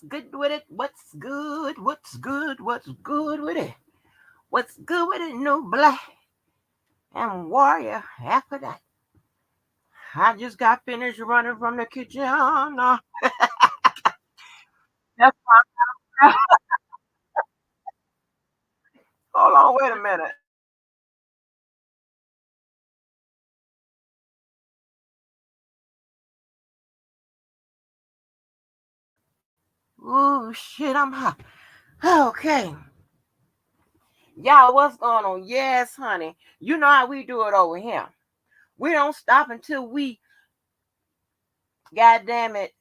What's good with it? What's good? What's good? What's good with it? What's good with it? New black and warrior after that. I just got finished running from the kitchen. That's my hold on, wait a minute. Ooh, shit, I'm hot. Okay. Y'all, what's going on? Yes, honey. You know how we do it over here. We don't stop until we, goddamn it,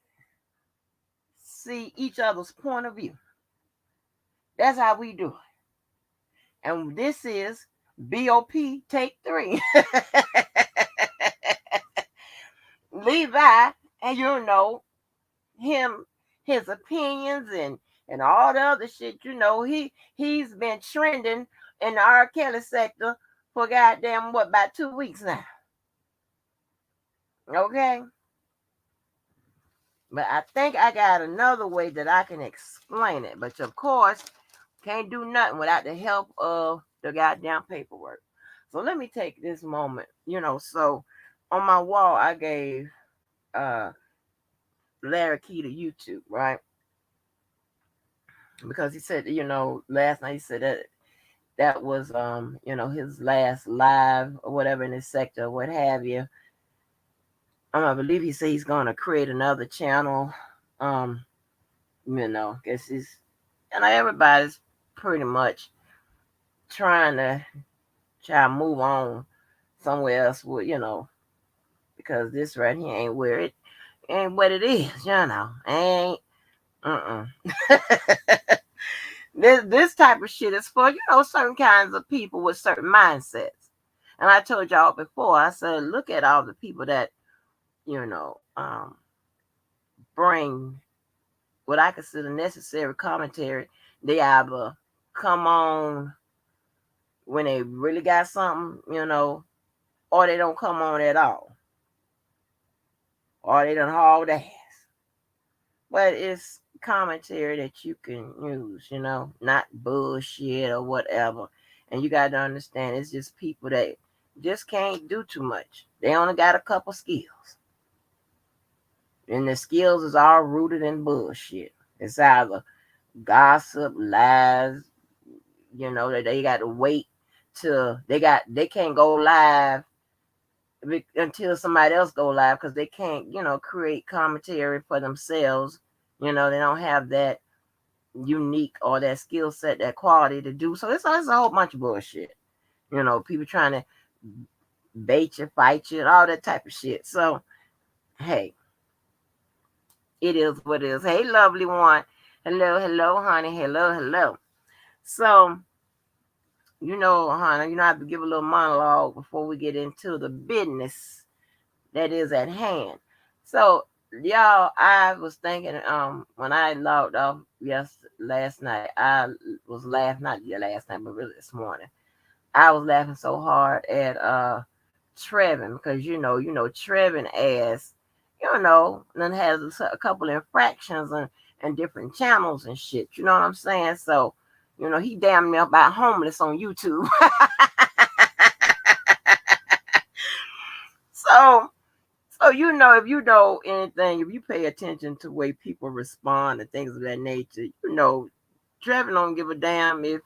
see each other's point of view. That's how we do it. And this is BOP Take 3. Levi, and you know, him, his opinions and all the other shit, he's been trending in the R. Kelly sector for goddamn what, about 2 weeks now. Okay? But I think I got another way that I can explain it. But of course, can't do nothing without the help of the goddamn paperwork. So let me take this moment, so on my wall I gave uh Larry key to YouTube, right? Because he said, last night he said that was his last live or whatever in his sector, what have you. I believe he said he's gonna create another channel. Guess he's everybody's pretty much trying to move on somewhere else with, because this right here ain't where it ain't what it is, Ain't this type of shit is for, certain kinds of people with certain mindsets. And I told y'all before, I said, look at all the people that, you know, um, bring what I consider necessary commentary. They either come on when they really got something, or they don't come on at all. Or they done hauled ass. But it's commentary that you can use, not bullshit or whatever. And you got to understand, it's just people that just can't do too much. They only got a couple skills. And the skills is all rooted in bullshit. It's either gossip, lies, that they got to wait till they can't go live until somebody else go live because they can't, create commentary for themselves. They don't have that unique or that skill set, that quality to do. So it's a whole bunch of bullshit. People trying to bait you, fight you, and all that type of shit. So, hey, it is what it is. Hey, lovely one. Hello, hello, honey. Hello, hello. So, honey, I have to give a little monologue before we get into the business that is at hand. So, y'all, I was thinking, when I logged off last night, I was laughing, not last night, but really this morning. I was laughing so hard at Trevin because Trevin ass, then has a couple of infractions and different channels and shit. You know what I'm saying? So, he damn near about homeless on YouTube. So if you know anything, if you pay attention to the way people respond and things of that nature, Trevor don't give a damn if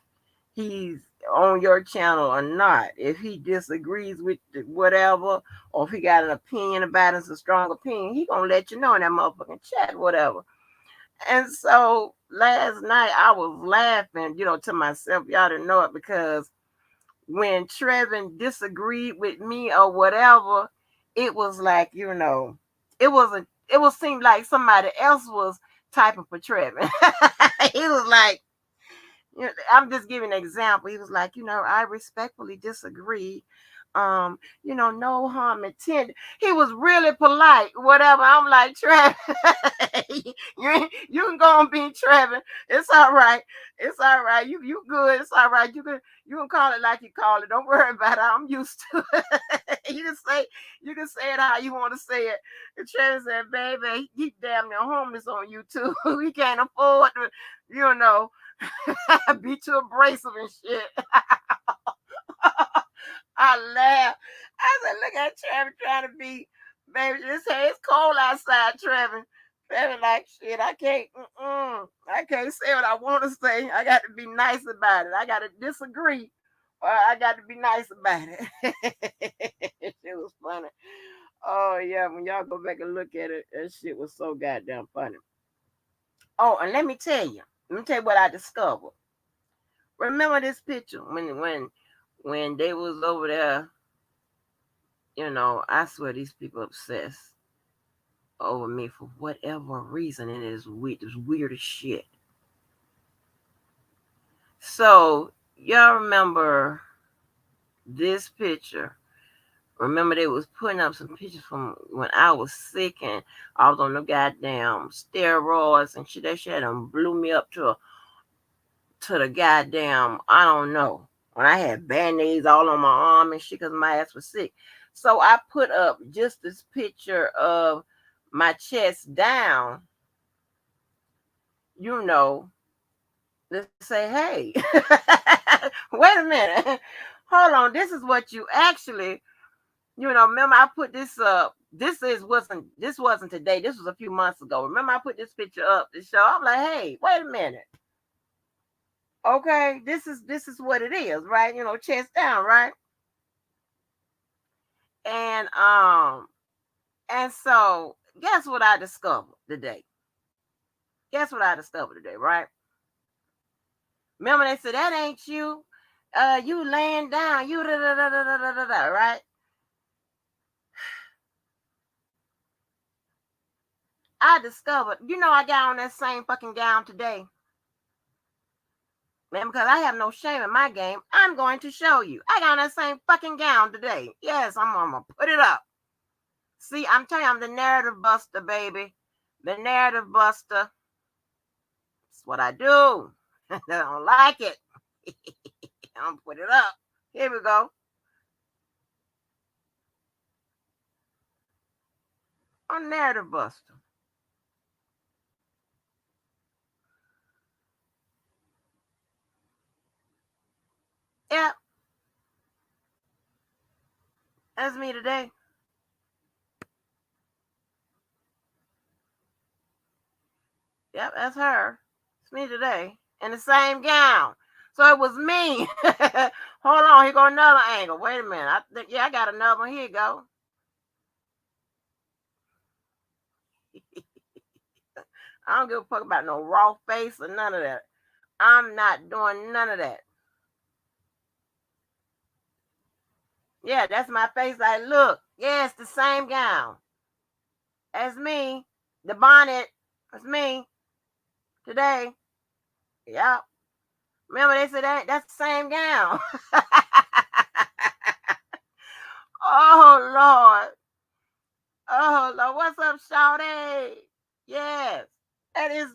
he's on your channel or not. If he disagrees with whatever, or if he got an opinion about it, it's a strong opinion, he gonna let you know in that motherfucking chat, whatever. And so last night I was laughing, to myself. Y'all didn't know it because when Trevin disagreed with me or whatever, it was like, it seemed like somebody else was typing for Trevin. He was like, I'm just giving an example. He was like, I respectfully disagree. No harm intended. He was really polite, whatever. I'm like, Trevin. You can go on being Trevor. It's all right. It's all right. You good. It's all right. You can call it like you call it. Don't worry about it. I'm used to it. You can say it how you want to say it. And Trevor said, baby, he damn near homeless on YouTube. He can't afford to, you know, be too abrasive and shit. I laughed. I said, look at Trevor trying to be, baby, just say it's cold outside, Trevor. Trevor like, shit, I can't say what I want to say. I got to be nice about it. I got to disagree. Or I got to be nice about it. It was funny. Oh, yeah, when y'all go back and look at it, that shit was so goddamn funny. Oh, and let me tell you what I discovered. Remember this picture when they was over there, I swear these people obsessed over me for whatever reason, and it's weird as shit. So y'all remember this picture? Remember they was putting up some pictures from when I was sick and I was on the goddamn steroids and shit. That shit done blew me up to the goddamn, I don't know. When I had band-aids all on my arm and shit because my ass was sick. So I put up just this picture of my chest down, you know, to say, hey, wait a minute. Hold on. This is what you actually, remember I put this up. This wasn't today. This was a few months ago. Remember I put this picture up to show. I'm like, hey, wait a minute. Okay, this is what it is, right? Chest down, right? And so guess what I discovered today? Guess what I discovered today, right? Remember they said that ain't you. You laying down, you da da da da da da da, da, right? I discovered, I got on that same fucking gown today. Man, because I have no shame in my game, I'm going to show you. I got on that same fucking gown today. Yes, I'm gonna put it up. See, I'm telling you, I'm the narrative buster, baby. The narrative buster. That's what I do. I don't like it. I'm gonna put it up. Here we go. I'm narrative buster. Yep, that's me today. Yep, that's her. It's me today. In the same gown. So it was me. Hold on, here go another angle. Wait a minute. I got another one. Here you go. I don't give a fuck about no raw face or none of that. I'm not doing none of that. Yeah, that's my face. Like, look. Yeah, it's the same gown. That's me. The bonnet. That's me today. Yep. Remember they said that's the same gown. Oh Lord. Oh Lord. What's up, Shawty? Yes. That is,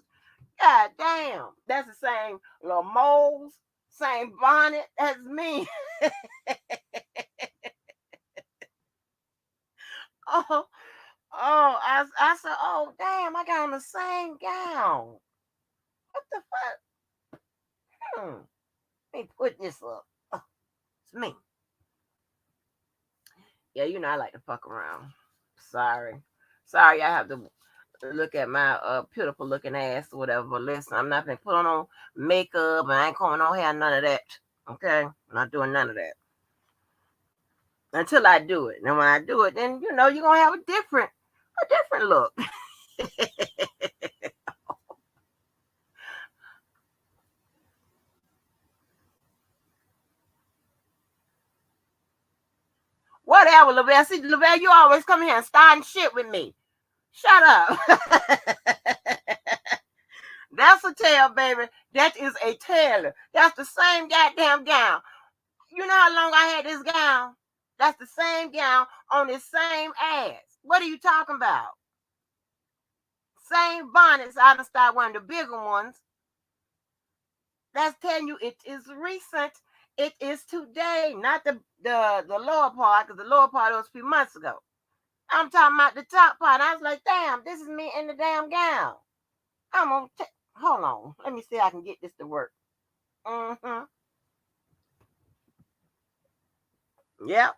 god damn. That's the same little moles, same bonnet. That's me. Oh, oh, I said, oh damn, I got on the same gown. What the fuck? Let me put this up. Oh, it's me. Yeah, I like to fuck around. Sorry. Sorry, I have to look at my pitiful looking ass or whatever. But listen, I'm not gonna put on no makeup and I ain't coming on hair, none of that. Okay? I'm not doing none of that. Until I do it. And when I do it, then you're gonna have a different look. Whatever, Lavelle. See, Lavelle, you always come here and starting shit with me. Shut up. That's a tail, baby. That is a tailor. That's the same goddamn gown. You know how long I had this gown? That's the same gown on this same ass. What are you talking about? same bonnets I done started wearing, the bigger ones. That's telling you it is recent. It is today, not the lower part, because the lower part was a few months ago. I'm talking about the top part. I was like, damn, this is me in the damn gown. I'm gonna hold on. Let me see if I can get this to work. Mm-hmm. Yep.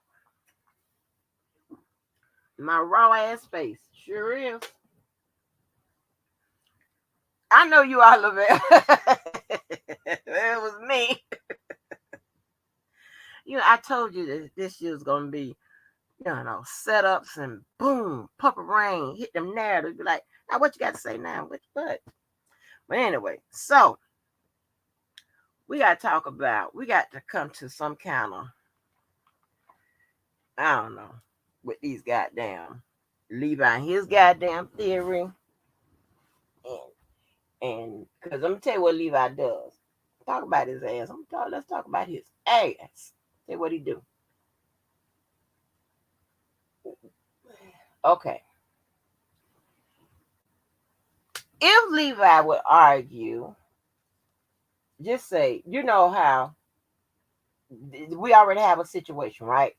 My raw ass face. Sure is. I know you all of it. It was me. I told you that this year was gonna be, setups and boom, purple rain, hit them narratives. Be like, now what you got to say now? What? But anyway, so we got to come to some kind of, I don't know, with these goddamn Levi and his goddamn theory. And because I'm gonna tell you what Levi does. Talk about his ass. Let's talk about his ass. Tell you what he do. Okay. If Levi would argue, just say, you know how we already have a situation, right?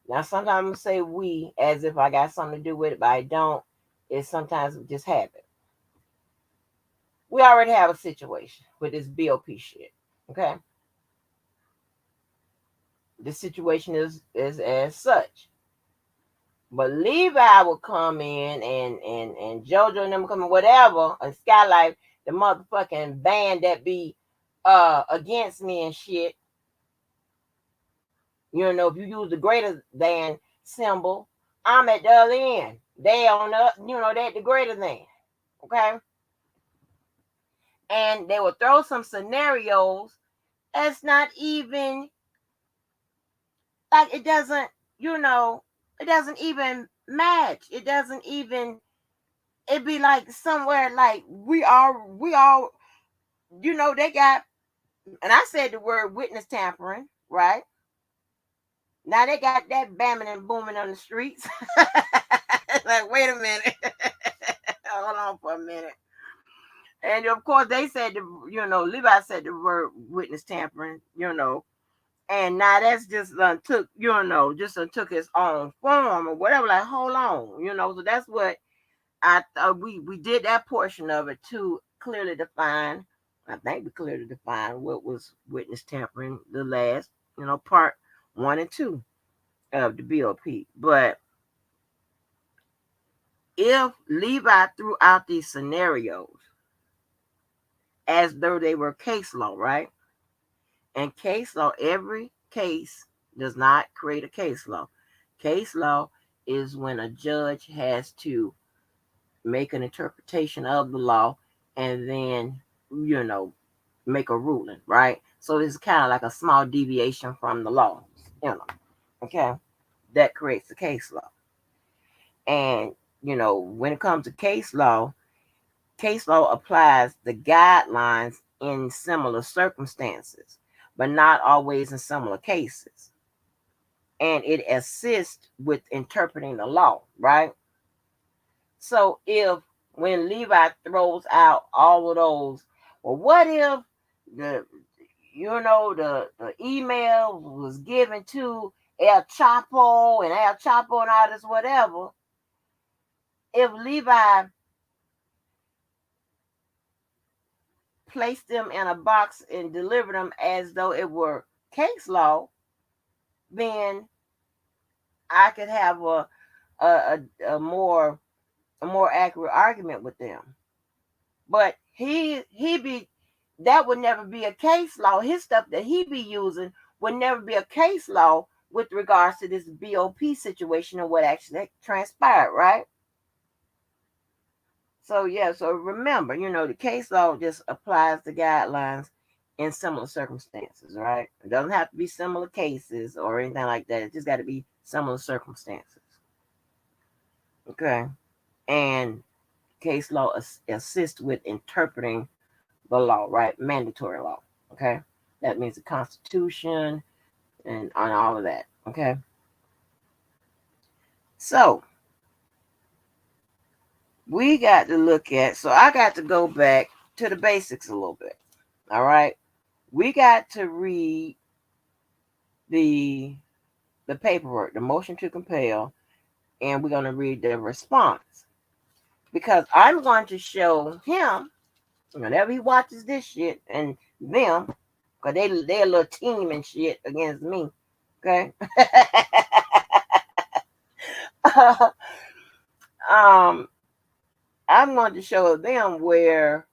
Now, sometimes I say we as if I got something to do with it, but I don't. It's sometimes just habit. We already have a situation with this BOP shit, okay? The situation is as such. But Levi will come in and JoJo and them come in, whatever, and Skylight, the motherfucking band that be against me and shit. If you use the greater than symbol, I'm at the other end. They on the, they at the greater than. Okay? And they will throw some scenarios that's not even, like, it doesn't, it doesn't even match. It doesn't even, it'd be like somewhere like we all, they got, and I said the word witness tampering, right? Now they got that bamming and booming on the streets. Like, wait a minute. Hold on for a minute. And of course, they said, Levi said the word witness tampering, and now that's just took its own form or whatever. Like, hold on, so that's what I thought we did that portion of it to clearly define. I think we clearly defined what was witness tampering, the last, part 1 and 2 of the BOP. But if Levi threw out these scenarios as though they were case law, right? And case law, every case does not create a case law. Case law is when a judge has to make an interpretation of the law and then, make a ruling, right? So it's kind of like a small deviation from the law, okay? That creates a case law. And, when it comes to case law applies the guidelines in similar circumstances, but not always in similar cases. And it assists with interpreting the law, right? So when Levi throws out all of those, well, what if the email was given to El Chapo and all this whatever? If Levi placed them in a box and delivered them as though it were case law, then I could have a more accurate argument with them. But that would never be a case law. His stuff that he be using would never be a case law with regards to this BOP situation and what actually transpired, right? So remember, the case law just applies the guidelines in similar circumstances, right? It doesn't have to be similar cases or anything like that. It just got to be similar circumstances. Okay. And case law assists with interpreting the law, right? Mandatory law. Okay. That means the Constitution and on all of that. Okay. So we got to look at, so I got to go back to the basics a little bit. All right. We got to read the the paperwork, the motion to compel, and we're going to read the response. Because I'm going to show him whenever he watches this shit and them, because they a little team and shit against me. Okay. um, I'm going to show them where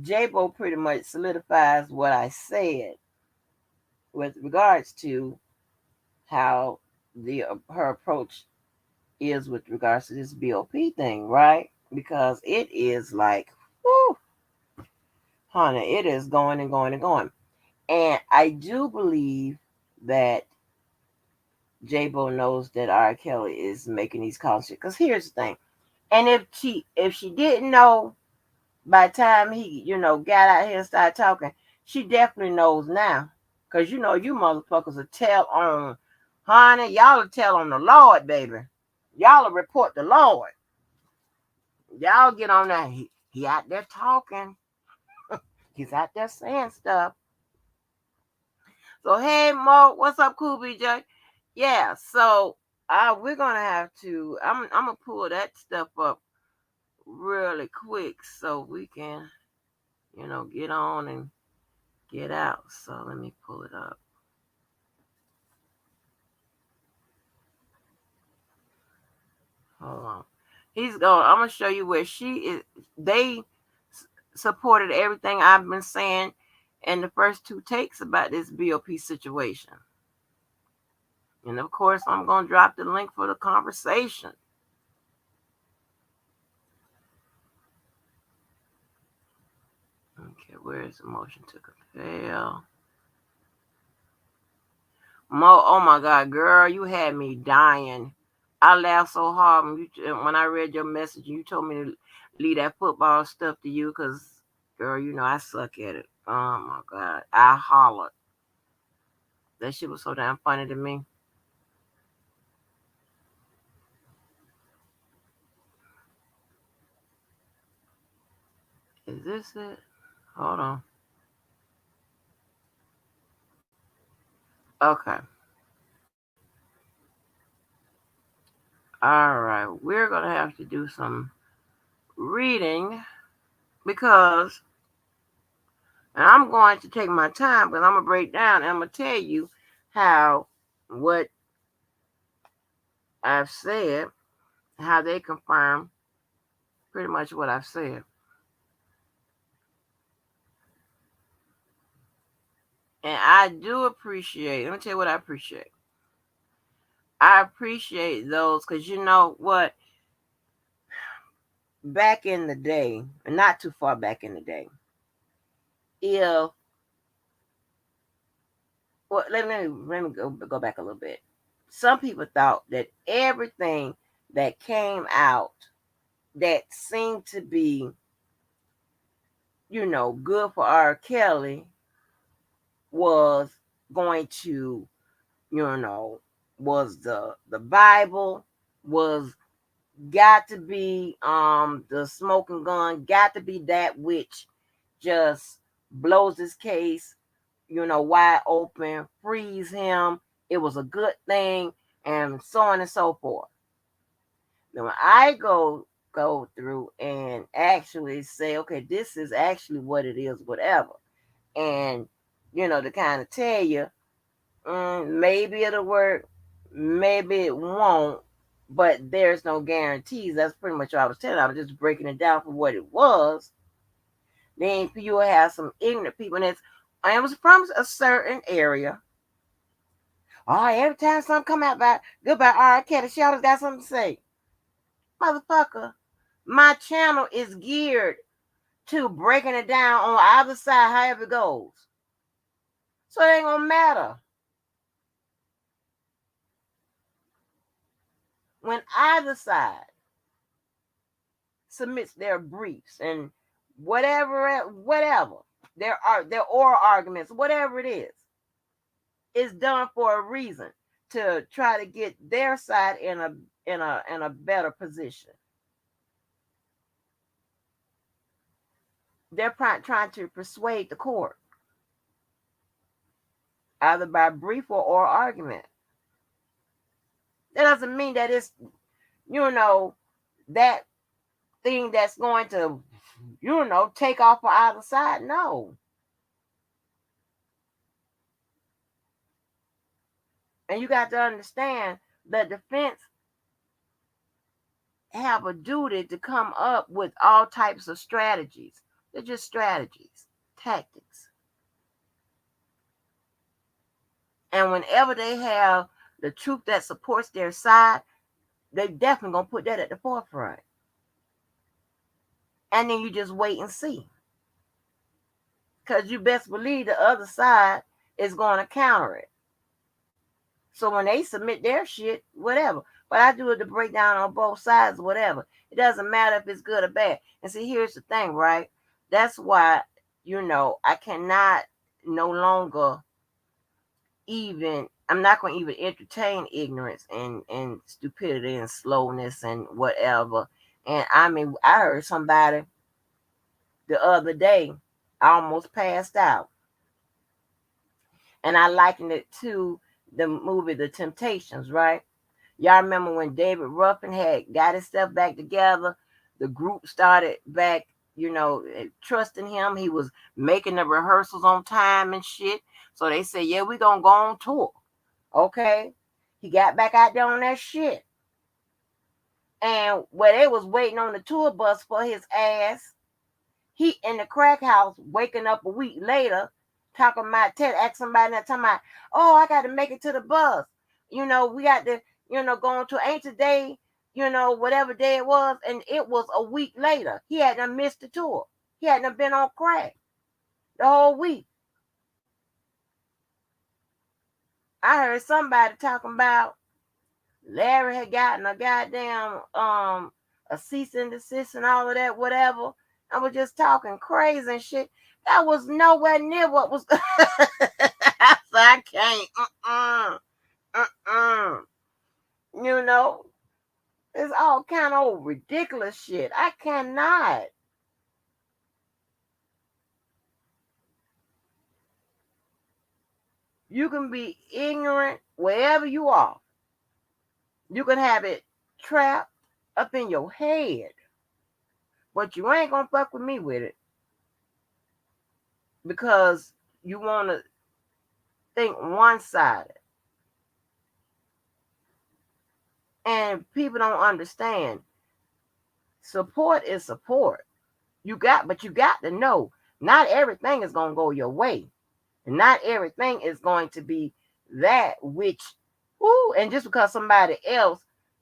J-Bo pretty much solidifies what I said with regards to how the her approach is with regards to this BOP thing, right? Because it is like, whew, honey, it is going and going and going. And I do believe that J-Bo knows that R. Kelly is making these calls. Because here's the thing. And if she didn't know by the time he, got out here and started talking, she definitely knows now. Because you motherfuckers will tell on, honey, y'all will tell on the Lord, baby. Y'all will report the Lord. Y'all get on that. He out there talking. He's out there saying stuff. So hey Mo, what's up, Cool BJ? Yeah, so we're gonna have to. I'm gonna pull that stuff up really quick so we can, get on and get out. So let me pull it up. Hold on. He's going. I'm gonna show you where she is. They supported everything I've been saying in the first two takes about this BOP situation. And of course, I'm going to drop the link for the conversation. Okay, where's the motion to compel? Mo, oh my God, girl, you had me dying. I laughed so hard when I read your message. You told me to leave that football stuff to you because, girl, I suck at it. Oh my God, I hollered. That shit was so damn funny to me. Is this it? Hold on. Okay. All right. We're going to have to do some reading because, and I'm going to take my time because I'm going to break down and I'm going to tell you how what I've said, how they confirm pretty much what I've said. And I do appreciate, let me tell you what I appreciate. I appreciate those because you know what? Back in the day, not too far back in the day, if, well, let me go back a little bit. Some people thought that everything that came out that seemed to be, good for R. Kelly was going to, was the Bible, was got to be the smoking gun, got to be that which just blows his case, wide open, frees him. It was a good thing, and so on and so forth. Now when I go through and actually say, okay, this is actually what it is, whatever. And, to kind of tell you, maybe it'll work, maybe it won't, but there's no guarantees. That's pretty much what I was telling. I was just breaking it down for what it was. Then you will have some ignorant people, and it was from a certain area. Oh, every time something come out about goodbye R. Kelly, she always got something to say. Motherfucker, my channel is geared to breaking it down on either side, however it goes. So it ain't gonna matter. When either side submits their briefs and whatever their oral arguments, whatever it is done for a reason to try to get their side in a better position. They're trying to persuade the court, either by brief or oral argument. That doesn't mean that it's, that thing that's going to, take off on either side. No. And you got to understand the defense have a duty to come up with all types of strategies. They're just strategies, tactics. And whenever they have the truth that supports their side, they definitely gonna put that at the forefront. And then you just wait and see. Because you best believe the other side is going to counter it. So when they submit their shit, whatever. But I do it to break down on both sides, whatever. It doesn't matter if it's good or bad. And see, here's the thing, right? That's why, I cannot no longer I'm not going to even entertain ignorance and stupidity and slowness and whatever. And I mean, I heard somebody the other day, I almost passed out. And I likened it to the movie The Temptations, right? Y'all remember when David Ruffin had got himself back together? The group started back, trusting him. He was making the rehearsals on time and shit. So they said, yeah, we're going to go on tour. Okay? He got back out there on that shit. And where they was waiting on the tour bus for his ass, he in the crack house waking up a week later, talking about, ask somebody that talking about, oh, I got to make it to the bus. We got to, go on to ain't today, whatever day it was. And it was a week later. He hadn't missed the tour. He hadn't been on crack the whole week. I heard somebody talking about Larry had gotten a goddamn a cease and desist and all of that, whatever. I was just talking crazy and shit. That was nowhere near what was. I can't. It's all kind of ridiculous shit. I cannot. You can be ignorant wherever you are. You can have it trapped up in your head. But you ain't gonna fuck with me with it. Because you want to think one-sided. And people don't understand. Support is support. But you got to know, not everything is going to go your way. And not everything is going to be that which, and just because somebody else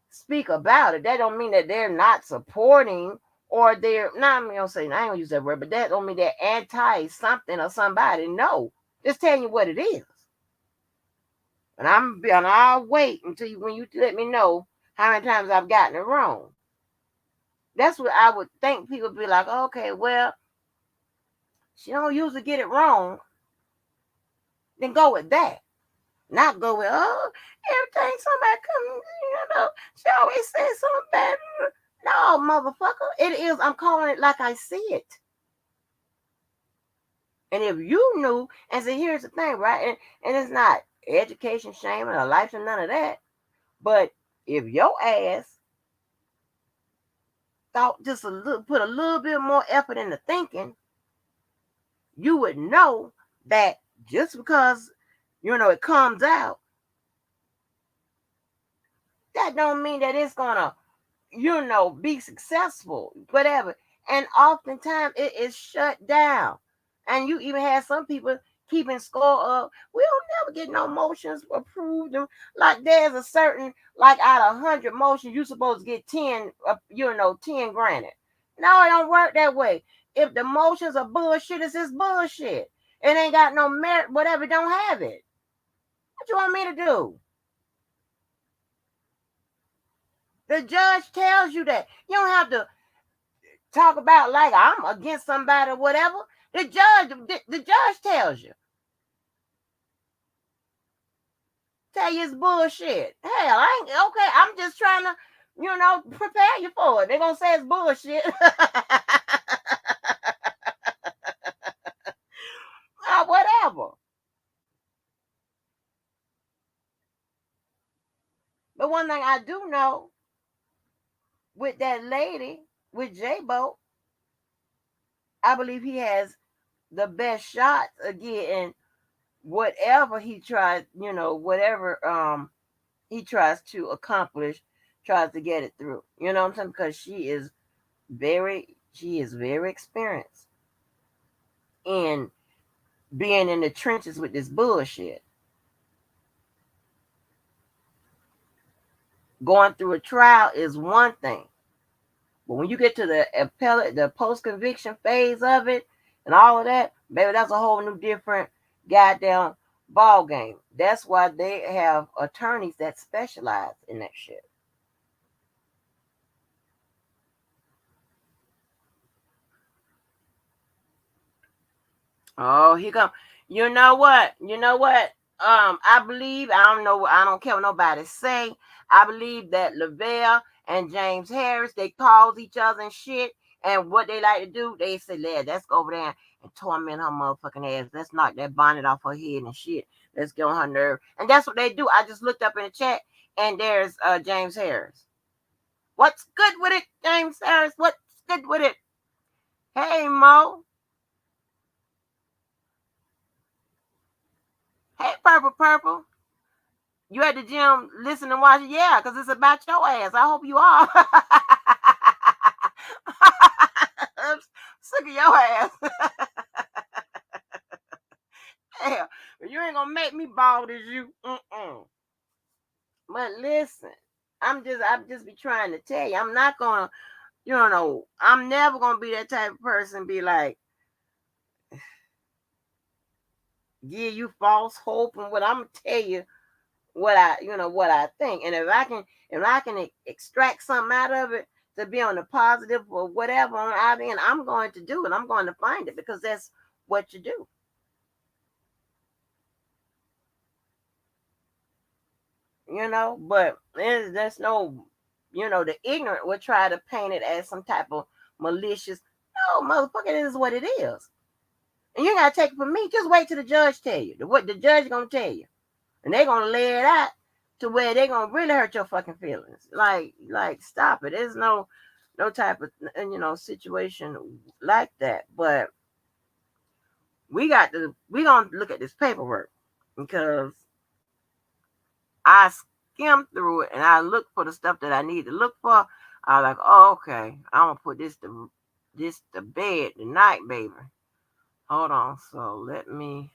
speak about it, that don't mean that they're not supporting or they're, I'm going to say, I ain't going to use that word, but that don't mean they're anti something or somebody. No, just telling you what it is. And I'll wait until when you let me know how many times I've gotten it wrong. That's what I would think. People be like, okay, well, she don't usually get it wrong. Then go with that. Not go with, everything somebody comes, she always says something bad. No, motherfucker. It is, I'm calling it like I see it. And if you knew, and see, here's the thing, right? And it's not education, shaming, or life, and none of that. But if your ass thought just put a little bit more effort into thinking, you would know that just because, it comes out, that don't mean that it's gonna, be successful, whatever. And oftentimes it is shut down. And you even have some people keeping score of, we don't never get no motions approved. Like there's a certain, like out of 100 motions, you're supposed to get 10, 10 granted. No, it don't work that way. If the motions are bullshit, it's just bullshit. It ain't got no merit, whatever, don't have it. What you want me to do? The judge tells you that. You don't have to talk about like I'm against somebody or whatever. The judge tells you. Tell you it's bullshit. Hell, I ain't okay. I'm just trying to, prepare you for it. They're gonna say it's bullshit. I believe he has the best shots again. Whatever he tries, whatever he tries to accomplish, tries to get it through. You know what I'm saying? Because she is very experienced in being in the trenches with this bullshit. Going through a trial is one thing, but when you get to the appellate, the post conviction phase of it, and all of that, baby, that's a whole new different goddamn ball game. That's why they have attorneys that specialize in that shit. Oh, here come. You know what? You know what? I believe, I don't know, I don't care what nobody say. I believe that Lavelle and James Harris, they calls each other and shit. And what they like to do, they say, let's go over there and torment her motherfucking ass. Let's knock that bonnet off her head and shit. Let's get on her nerve. And that's what they do. I just looked up in the chat and there's James Harris. What's good with it, James Harris? What's good with it? Hey, Mo. Hey, Purple Purple. You at the gym listen and watch it? Yeah, because it's about your ass. I hope you are. I'm sick of your ass. Hell, you ain't gonna make me bald as you. Mm-mm. But listen, I'm just be trying to tell you, I'm not gonna, I'm never gonna be that type of person. Be like, give you false hope and what I'm gonna tell you what I think. And if I can extract something out of it to be on the positive or whatever I mean, I'm going to do it. I'm going to find it because that's what you do. But there's no, the ignorant will try to paint it as some type of malicious. No, motherfucker, it is what it is. And you gotta take it from me. Just wait till the judge tell you. What the judge gonna tell you. And they're gonna lay it out to where they're gonna really hurt your fucking feelings. Like stop it. There's no type of situation like that. But we gonna look at this paperwork because I skimmed through it and I looked for the stuff that I need to look for. I was like, oh, okay, I'm gonna put this to bed tonight, baby. Hold on. So let me.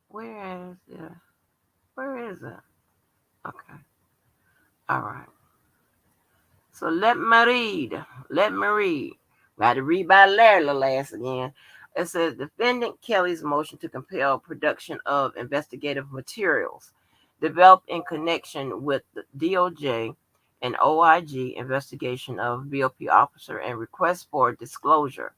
Where is it? Where is it? Okay. All right. So let me read. Let me read. Got to read by Larry last again. It says defendant Kelly's motion to compel production of investigative materials developed in connection with the DOJ and OIG investigation of BOP officer and request for disclosure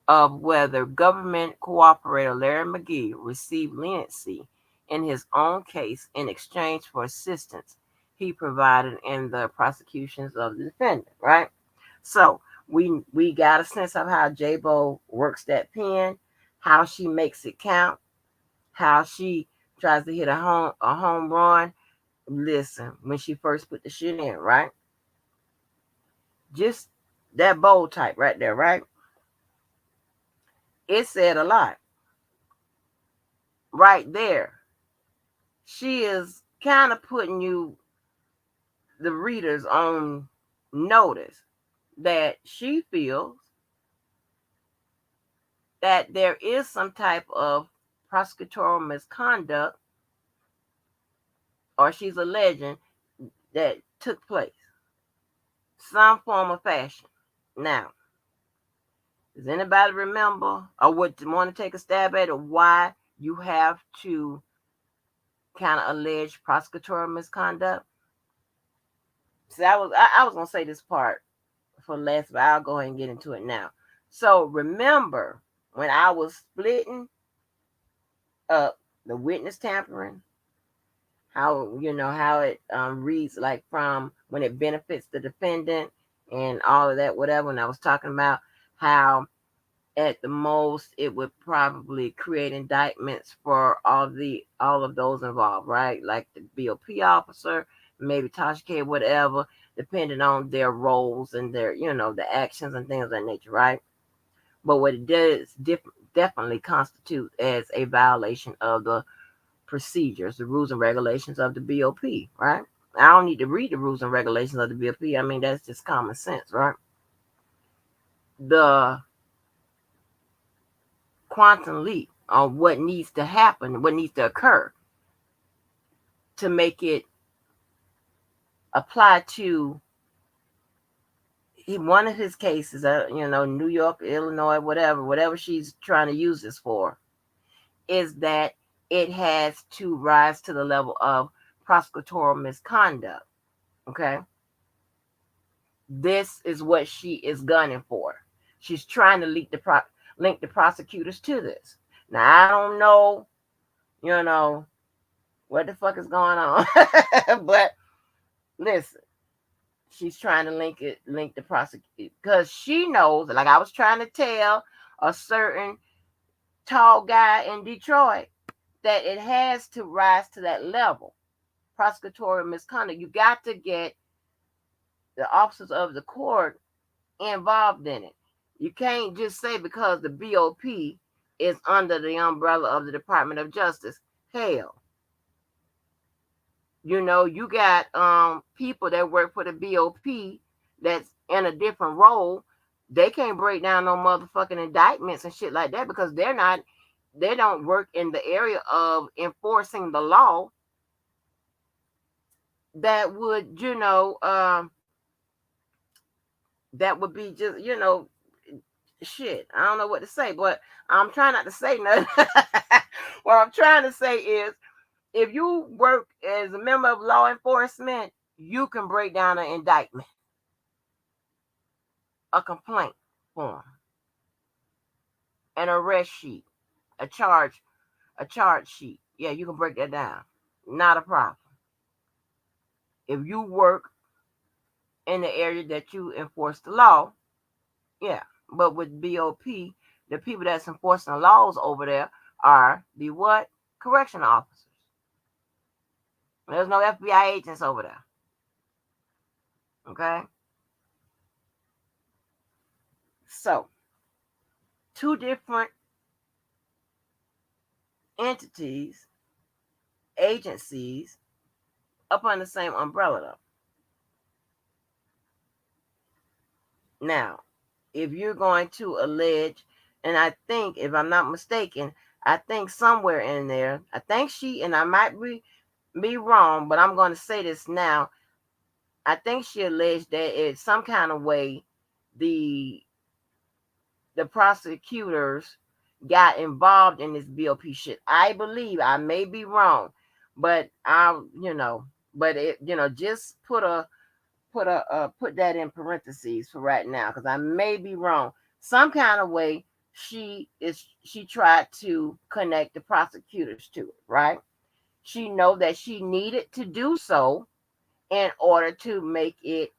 of whether government cooperator Larry McGee received leniency in his own case in exchange for assistance he provided in the prosecutions of the defendant, right? So we got a sense of how J-Bo works that pen, how she makes it count, how she tries to hit a home run. Listen, when she first put the shit in, right? Just that bold type right there, right? It said a lot right there. She is kind of putting the readers on notice that she feels that there is some type of prosecutorial misconduct, or she's alleging that took place, some form of fashion. Now, does anybody remember or would want to take a stab at it? Why you have to kind of allege prosecutorial misconduct? See, I was gonna say this part for last, but I'll go ahead and get into it now. So remember when I was splitting up the witness tampering, how it reads like from when it benefits the defendant and all of that, whatever. And I was talking about how at the most it would probably create indictments for all of those involved, right? Like the BOP officer, maybe Tasha K, whatever. depending on their roles and their, the actions and things of that nature, right? But what it does definitely constitute as a violation of the procedures, the rules and regulations of the BOP, right? I don't need to read the rules and regulations of the BOP. I mean, that's just common sense, right? The quantum leap on what needs to happen, what needs to occur to make it apply to one of his cases, New York, Illinois, whatever she's trying to use this for, is that it has to rise to the level of prosecutorial misconduct. Okay. This is what she is gunning for. She's trying to link the prosecutors to this. Now, I don't know, what the fuck is going on. But listen, she's trying to link the prosecutor, because she knows, like I was trying to tell a certain tall guy in Detroit, that it has to rise to that level. Prosecutorial misconduct. You got to get the officers of the court involved in it. You can't just say because the BOP is under the umbrella of the Department of Justice. Hell, you got people that work for the BOP that's in a different role. They can't break down no motherfucking indictments and shit like that, because they don't work in the area of enforcing the law that would, that would be just, shit. I don't know what to say, but I'm trying not to say nothing. What I'm trying to say is, if you work as a member of law enforcement, you can break down an indictment, a complaint form, an arrest sheet, a charge sheet. Yeah, you can break that down. Not a problem. If you work in the area that you enforce the law, yeah. But with BOP, the people that's enforcing the laws over there are the what? Correctional officers. There's no FBI agents over there. Okay? So, two different entities, agencies, up under the same umbrella, though. Now, if you're going to allege, and I think, if I'm not mistaken, I think somewhere in there, I think she, and I might be wrong, but I'm going to say this now. I think she alleged that in some kind of way the prosecutors got involved in this BOP shit. I believe, I may be wrong, but just put that in parentheses for right now, because I may be wrong. Some kind of way she tried to connect the prosecutors to it, right? She know that she needed to do so in order to make it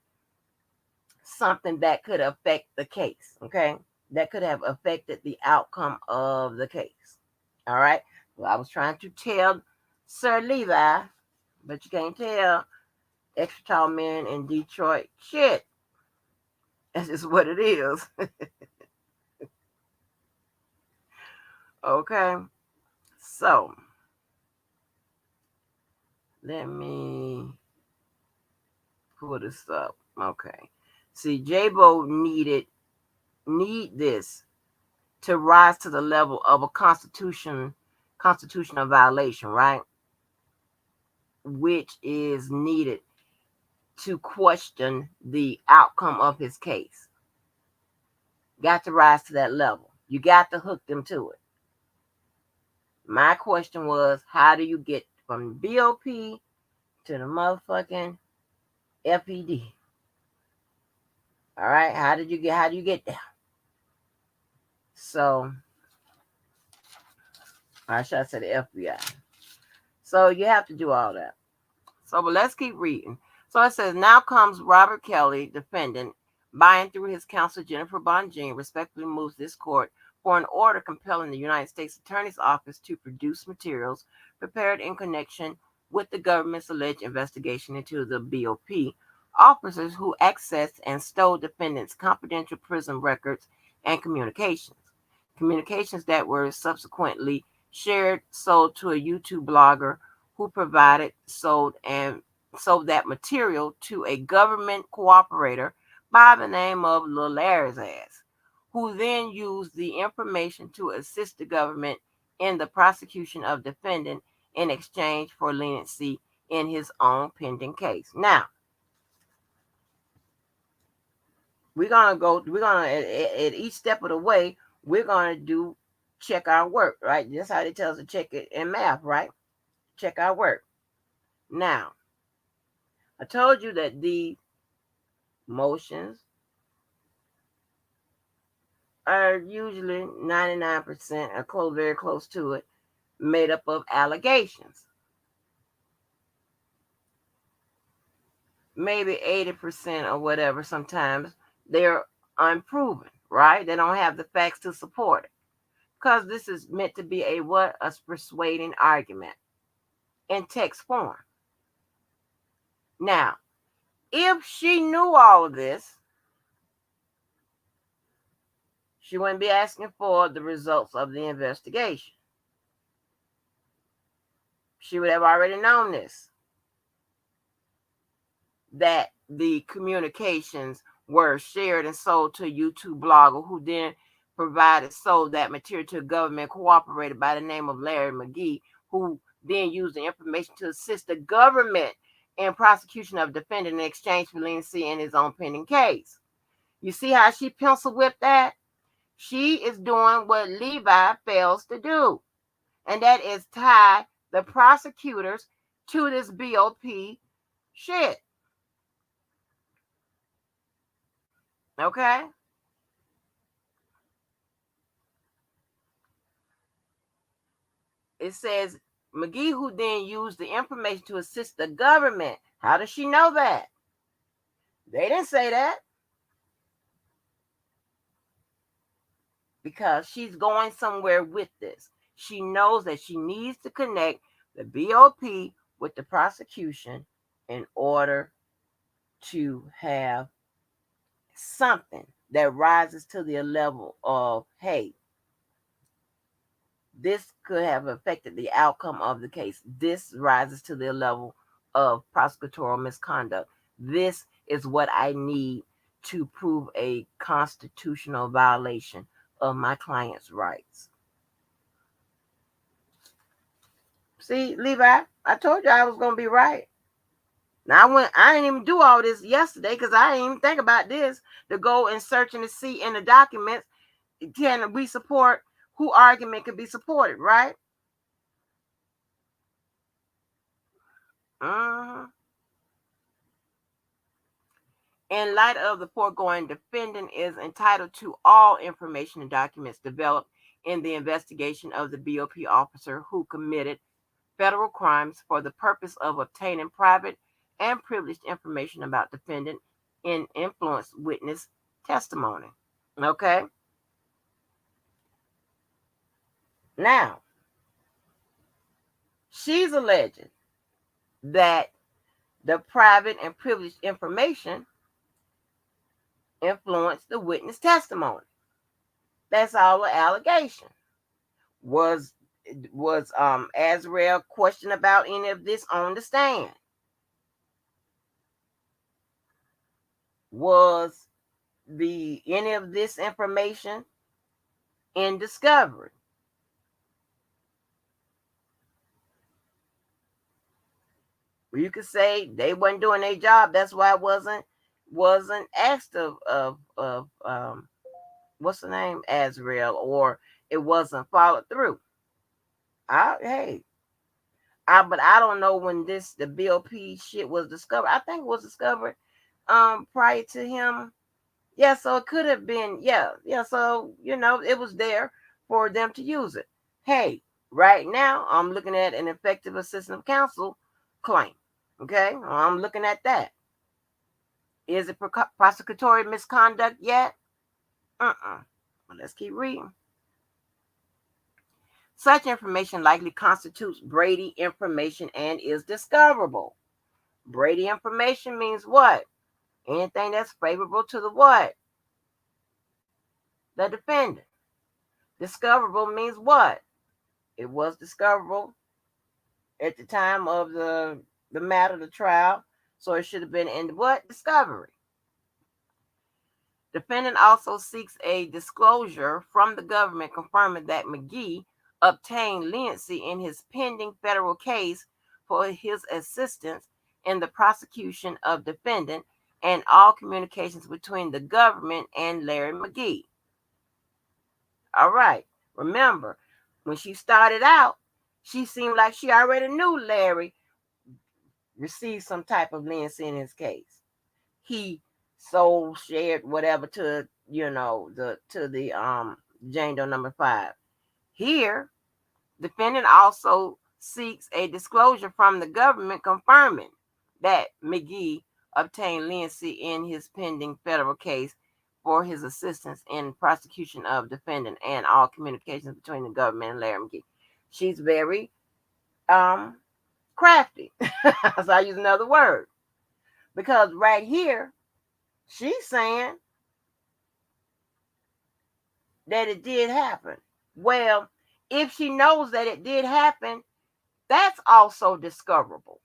something that could affect the case, okay? That could have affected the outcome of the case. All right? Well, I was trying to tell Sir Levi, but you can't tell extra tall men in Detroit shit. That's just what it is. Okay? So, let me pull this up. Okay. See, J-Bo need this to rise to the level of a constitutional violation, right? Which is needed to question the outcome of his case. Got to rise to that level. You got to hook them to it. My question was, how do you get from BOP to the motherfucking FED? All right, how do you get there? So, I should say the FBI. So you have to do all that. So, but let's keep reading. So it says, now comes Robert Kelly, defendant, by and through his counsel Jennifer Bonjean, respectfully moves this court for an order compelling the United States Attorney's Office to produce materials prepared in connection with the government's alleged investigation into the BOP officers who accessed and stole defendants' confidential prison records and communications. Communications that were subsequently shared, sold to a YouTube blogger who provided, sold that material to a government cooperator by the name of Lil Larry's ass, who then used the information to assist the government in the prosecution of defendant in exchange for leniency in his own pending case. Now, we're gonna at each step of the way, we're gonna do check our work, right? That's how they tell us to check it in math, right? Check our work. Now, I told you that the motions are usually 99% or close, very close to it, made up of allegations. Maybe 80% or whatever, sometimes they're unproven, right? They don't have the facts to support it. Because this is meant to be a what? A persuading argument in text form. Now, if she knew all of this, she wouldn't be asking for the results of the investigation. She would have already known this, that the communications were shared and sold to a YouTube blogger who then sold that material to a government cooperator by the name of Larry McGee, who then used the information to assist the government in prosecution of defendant in exchange for leniency in his own pending case. You see how she pencil whipped that? She is doing what Levi fails to do, and that is tie the prosecutors to this BOP shit. Okay? It says McGee, who then used the information to assist the government. How does she know that? They didn't say that. Because she's going somewhere with this. She knows that she needs to connect the BOP with the prosecution in order to have something that rises to the level of, hey, this could have affected the outcome of the case. This rises to the level of prosecutorial misconduct. This is what I need to prove a constitutional violation of my client's rights. See, Levi, I told you I was going to be right. Now, I didn't even do all this yesterday because I didn't even think about this, to go and search and to see in the documents, can we support, who argument can be supported, right? Uh-huh. In light of the foregoing, defendant is entitled to all information and documents developed in the investigation of the BOP officer who committed federal crimes for the purpose of obtaining private and privileged information about defendant in influence witness testimony. Okay? Now, she's alleging that the private and privileged information influenced the witness testimony. That's all an allegation. Was Azrael questioned about any of this on the stand? Was any of this information in discovery? You could say they wasn't doing their job. That's why it wasn't asked of what's the name, Azrael, or it wasn't followed through. But I don't know when the BOP shit was discovered. I think it was discovered prior to him. Yeah, so it could have been, yeah. So, it was there for them to use it. Hey, right now I'm looking at an effective assistance of counsel claim. Okay, I'm looking at that. Is it prosecutorial misconduct yet? Well, let's keep reading. Such information likely constitutes Brady information and is discoverable. Brady information means what? Anything that's favorable to the what? The defendant. Discoverable means what? It was discoverable at the time of the matter, the trial. So it should have been in what? Discovery. Defendant also seeks a disclosure from the government confirming that McGee obtained leniency in his pending federal case for his assistance in the prosecution of defendant and all communications between the government and Larry McGee. All right. Remember, when she started out, she seemed like she already knew Larry received some type of leniency in his case. He sold, shared, whatever to the Jane Doe number 5. Here, defendant also seeks a disclosure from the government confirming that McGee obtained leniency in his pending federal case for his assistance in prosecution of defendant and all communications between the government and Larry McGee. She's very crafty. So I use another word. Because right here, she's saying that it did happen. Well, if she knows that it did happen, that's also discoverable.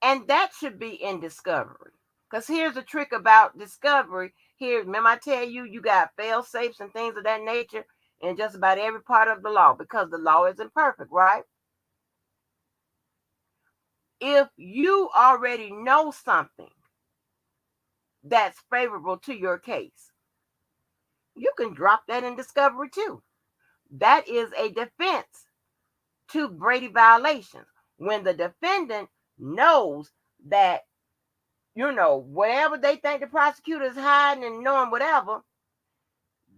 And that should be in discovery. Because here's the trick about discovery. Here, remember I tell you, you got fail safes and things of that nature in just about every part of the law because the law isn't perfect, right? If you already know something that's favorable to your case, you can drop that in discovery too. That is a defense to Brady violations. When the defendant knows that, whatever they think the prosecutor is hiding and knowing whatever,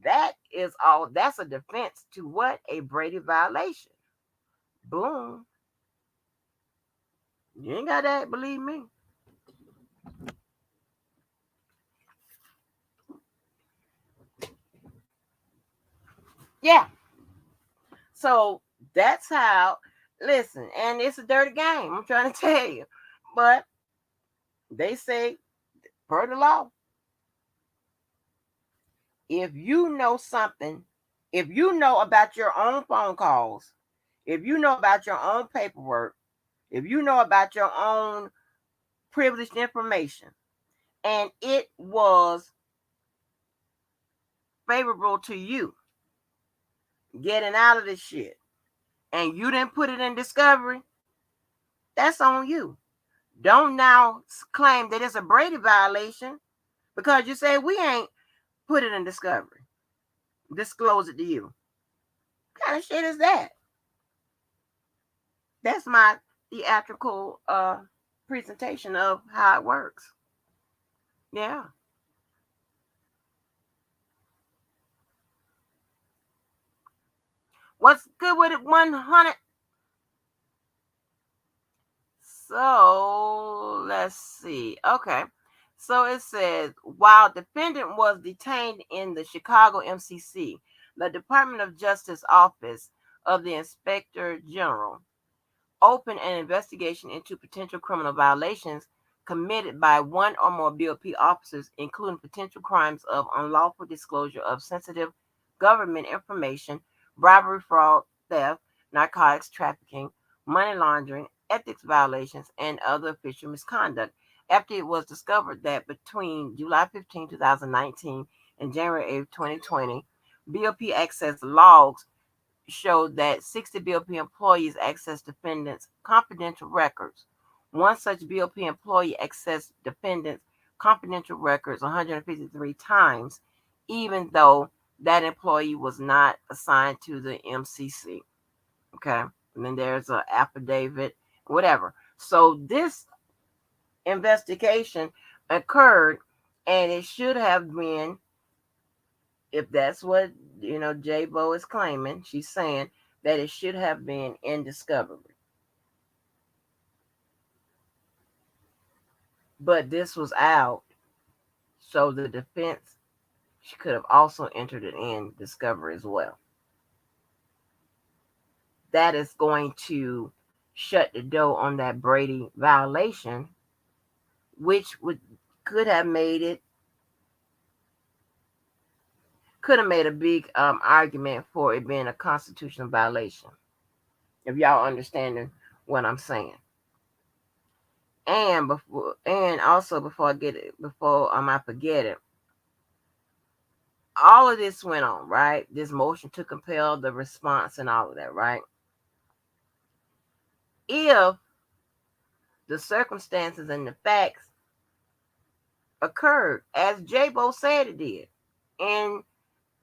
that's a defense to what? A Brady violation. Boom. You ain't got that, believe me. Yeah. So that's how, listen, and it's a dirty game, I'm trying to tell you. But they say, per the law, if you know something, if you know about your own phone calls, if you know about your own paperwork, if you know about your own privileged information, and it was favorable to you getting out of this shit, and you didn't put it in discovery, that's on you. Don't now claim that it's a Brady violation because you say we ain't put it in discovery. Disclose it to you. What kind of shit is that? That's my theatrical presentation of how it works. Yeah. What's good with it? 100. So let's see. Okay. So it says while defendant was detained in the Chicago MCC, the Department of Justice Office of the Inspector General opened an investigation into potential criminal violations committed by one or more BOP officers, including potential crimes of unlawful disclosure of sensitive government information, bribery, fraud, theft, narcotics trafficking, money laundering, ethics violations, and other official misconduct. After it was discovered that between July 15, 2019 and January 8, 2020, BOP accessed logs showed that 60 BOP employees accessed defendants' confidential records. One such BOP employee accessed defendants' confidential records 153 times, even though that employee was not assigned to the MCC. Okay. And then there's an affidavit, whatever. So this investigation occurred, and it should have been, if that's what J-Bo is claiming, she's saying that it should have been in discovery. But this was out, so the defense, she could have also entered it in discovery as well. That is going to shut the door on that Brady violation, which would could have made it, could have made a big argument for it being a constitutional violation. If y'all understanding what I'm saying. And also before I get it, before I forget it, all of this went on, right? This motion to compel the response and all of that, right? If the circumstances and the facts occurred as J-Bo said it did in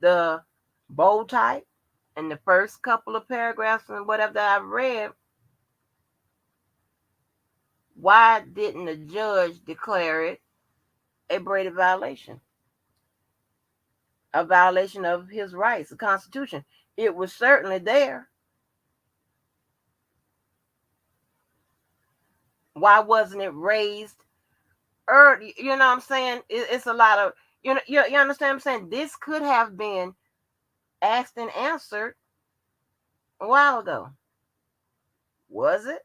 the bold type in the first couple of paragraphs and whatever that I've read, why didn't the judge declare it a Brady violation? A violation of his rights, the Constitution. It was certainly there. Why wasn't it raised early? You know what I'm saying? It's a lot of, you understand what I'm saying? This could have been asked and answered a while ago. Was it?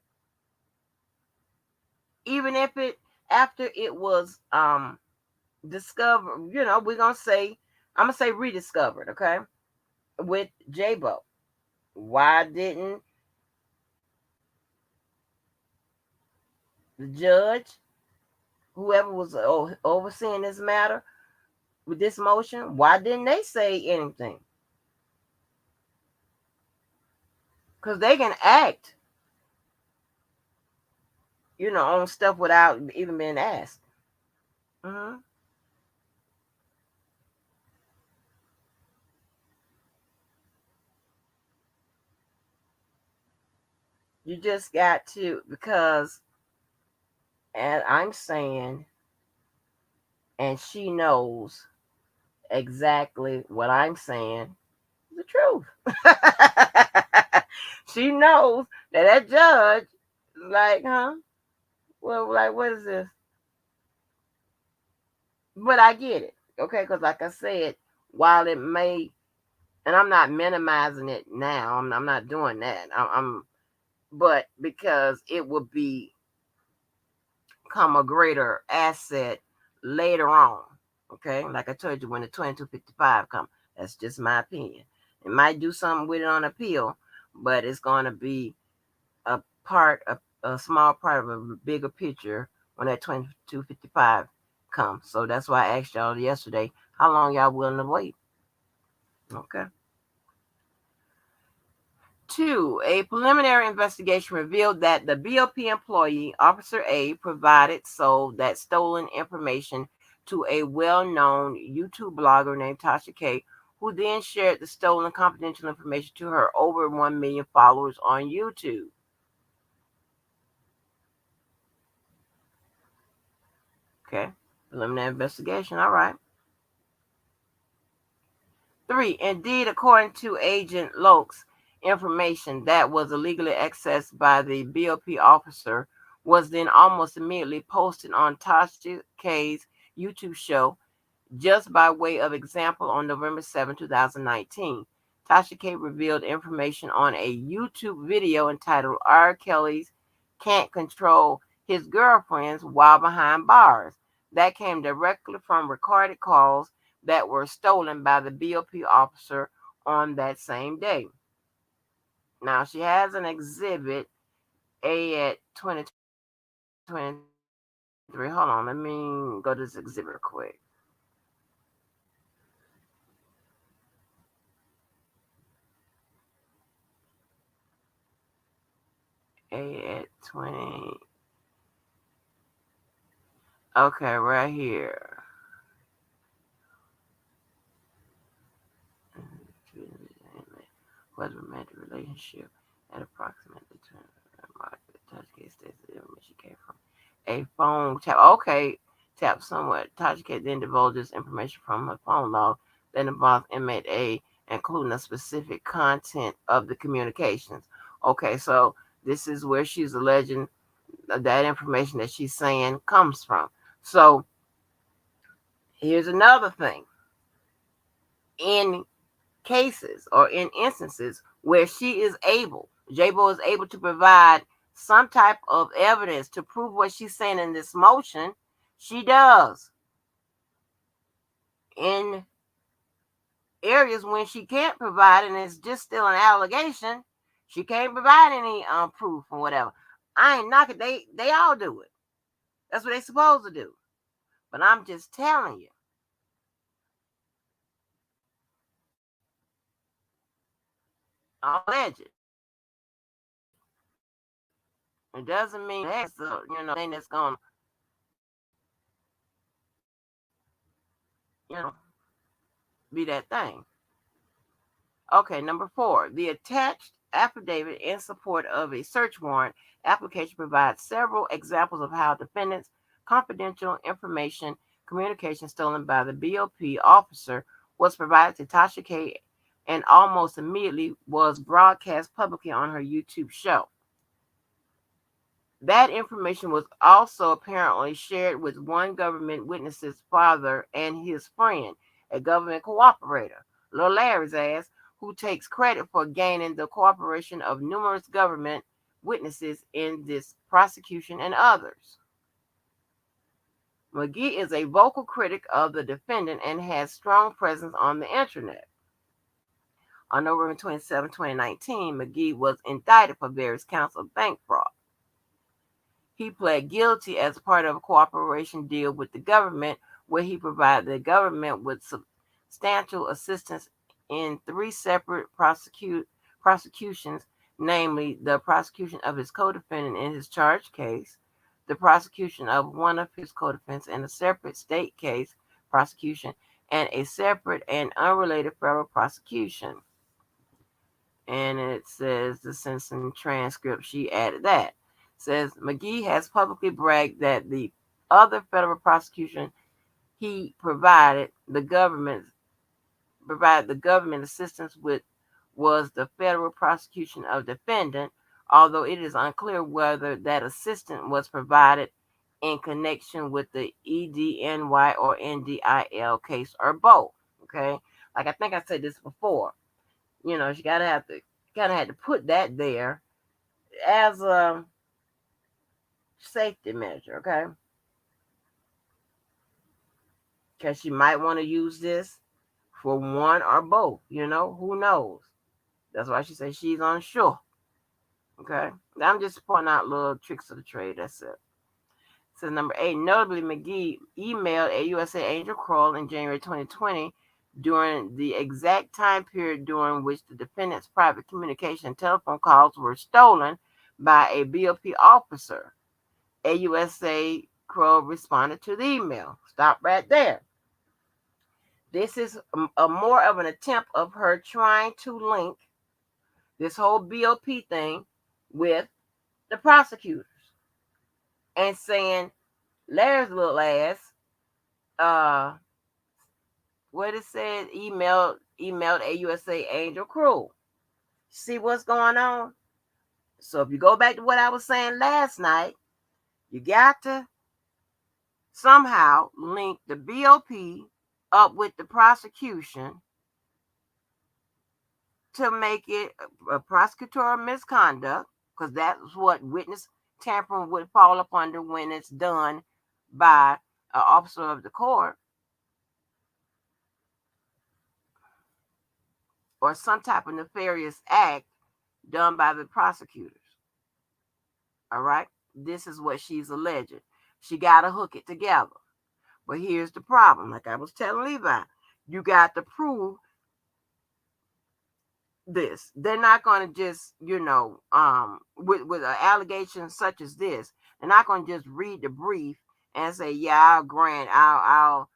Even if it, after it was discovered, we're gonna say, I'm gonna say rediscovered, okay? With J-Bo. Why didn't the judge, whoever was overseeing this matter with this motion, why didn't they say anything? Because they can act, on stuff without even being asked. Mm-hmm. You just got to, because, and I'm saying, and she knows exactly what I'm saying, the truth. She knows that judge is like, huh? Well, like, what is this? But I get it, okay? Because, like I said, while it may, and I'm not minimizing it now, I'm not doing that. But because it would become a greater asset later on, okay? Like I told you, when the 2255 come, that's just my opinion. It might do something with it on appeal, but it's going to be a small part of a bigger picture when that 2255 comes. So that's why I asked y'all yesterday, how long y'all willing to wait? Okay. 2. A preliminary investigation revealed that the BOP employee, Officer A, provided that stolen information to a well-known YouTube blogger named Tasha K, who then shared the stolen confidential information to her over 1 million followers on YouTube. Okay. Preliminary investigation. All right. 3. Indeed, according to Agent Lokes, information that was illegally accessed by the BOP officer was then almost immediately posted on Tasha K's YouTube show. Just by way of example, on November 7, 2019, Tasha K revealed information on a YouTube video entitled R. Kelly's Can't Control His Girlfriends While Behind Bars. That came directly from recorded calls that were stolen by the BOP officer on that same day. Now, she has an exhibit A at 2023. Hold on, let me go to this exhibit real quick. A at 20. Okay, right here. Was a romantic relationship at approximately touch case states the information came from a phone tap. Okay, tap somewhat. Tajika then divulged this information from her phone log that involves inmate A, including the specific content of the communications. Okay, so this is where she's alleging that information that she's saying comes from. So here's another thing. In cases or in instances where J-Bo is able to provide some type of evidence to prove what she's saying in this motion, She does. In areas when she can't provide, and it's just still an allegation, she can't provide any proof or whatever. I ain't knocking. They all do it. That's what they supposed to do. But I'm just telling you, alleged. It doesn't mean that's the thing that's gonna you know be that thing. Okay, number 4. The attached affidavit in support of a search warrant application provides several examples of how defendants' confidential information communication stolen by the BOP officer was provided to Tasha K and almost immediately was broadcast publicly on her YouTube show. That information was also apparently shared with one government witness's father and his friend, a government cooperator, Lil Larry's ass, who takes credit for gaining the cooperation of numerous government witnesses in this prosecution and others. McGee is a vocal critic of the defendant and has strong presence on the internet. On November 27, 2019, McGee was indicted for various counts of bank fraud. He pled guilty as part of a cooperation deal with the government, where he provided the government with substantial assistance in 3 separate prosecutions, namely the prosecution of his co-defendant in his charged case, the prosecution of one of his co-defendants in a separate state case prosecution, and a separate and unrelated federal prosecution. And it says the sentencing transcript, she added that. Says McGee has publicly bragged that the other federal prosecution he provided the government assistance with was the federal prosecution of defendant, although it is unclear whether that assistance was provided in connection with the EDNY or NDIL case or both. Okay, like I think I said this before. She kind of had to put that there as a safety measure, okay? Because she might want to use this for one or both, who knows? That's why she says she's unsure, okay? I'm just pointing out little tricks of the trade, that's it. So number 8, notably, McGee emailed a USA Angel Kroll in January 2020 during the exact time period during which the defendant's private communication and telephone calls were stolen by a BOP officer. A USA Kroll responded to the email. Stop right there. This is a more of an attempt of her trying to link this whole BOP thing with the prosecutors and saying Larry's little ass, what it said, emailed a USA Angel Kroll. See what's going on? So if you go back to what I was saying last night, you got to somehow link the BOP up with the prosecution to make it a prosecutorial misconduct, because that's what witness tampering would fall up under when it's done by an officer of the court, or some type of nefarious act done by the prosecutors. All right? This is what she's alleging. She got to hook it together. But here's the problem. Like I was telling Levi, you got to prove this. They're not going to just, with an allegation such as this, they're not going to just read the brief and say, yeah, I'll grant, I'll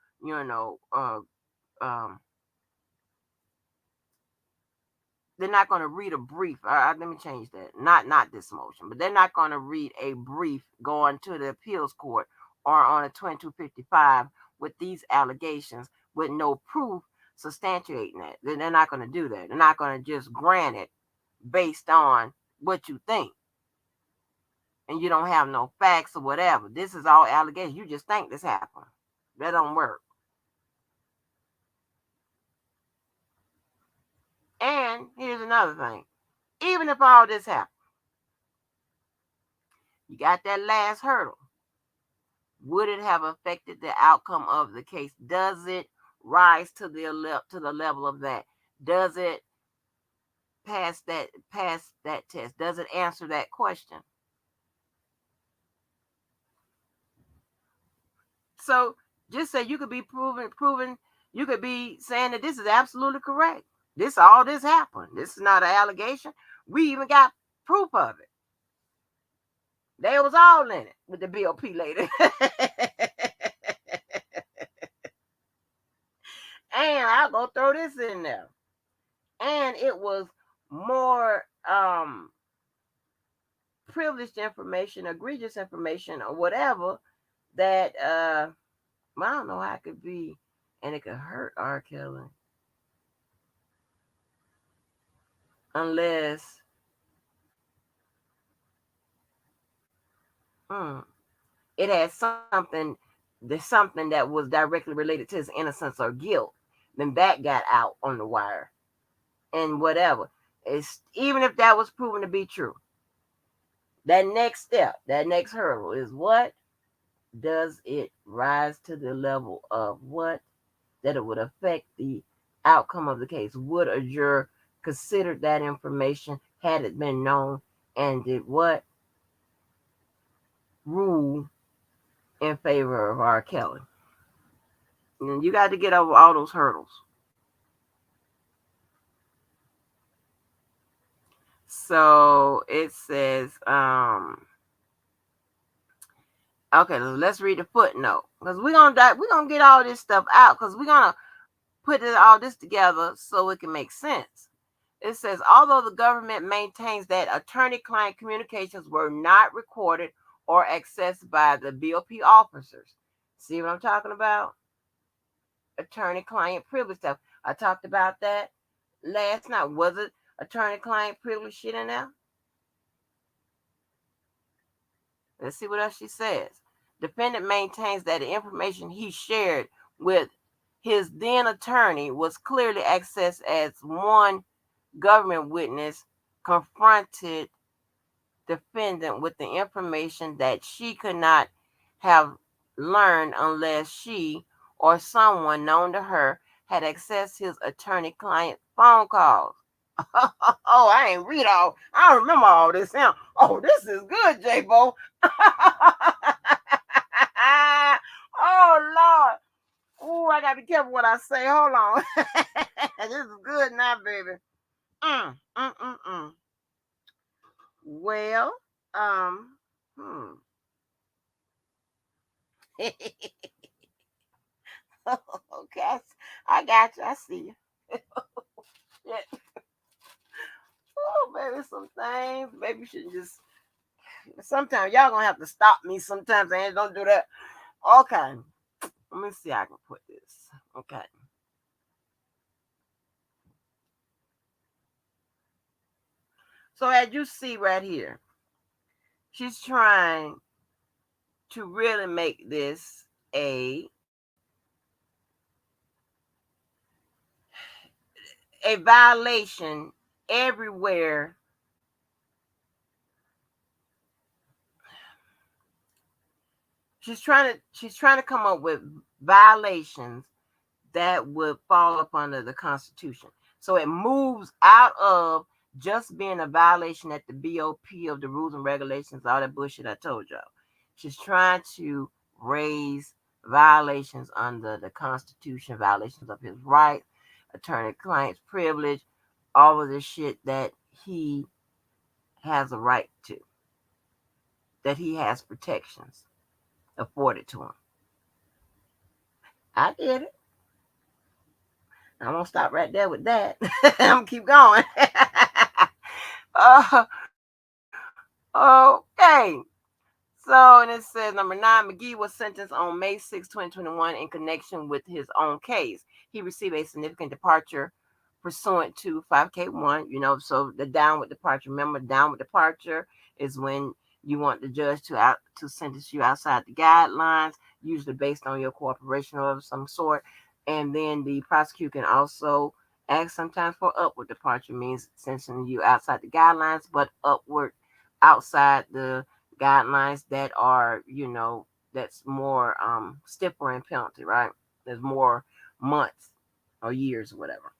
they're not going to read a brief. Let me change that. Not this motion, but they're not going to read a brief going to the appeals court or on a 2255 with these allegations with no proof substantiating that. They're not going to do that. They're not going to just grant it based on what you think and you don't have no facts or whatever. This is all allegations. You just think this happened. That don't work. And here's another thing. Even if all this happened, you got that last hurdle. Would it have affected the outcome of the case? Does it rise to the level of that? Does it pass that test? Does it answer that question? So just say you could be proven, you could be saying that this is absolutely correct. This happened. This is not an allegation. We even got proof of it. They was all in it with the BOP lady. And I'll go throw this in there. And it was more privileged information, egregious information, or whatever that I don't know how it could be, and it could hurt R. Kelly unless mm, it had something that was directly related to his innocence or guilt. Then that got out on the wire, and whatever. It's even if that was proven to be true. That next step, that next hurdle is what? Does it rise to the level of what? That it would affect the outcome of the case? Would a juror consider that information had it been known, and did what? Rule in favor of R. Kelly? And you got to get over all those hurdles. So it says, okay, let's read the footnote because we're gonna get all this stuff out because we're gonna put all this together so it can make sense. It says, although the government maintains that attorney-client communications were not recorded or accessed by the BOP officers. See what I'm talking about? Attorney-client privilege stuff. I talked about that last night. Was it attorney-client privilege shit in there? Let's see what else she says. Defendant maintains that the information he shared with his then attorney was clearly accessed as one government witness confronted defendant with the information that she could not have learned unless she or someone known to her had accessed his attorney client phone calls. Oh, I ain't read all. I don't remember all this now. Oh, this is good, J Bo. Oh Lord. Oh, I gotta be careful what I say. Hold on. This is good now, baby. Mm, mm, mm, mm. Well, um, hmm. Okay, I got you. I see you. Yeah. Oh, baby, some things. Maybe you should just. Sometimes y'all gonna have to stop me. Sometimes and don't do that. Okay, let me see. How I can put this. Okay. So as you see right here, she's trying to really make this a violation everywhere. She's trying to come up with violations that would fall up under the Constitution. So it moves out of just being a violation at the BOP of the rules and regulations, all that bullshit I told y'all. She's trying to raise violations under the Constitution, violations of his rights, attorney-client's privilege, all of this shit that he has a right to, that he has protections afforded to him. I get it. I'm gonna stop right there with that. I'm gonna keep going. uh, okay. So, and it says number 9, McGee was sentenced on May 6, 2021 in connection with his own case. He received a significant departure pursuant to 5K1, so the downward departure. Remember, downward departure is when you want the judge to sentence you outside the guidelines, usually based on your cooperation of some sort. And then the prosecutor can also ask sometimes for upward departure, means sentencing you outside the guidelines, but upward outside the guidelines that are, that's more stiffer in penalty, right? There's more months or years or whatever.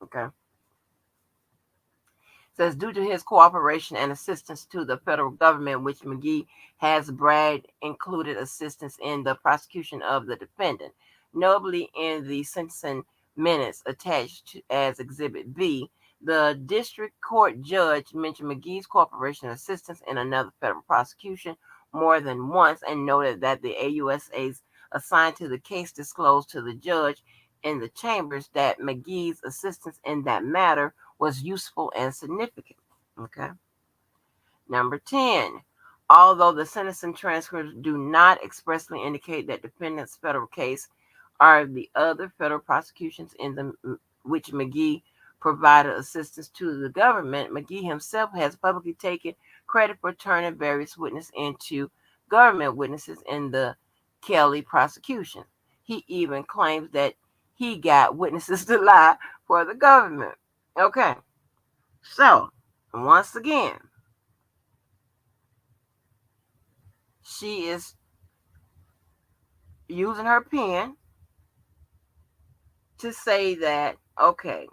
Okay. Says due to his cooperation and assistance to the federal government, which McGee has bragged included assistance in the prosecution of the defendant. Notably, in the sentencing minutes attached as Exhibit B, the district court judge mentioned McGee's cooperation and assistance in another federal prosecution more than once and noted that the AUSAs assigned to the case disclosed to the judge in the chambers that McGee's assistance in that matter was useful and significant. Okay. Number 10. Although the sentencing transcripts do not expressly indicate that defendant's federal case are the other federal prosecutions in the which McGee provided assistance to the government, McGee himself has publicly taken credit for turning various witnesses into government witnesses in the Kelly prosecution. He even claims that he got witnesses to lie for the government. Okay. So, once again, she is using her pen to say that, okay,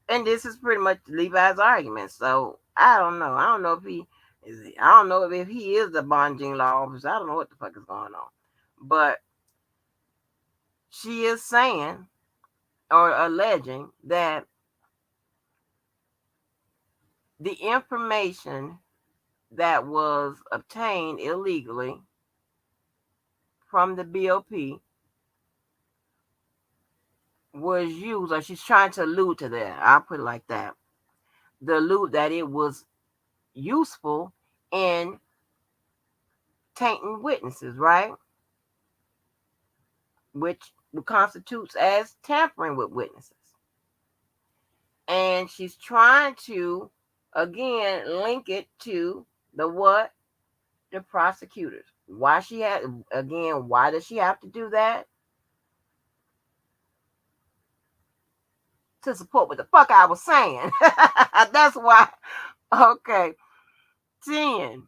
and this is pretty much Levi's argument. So, I don't know. I don't know if he is, I don't know if he is the Bonjing law officer. I don't know what the fuck is going on. But she is saying or alleging that the information that was obtained illegally from the BOP was used, or she's trying to allude to that. I'll put it like that. The allude that it was useful in tainting witnesses, right? Which constitutes as tampering with witnesses. And she's trying to, again, link it to the what? The prosecutors. Why she had, again, why does she have to do that? To support what the fuck I was saying. That's why. Okay. 10.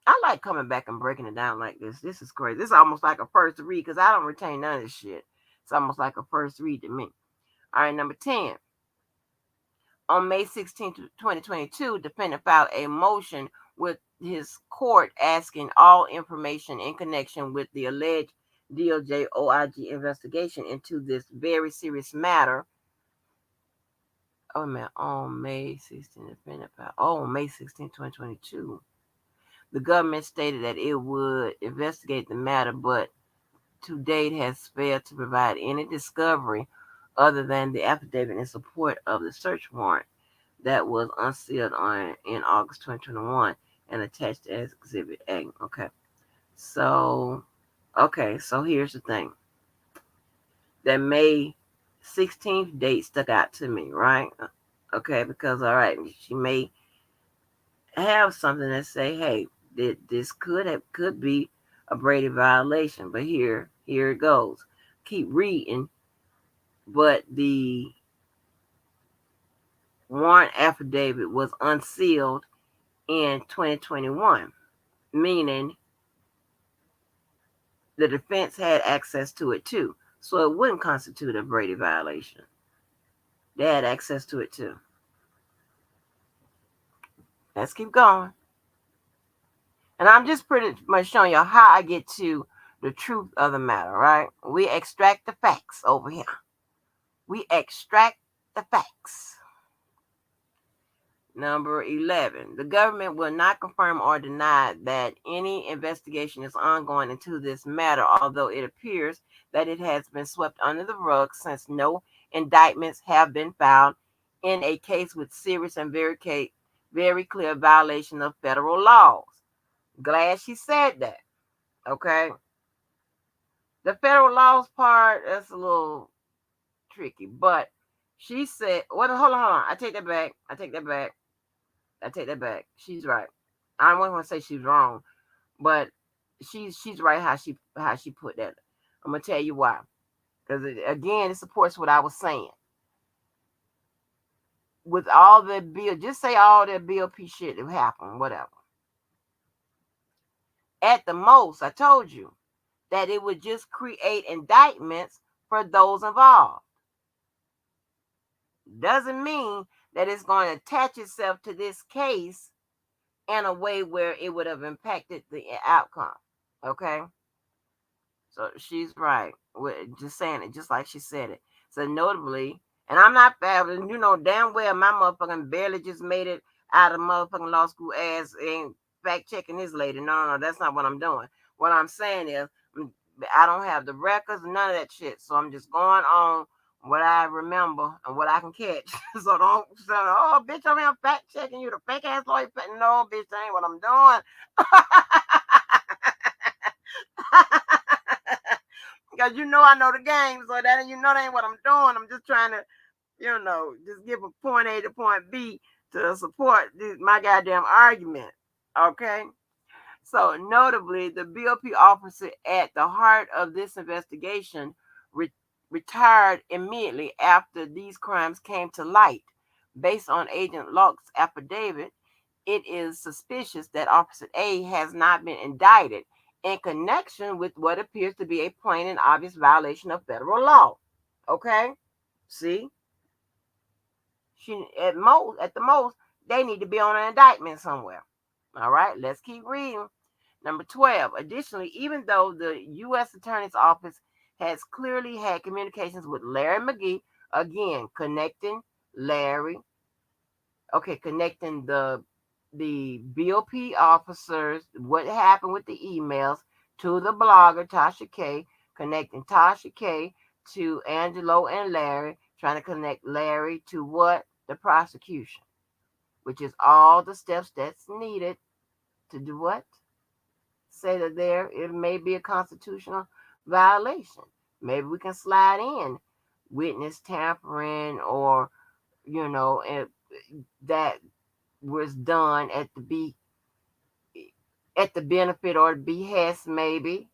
I like coming back and breaking it down like this. This is crazy. This is almost like a first read because I don't retain none of this shit. It's almost like a first read to me. All right, number 10. On May 16, 2022, defendant filed a motion with his court asking all information in connection with the alleged DOJ OIG investigation into this very serious matter. Oh man, on May 16, defendant filed. Oh, on May 16, 2022. The government stated that it would investigate the matter, but to date has failed to provide any discovery other than the affidavit in support of the search warrant that was unsealed in August 2021 and attached as Exhibit A. So here's the thing. That May 16th date stuck out to me, right? Okay, because all right, she may have something that say, hey, this could be a Brady violation, but here it goes. Keep reading, but the warrant affidavit was unsealed in 2021, meaning the defense had access to it too, so it wouldn't constitute a Brady violation. They had access to it too. Let's keep going. And I'm just pretty much showing you how I get to the truth of the matter, right? We extract the facts over here. We extract the facts. Number 11. The government will not confirm or deny that any investigation is ongoing into this matter, although it appears that it has been swept under the rug since no indictments have been filed in a case with serious and very clear violation of federal laws. Glad she said that. Okay. The federal laws part, that's a little tricky, but she said, well, hold on. I take that back. She's right. I don't want to say she's wrong, but she's right how she put that. I'm gonna tell you why. Because again, it supports what I was saying. With all the bill, just say all that BOP shit that happened, whatever. At the most, I told you that it would just create indictments for those involved. Doesn't mean that it's going to attach itself to this case in a way where it would have impacted the outcome. Okay? So she's right. With just saying it, just like she said it. So notably, and I'm not babbling, you know damn well my motherfucking barely just made it out of motherfucking law school ass ain't fact checking this lady. No, that's not what I'm doing. What I'm saying is I don't have the records, none of that shit. So I'm just going on what I remember and what I can catch. So don't say, oh bitch, I'm here fact checking you, the fake ass lawyer. No, bitch, that ain't what I'm doing. Because I know the game, so that that ain't what I'm doing. I'm just trying to, just give a point A to point B to support my goddamn argument. Okay? So, notably, the BOP officer at the heart of this investigation retired immediately after these crimes came to light. Based on Agent Locke's affidavit, it is suspicious that Officer A has not been indicted in connection with what appears to be a plain and obvious violation of federal law. Okay? See? At the most, they need to be on an indictment somewhere. All right, let's keep reading. Number 12. Additionally, even though the U.S. Attorney's Office has clearly had communications with Larry McGee, again, connecting Larry, connecting the BOP officers, what happened with the emails to the blogger Tasha K, connecting Tasha K to Angelo and Larry, trying to connect Larry to what? The prosecution, which is all the steps that's needed to do what? Say that it may be a constitutional violation. Maybe we can slide in witness tampering or, that was done at the benefit or behest maybe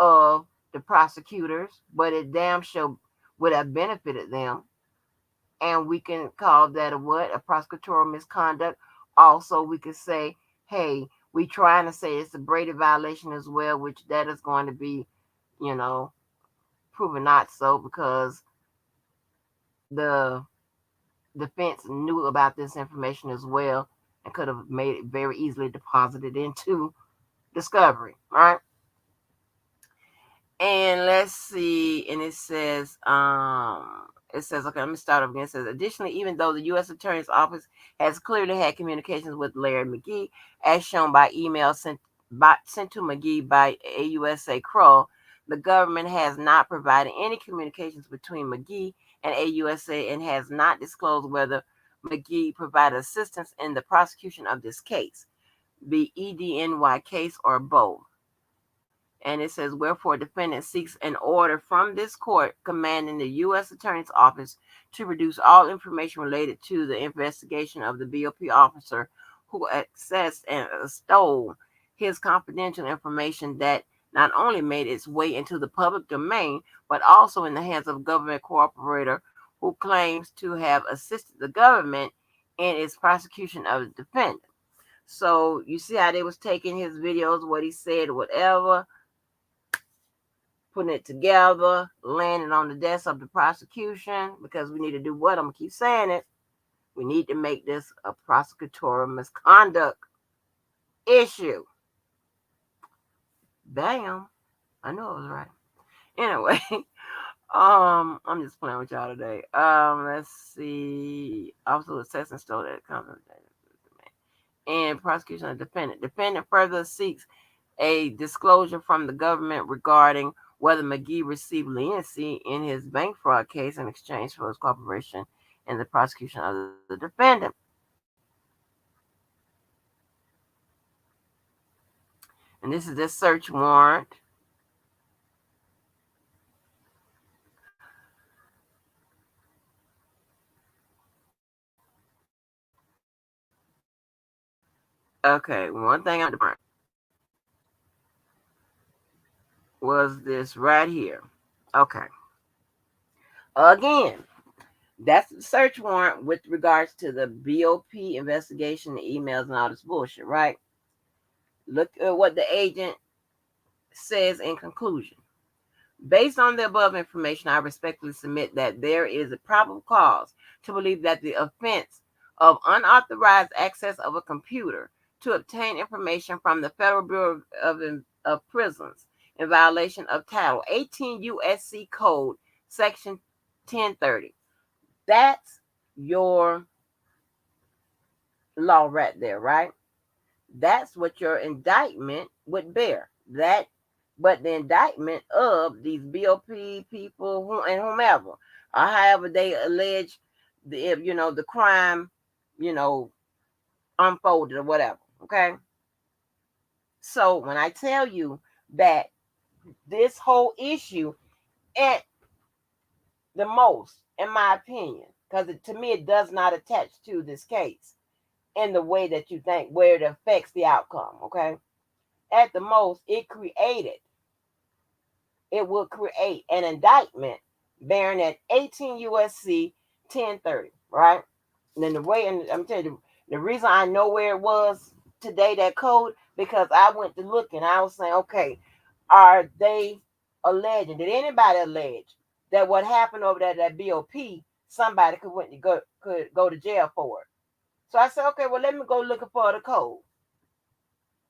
of the prosecutors, but it damn sure would have benefited them. And we can call that a what? A prosecutorial misconduct. Also, we could say, hey, we trying to say it's a Brady violation as well, which that is going to be, you know, proven not so because the defense knew about this information as well and could have made it very easily deposited into discovery, right? And let's see, and it says, okay, let me start over again. It says, additionally, even though the U.S. Attorney's Office has clearly had communications with Larry McGee, as shown by email sent to McGee by AUSA Kroll, the government has not provided any communications between McGee and AUSA and has not disclosed whether McGee provided assistance in the prosecution of this case, the EDNY case, or both. And it says, wherefore, defendant seeks an order from this court commanding the U.S. Attorney's Office to produce all information related to the investigation of the BOP officer who accessed and stole his confidential information that not only made its way into the public domain, but also in the hands of a government cooperator who claims to have assisted the government in its prosecution of the defendant. So you see how they was taking his videos, what he said, whatever, putting it together, landing on the desk of the prosecution, because we need to do what? I'm going to keep saying it. We need to make this a prosecutorial misconduct issue. Bam. I know I was right. Anyway, I'm just playing with y'all today. Let's see. Also, assessing stole that comes and prosecution of defendant. Defendant further seeks a disclosure from the government regarding whether McGee received leniency in his bank fraud case in exchange for his cooperation in the prosecution of the defendant. And this is this search warrant. Okay, one thing I learned was this right here. Okay. Again, that's the search warrant with regards to the BOP investigation, the emails, and all this bullshit, right? Look at what the agent says in conclusion. Based on the above information, I respectfully submit that there is a probable cause to believe that the offense of unauthorized access of a computer to obtain information from the Federal Bureau of Prisons in violation of Title 18 U.S.C. Code Section 1030. That's your law right there, right? That's what your indictment would bear. That, but the indictment of these BOP people and whomever, or however they allege the crime, you know, unfolded or whatever. Okay. So when I tell you that this whole issue, at the most, in my opinion, because to me it does not attach to this case in the way that you think, where it affects the outcome. Okay. At the most, it will create an indictment bearing at 18 USC 1030, right? And then the way, and I'm telling you, the reason I know where it was today, that code, because I went to look and I was saying, okay, are they alleging? Did anybody allege that what happened over there at that BOP, somebody could go to jail for it? So I said, okay, well, let me go looking for the code.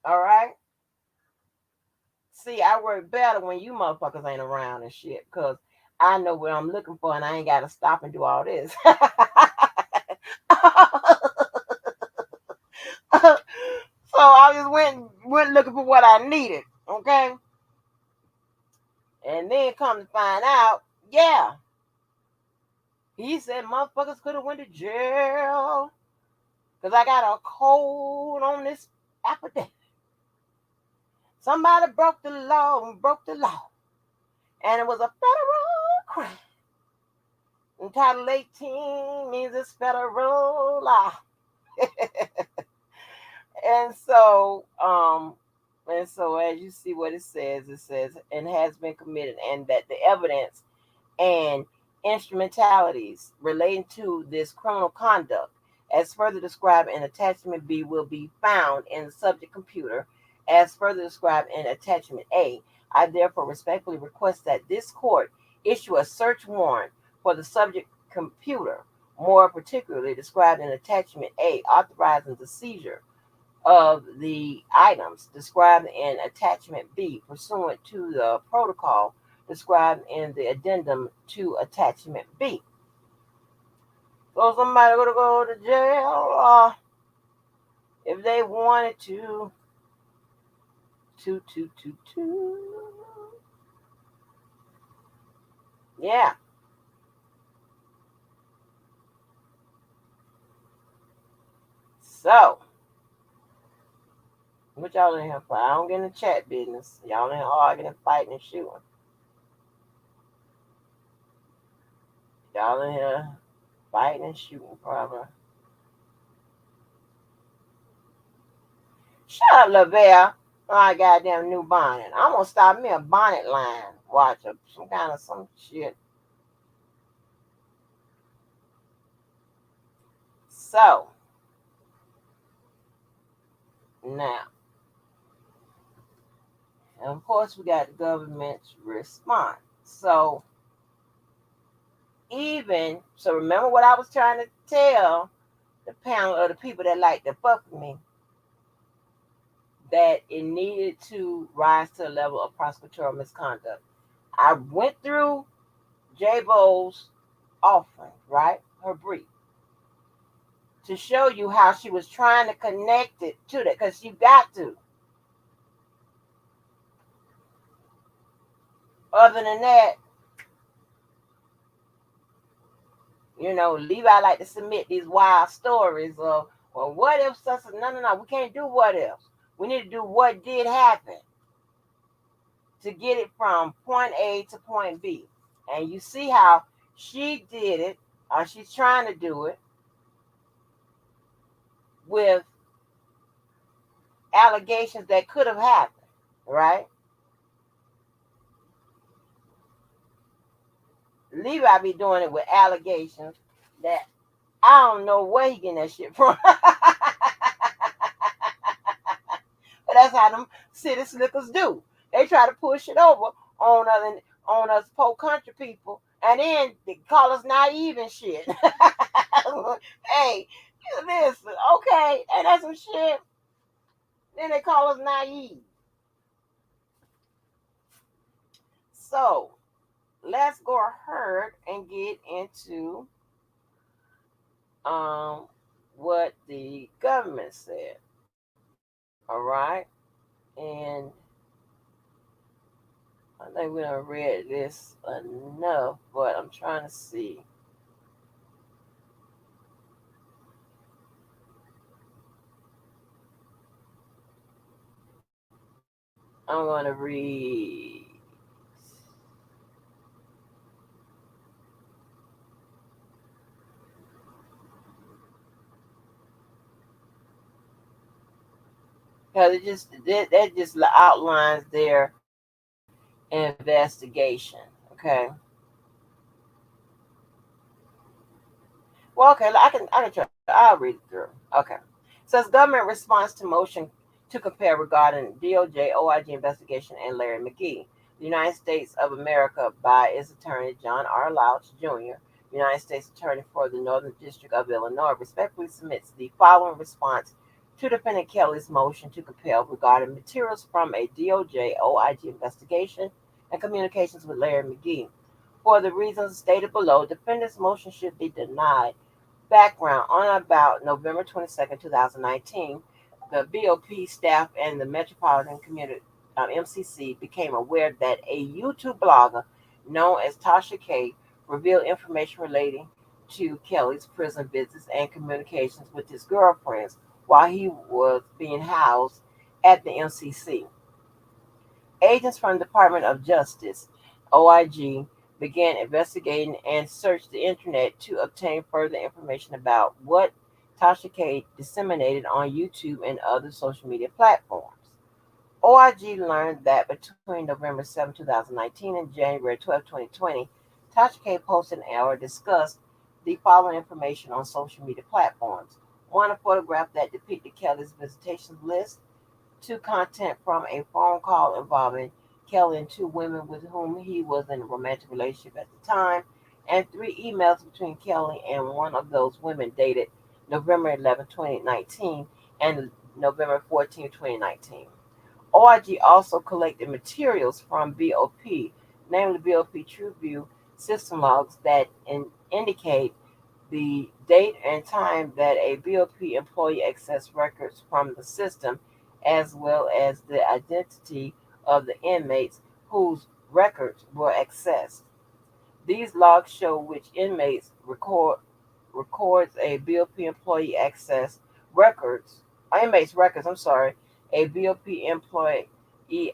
All right. See, I work better when you motherfuckers ain't around and shit, because I know what I'm looking for and I ain't got to stop and do all this. So I just went looking for what I needed, okay? And then come to find out, yeah, he said motherfuckers could have went to jail because I got a code on this affidavit. Somebody broke the law, and it was a federal crime. And Title 18 means it's federal law. and so, um, and so as you see what it says, and has been committed, and that the evidence and instrumentalities relating to this criminal conduct, as further described in Attachment B, will be found in the subject computer, as further described in Attachment A. I therefore respectfully request that this court issue a search warrant for the subject computer, more particularly described in Attachment A, authorizing the seizure of the items described in Attachment B pursuant to the protocol described in the addendum to Attachment B. So somebody would go to jail if they wanted to. Yeah. So, what y'all in here for? I don't get in the chat business. Y'all in here arguing and fighting and shooting. Y'all in here fighting and shooting, probably. Shut up, LaBelle. My goddamn new bonnet. I'm gonna start me a bonnet line. Watch some kind of some shit. So, now, and of course, we got the government's response. So, remember what I was trying to tell the panel of the people that like to fuck with me, that it needed to rise to a level of prosecutorial misconduct. I went through J. Bowles' offering, right? Her brief, to show you how she was trying to connect it to that, because you got to. Other than that, Levi like to submit these wild stories of, well, what if such? No, we can't do what else. We need to do what did happen to get it from point A to point B. And you see how she did it, or she's trying to do it, with allegations that could have happened, right? Levi be doing it with allegations that I don't know where he getting that shit from. But that's how them city slickers do. They try to push it over on us poor country people, and then they call us naive and shit. Hey, listen, okay, and that's some shit. Then they call us naive. So let's go ahead and get into um what the government said. All right, and I think we done read this enough, but I'm trying to see. I'm gonna read. Because that just outlines their investigation. Okay. Well, okay, I can try. I'll read it through. Okay. Says government response to motion to compare regarding DOJ OIG investigation and Larry McGee. The United States of America by its attorney John R. Louch Jr., United States Attorney for the Northern District of Illinois, respectfully submits the following response to Defendant Kelly's motion to compel regarding materials from a DOJ OIG investigation and communications with Larry McGee. For the reasons stated below, defendant's motion should be denied. Background: on about November 22nd, 2019, the BOP staff and the Metropolitan Community MCC became aware that a YouTube blogger known as Tasha K revealed information relating to Kelly's prison visits and communications with his girlfriends while he was being housed at the MCC. Agents from the Department of Justice (OIG) began investigating and searched the internet to obtain further information about what Tasha K disseminated on YouTube and other social media platforms. OIG learned that between November 7, 2019 and January 12, 2020, Tasha K posted or discussed the following information on social media platforms. One, a photograph that depicted Kelly's visitation list. Two, content from a phone call involving Kelly and two women with whom he was in a romantic relationship at the time. And three, emails between Kelly and one of those women dated November 11, 2019 and November 14, 2019. OIG also collected materials from BOP, namely BOP TrueView system logs that indicate the date and time that a BOP employee accessed records from the system, as well as the identity of the inmates whose records were accessed. These logs show which records a BOP employee access records, inmates records. I'm sorry, a BOP employee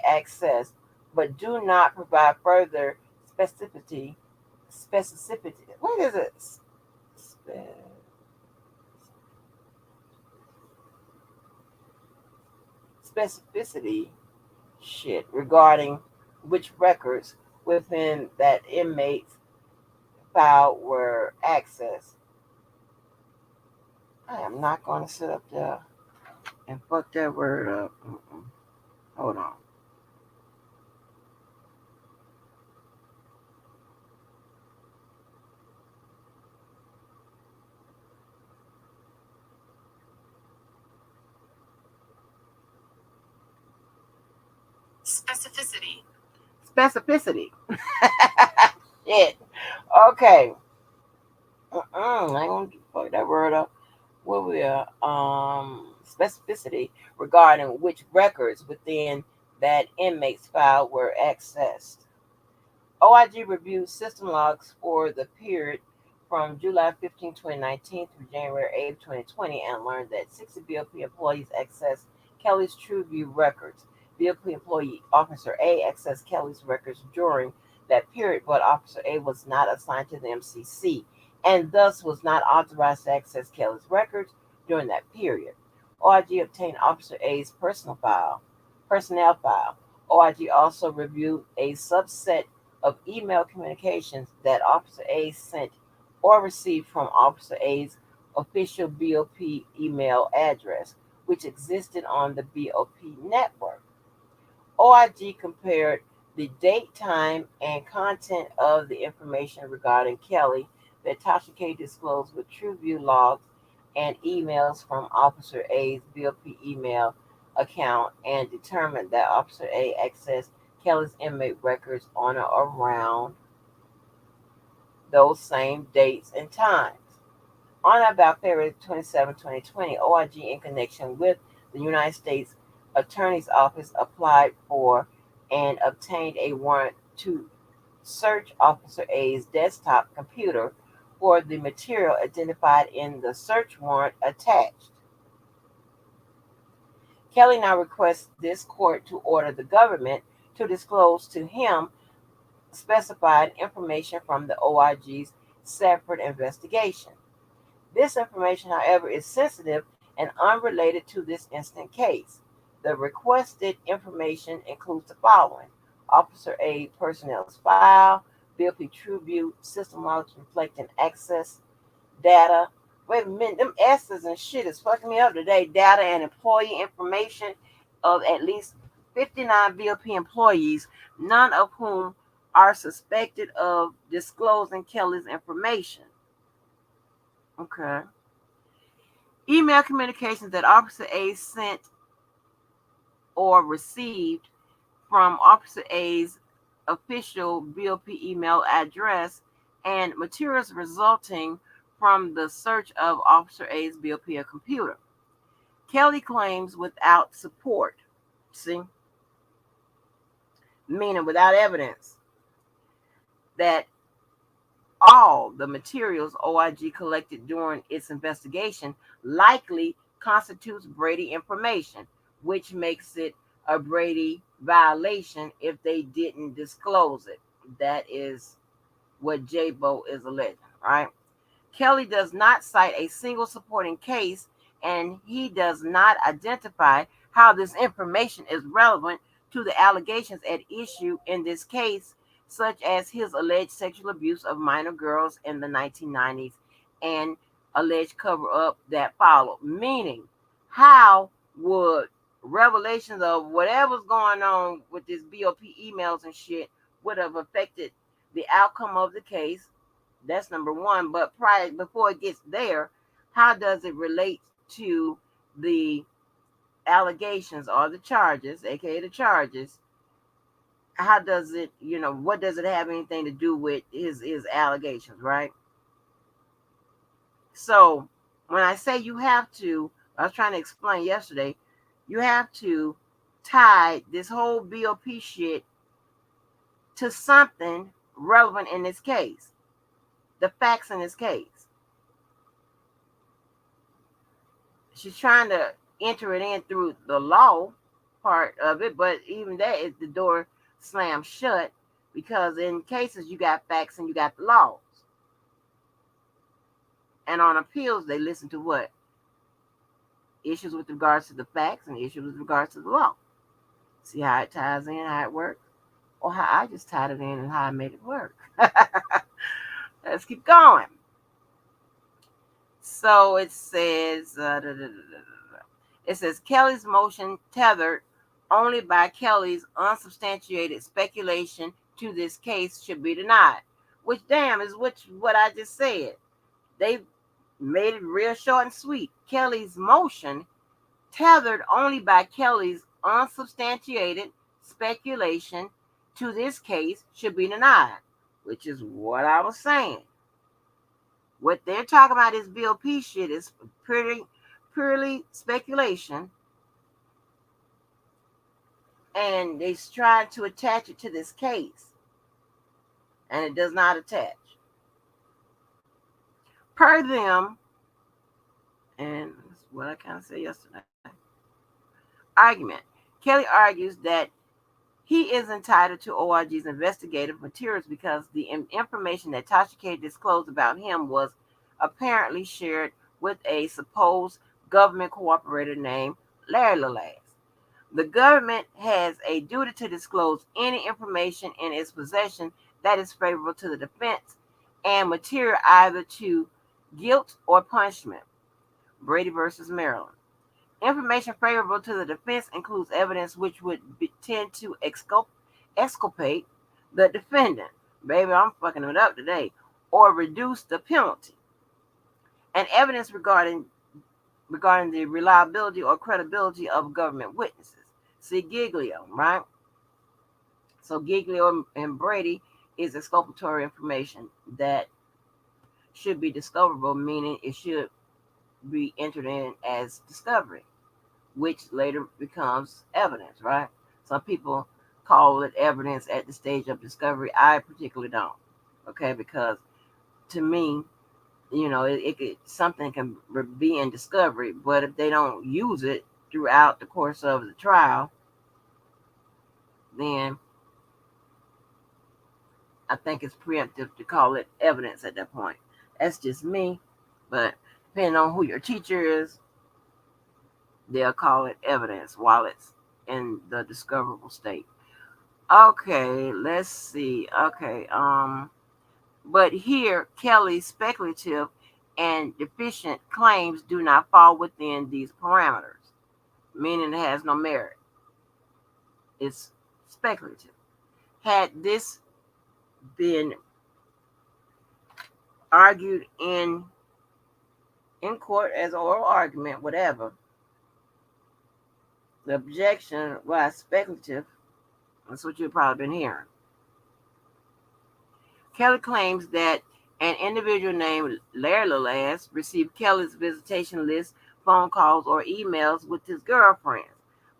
access, but do not provide further specificity. Specificity. What is it? Specificity shit regarding which records within that inmate's file were accessed. I am not going to sit up there and fuck that word up. Mm-mm. Hold on. Specificity. Specificity. Shit. Okay. I ain't gonna fuck that word up. What we are specificity regarding which records within that inmate's file were accessed. OIG reviewed system logs for the period from July 15, 2019 through January 8, 2020 and learned that 60 BOP employees accessed Kelly's TrueView records. BOP employee Officer A accessed Kelly's records during that period, but Officer A was not assigned to the MCC and thus was not authorized to access Kelly's records during that period. OIG obtained Officer A's personnel file. OIG also reviewed a subset of email communications that Officer A sent or received from Officer A's official BOP email address. which existed on the BOP network. OIG compared the date, time, and content of the information regarding Kelly that Tasha K disclosed with TrueView logs and emails from Officer A's BOP email account and determined that Officer A accessed Kelly's inmate records on or around those same dates and times. On or about February 27, 2020, OIG, in connection with the United States Attorney's Office, applied for and obtained a warrant to search Officer A's desktop computer for the material identified in the search warrant attached. Kelly now requests this court to order the government to disclose to him specified information from the OIG's separate investigation. This information, however, is sensitive and unrelated to this instant case. The requested information includes the following: Officer A personnel's file, BOP TrueView system logs reflecting access data. Wait a minute, them S's and shit is fucking me up today. Data and employee information of at least 59 BOP employees, none of whom are suspected of disclosing Kelly's information. Okay. Email communications that Officer A sent or received from Officer A's official BOP email address and materials resulting from the search of Officer A's BOP computer. Kelly claims without support. See? Meaning without evidence that all the materials OIG collected during its investigation likely constitutes Brady information, which makes it a Brady violation if they didn't disclose it. That is what J-Bo is alleging, right? Kelly does not cite a single supporting case, and he does not identify how this information is relevant to the allegations at issue in this case, such as his alleged sexual abuse of minor girls in the 1990s and alleged cover-up that followed. Meaning, how would revelations of whatever's going on with this BOP emails and shit would have affected the outcome of the case? That's number one. But before it gets there, how does it relate to the allegations or the charges, aka the charges? How does it, what does it have anything to do with his allegations, right? So when I say you have to, I was trying to explain yesterday, you have to tie this whole BOP shit to something relevant in this case, the facts in this case. She's trying to enter it in through the law part of it, but even that is the door slammed shut, because in cases you got facts and you got the laws. And on appeals, they listen to what? Issues with regards to the facts and issues with regards to the law. See how it ties in, how it works? Or how I just tied it in and how I made it work. Let's keep going. So it says, Kelly's motion tethered only by Kelly's unsubstantiated speculation to this case should be denied. Which, damn, is what I just said. They made it real short and sweet. Kelly's motion tethered only by Kelly's unsubstantiated speculation to this case should be denied, which is what I was saying. What they're talking about is BOP shit is purely speculation, and they're trying to attach it to this case, and it does not attach. Per them, and that's what I kind of said yesterday, argument. Kelly argues that he is entitled to OIG's investigative materials because the information that Tasha K disclosed about him was apparently shared with a supposed government cooperator named Larry Lalas. The government has a duty to disclose any information in its possession that is favorable to the defense and material either to guilt or punishment. Brady versus Maryland. Information favorable to the defense includes evidence which would tend to exculpate the defendant. Baby, I'm fucking it up today. Or reduce the penalty. And evidence regarding the reliability or credibility of government witnesses. See Giglio, right? So Giglio and Brady is exculpatory information that should be discoverable, meaning it should be entered in as discovery, which later becomes evidence, right? Some people call it evidence at the stage of discovery. I particularly don't, okay? Because to me, it could, something can be in discovery, but if they don't use it throughout the course of the trial, then I think it's preemptive to call it evidence at that point. That's just me, but depending on who your teacher is, they'll call it evidence while it's in the discoverable state. Okay, let's see. Okay, but here Kelly's speculative and deficient claims do not fall within these parameters, meaning it has no merit. It's speculative. Had this been argued in court as oral argument, whatever, the objection was speculative. That's what you've probably been hearing. Kelly claims that an individual named Larry Lalas received Kelly's visitation list, phone calls, or emails with his girlfriends,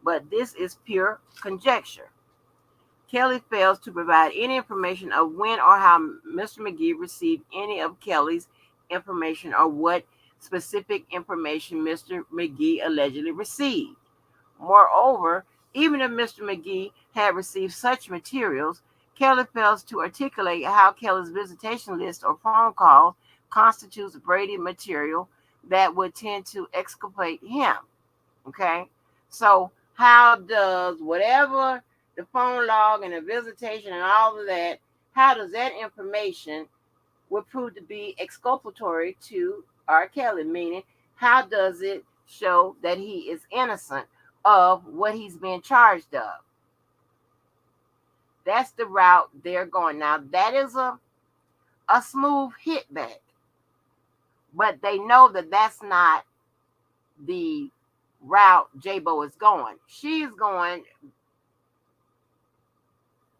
but this is pure conjecture. Kelly fails to provide any information of when or how Mr. McGee received any of Kelly's information or what specific information Mr. McGee allegedly received. Moreover, even if Mr. McGee had received such materials, Kelly fails to articulate how Kelly's visitation list or phone calls constitutes Brady material that would tend to exculpate him. Okay? So, how does whatever the phone log and the visitation and all of that, how does that information would prove to be exculpatory to R. Kelly? Meaning, how does it show that he is innocent of what he's being charged of? That's the route they're going. Now, that is a smooth hit back, but they know that that's not the route J-Bo is going. She's going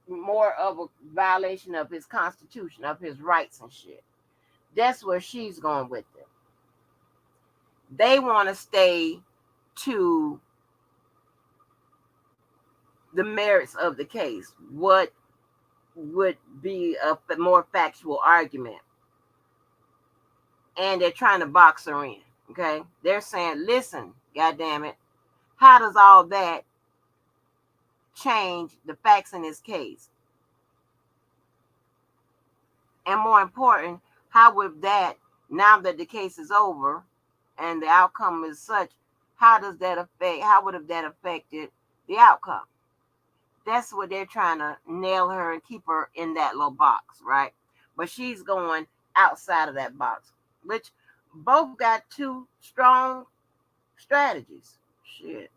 more of a violation of his constitution, of his rights and shit. That's where she's going with it. They want to stay to the merits of the case. What would be a more factual argument? And they're trying to box her in. Okay? They're saying, listen, goddammit, how does all that change the facts in this case? And more important, how would that, now that the case is over and the outcome is such, how would have that affected the outcome? That's what they're trying to nail her and keep her in that little box, right? But she's going outside of that box, which both got two strong strategies. Shit.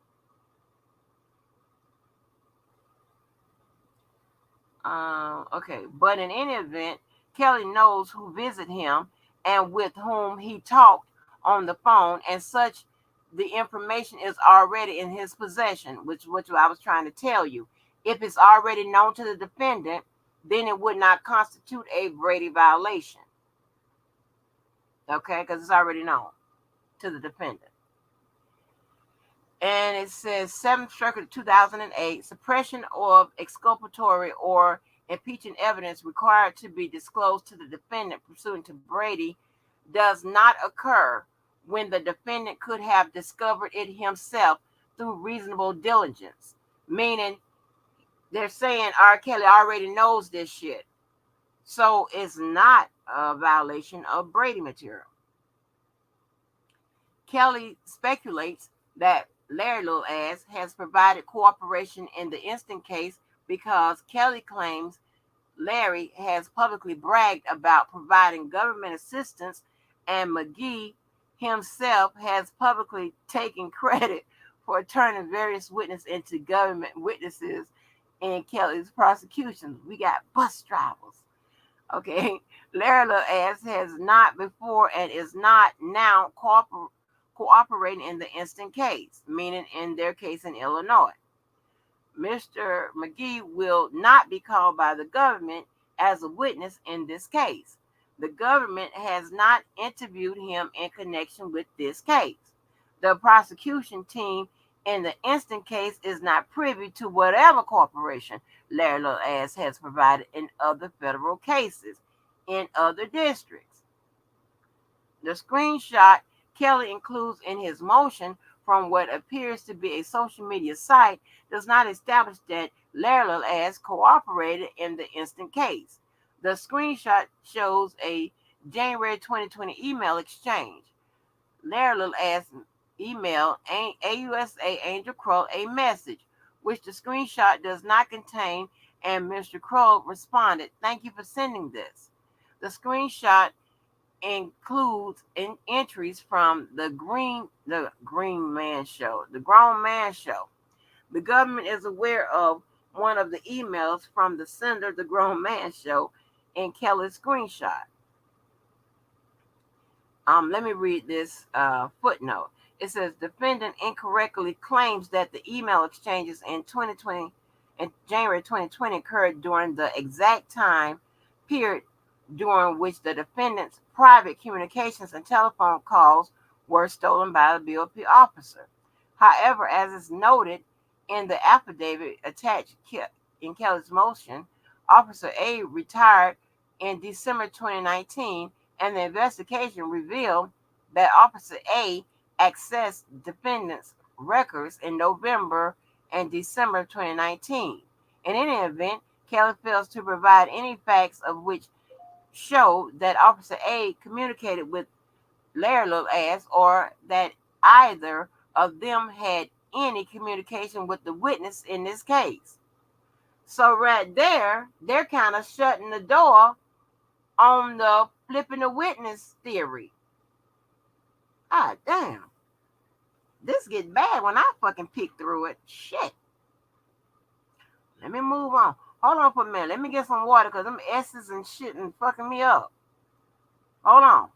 Okay, but in any event, Kelly knows who visited him and with whom he talked on the phone, and such the information is already in his possession, which I was trying to tell you. If it's already known to the defendant, then it would not constitute a Brady violation. Okay, because it's already known to the defendant. And it says 7th Circuit 2008, suppression of exculpatory or impeaching evidence required to be disclosed to the defendant pursuant to Brady does not occur when the defendant could have discovered it himself through reasonable diligence. Meaning, they're saying R. Kelly already knows this shit. So it's not a violation of Brady material. Kelly speculates that Larry Little Ass has provided cooperation in the instant case because Kelly claims Larry has publicly bragged about providing government assistance, and McGee himself has publicly taken credit for turning various witnesses into government witnesses in Kelly's prosecution. We got bus drivers. Okay, Larry Little Ass has not before and is not now cooperating in the instant case, meaning in their case in Illinois. Mr. McGee will not be called by the government as a witness in this case. The government has not interviewed him in connection with this case. The prosecution team in the instant case is not privy to whatever cooperation Larry Little Ass has provided in other federal cases in other districts. The screenshot Kelly includes in his motion from what appears to be a social media site does not establish that Larry Little Ass cooperated in the instant case. The screenshot shows a January 2020 email exchange. Larry Little Ass emailed AUSA Angel Crow a message, which the screenshot does not contain, and Mr. Crow responded, "Thank you for sending this." The screenshot includes entries from the Grown Man Show. The government is aware of one of the emails from the sender, the Grown Man Show, in Kelly's screenshot. Let me read this footnote. It says defendant incorrectly claims that the email exchanges in 2020 in January 2020 occurred during the exact time period during which the defendant's private communications and telephone calls were stolen by a BOP officer. However, as is noted in the affidavit attached in Kelly's motion, Officer A retired in December 2019, and the investigation revealed that Officer A accessed defendant's records in November and December 2019. In any event, Kelly fails to provide any facts of which show that Officer A communicated with Larry Little Ass or that either of them had any communication with the witness in this case. So right there, they're kind of shutting the door on the flipping the witness theory. Ah, damn. This gets bad when I fucking peek through it. Shit. Let me move on. Hold on for a minute. Let me get some water because them S's and shit and fucking me up. Hold on.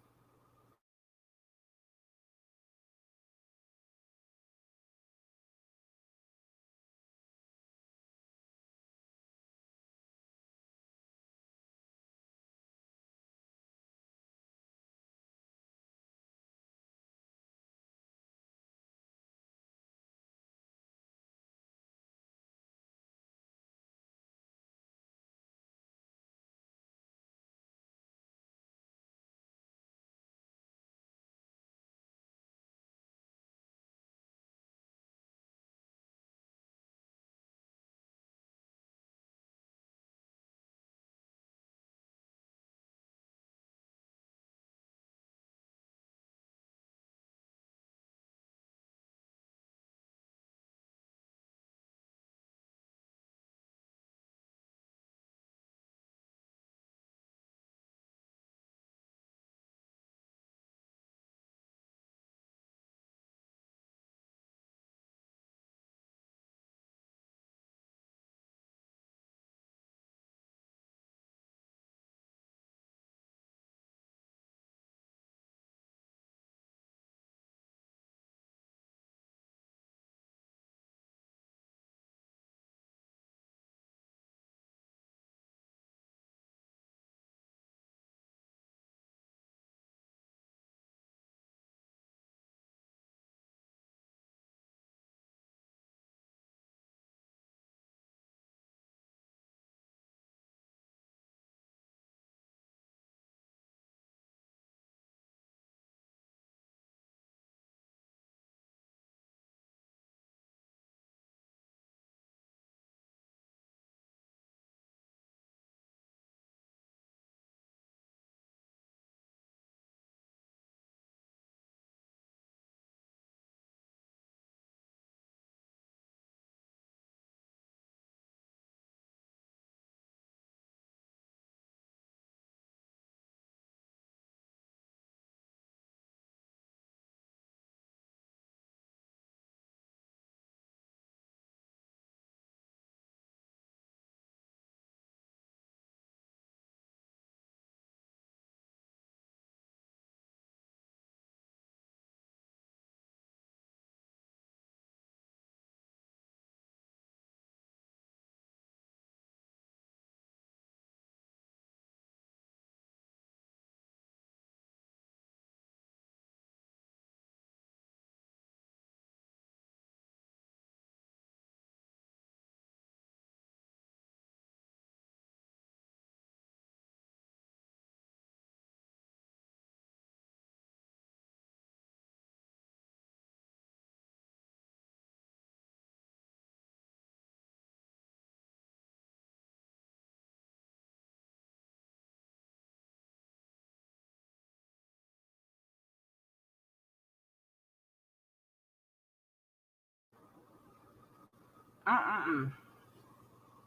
Mm-mm-mm.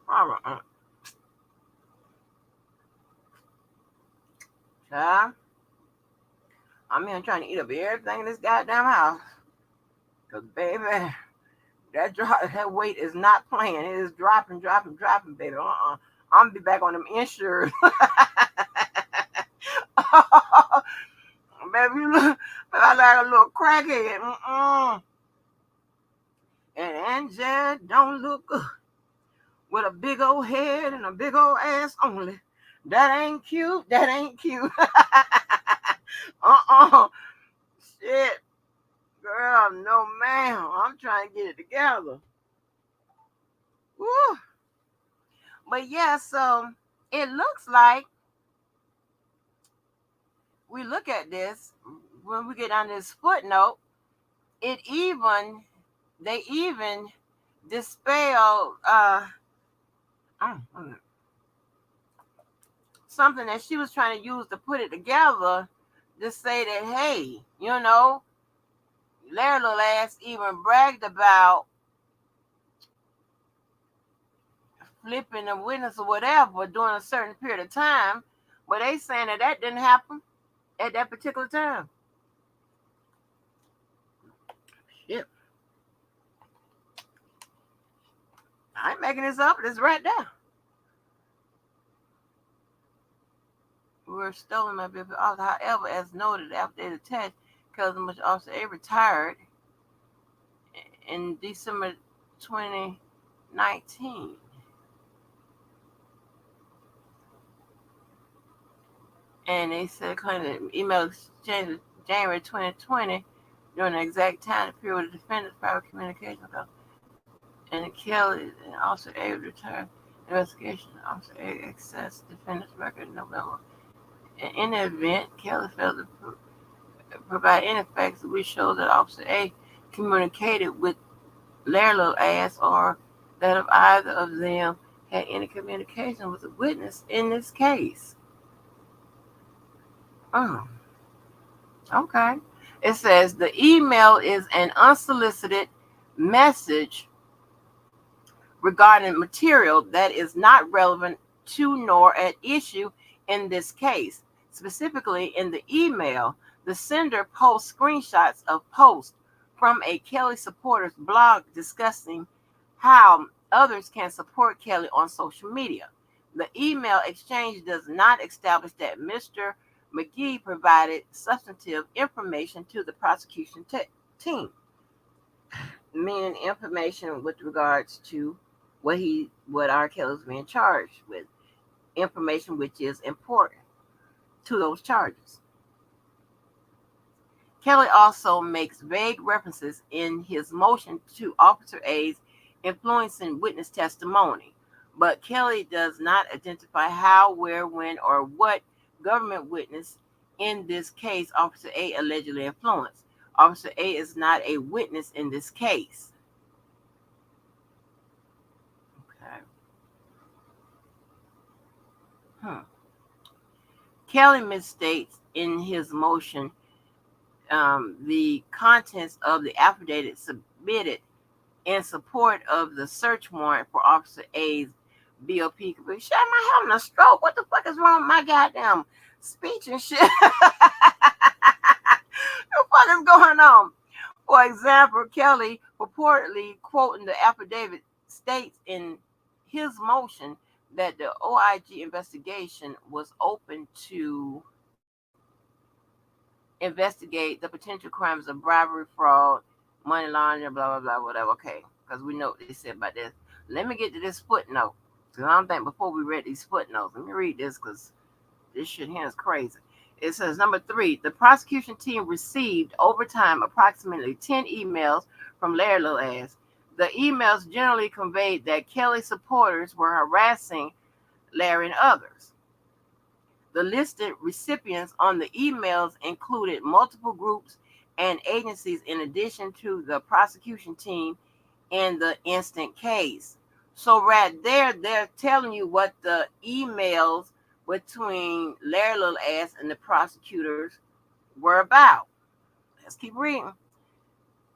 All right. Child, I'm here trying to eat up everything in this goddamn house. Cause baby, that weight is not playing. It is dropping, dropping, dropping, baby. I'm gonna be back on them insurance. Baby, you look I like a little crackhead. Mm-mm. And Angel don't look good with a big old head and a big old ass only. That ain't cute. That ain't cute. uh-uh. Shit. Girl, no ma'am. I'm trying to get it together. Woo. But yeah, so it looks like we look at this when we get on this footnote, it even they even dispel something that she was trying to use to put it together to say that hey, Larry little ass even bragged about flipping a witness or whatever during a certain period of time, but they saying that didn't happen at that particular time. Shit, I ain't making this up. It's right there. We were stolen by Bill Officer. However, as noted after they attached, Cousin Much Officer A retired in December 2019. And they said claim that email exchange was January 2020 during the exact time period of the defendant's private communication with and Kelly and Officer A returned investigation. Officer A accessed defendant's record in November. In the event, Kelly failed to provide any facts which show that Officer A communicated with Larry Little Ass or that of either of them had any communication with the witness in this case. Oh, okay. It says the email is an unsolicited message regarding material that is not relevant to nor at issue in this case. Specifically, in the email, the sender posts screenshots of posts from a Kelly supporter's blog discussing how others can support Kelly on social media. The email exchange does not establish that Mr. McGee provided substantive information to the prosecution team, meaning information with regards to what R. Kelly's being charged with, information which is important to those charges. Kelly also makes vague references in his motion to Officer A's influencing witness testimony, but Kelly does not identify how, where, when, or what government witness in this case Officer A allegedly influenced. Officer A is not a witness in this case. Okay. Kelly misstates in his motion the contents of the affidavit submitted in support of the search warrant for Officer A's BOP. Shut am I having a stroke? What the fuck is wrong with my goddamn speech and shit? What the fuck is going on? For example, Kelly purportedly quoting the affidavit states in his motion that the OIG investigation was open to investigate the potential crimes of bribery, fraud, money laundering, blah, blah, blah, whatever. Okay, because we know what they said about this. Let me get to this footnote. Because I don't think before we read these footnotes, let me read this because this shit here is crazy. It says, number 3, the prosecution team received over time approximately 10 emails from Larry Little Ass. The emails generally conveyed that Kelly supporters were harassing Larry and others. The listed recipients on the emails included multiple groups and agencies in addition to the prosecution team in the instant case. So right there, they're telling you what the emails between Larry Little Ass and the prosecutors were about. Let's keep reading.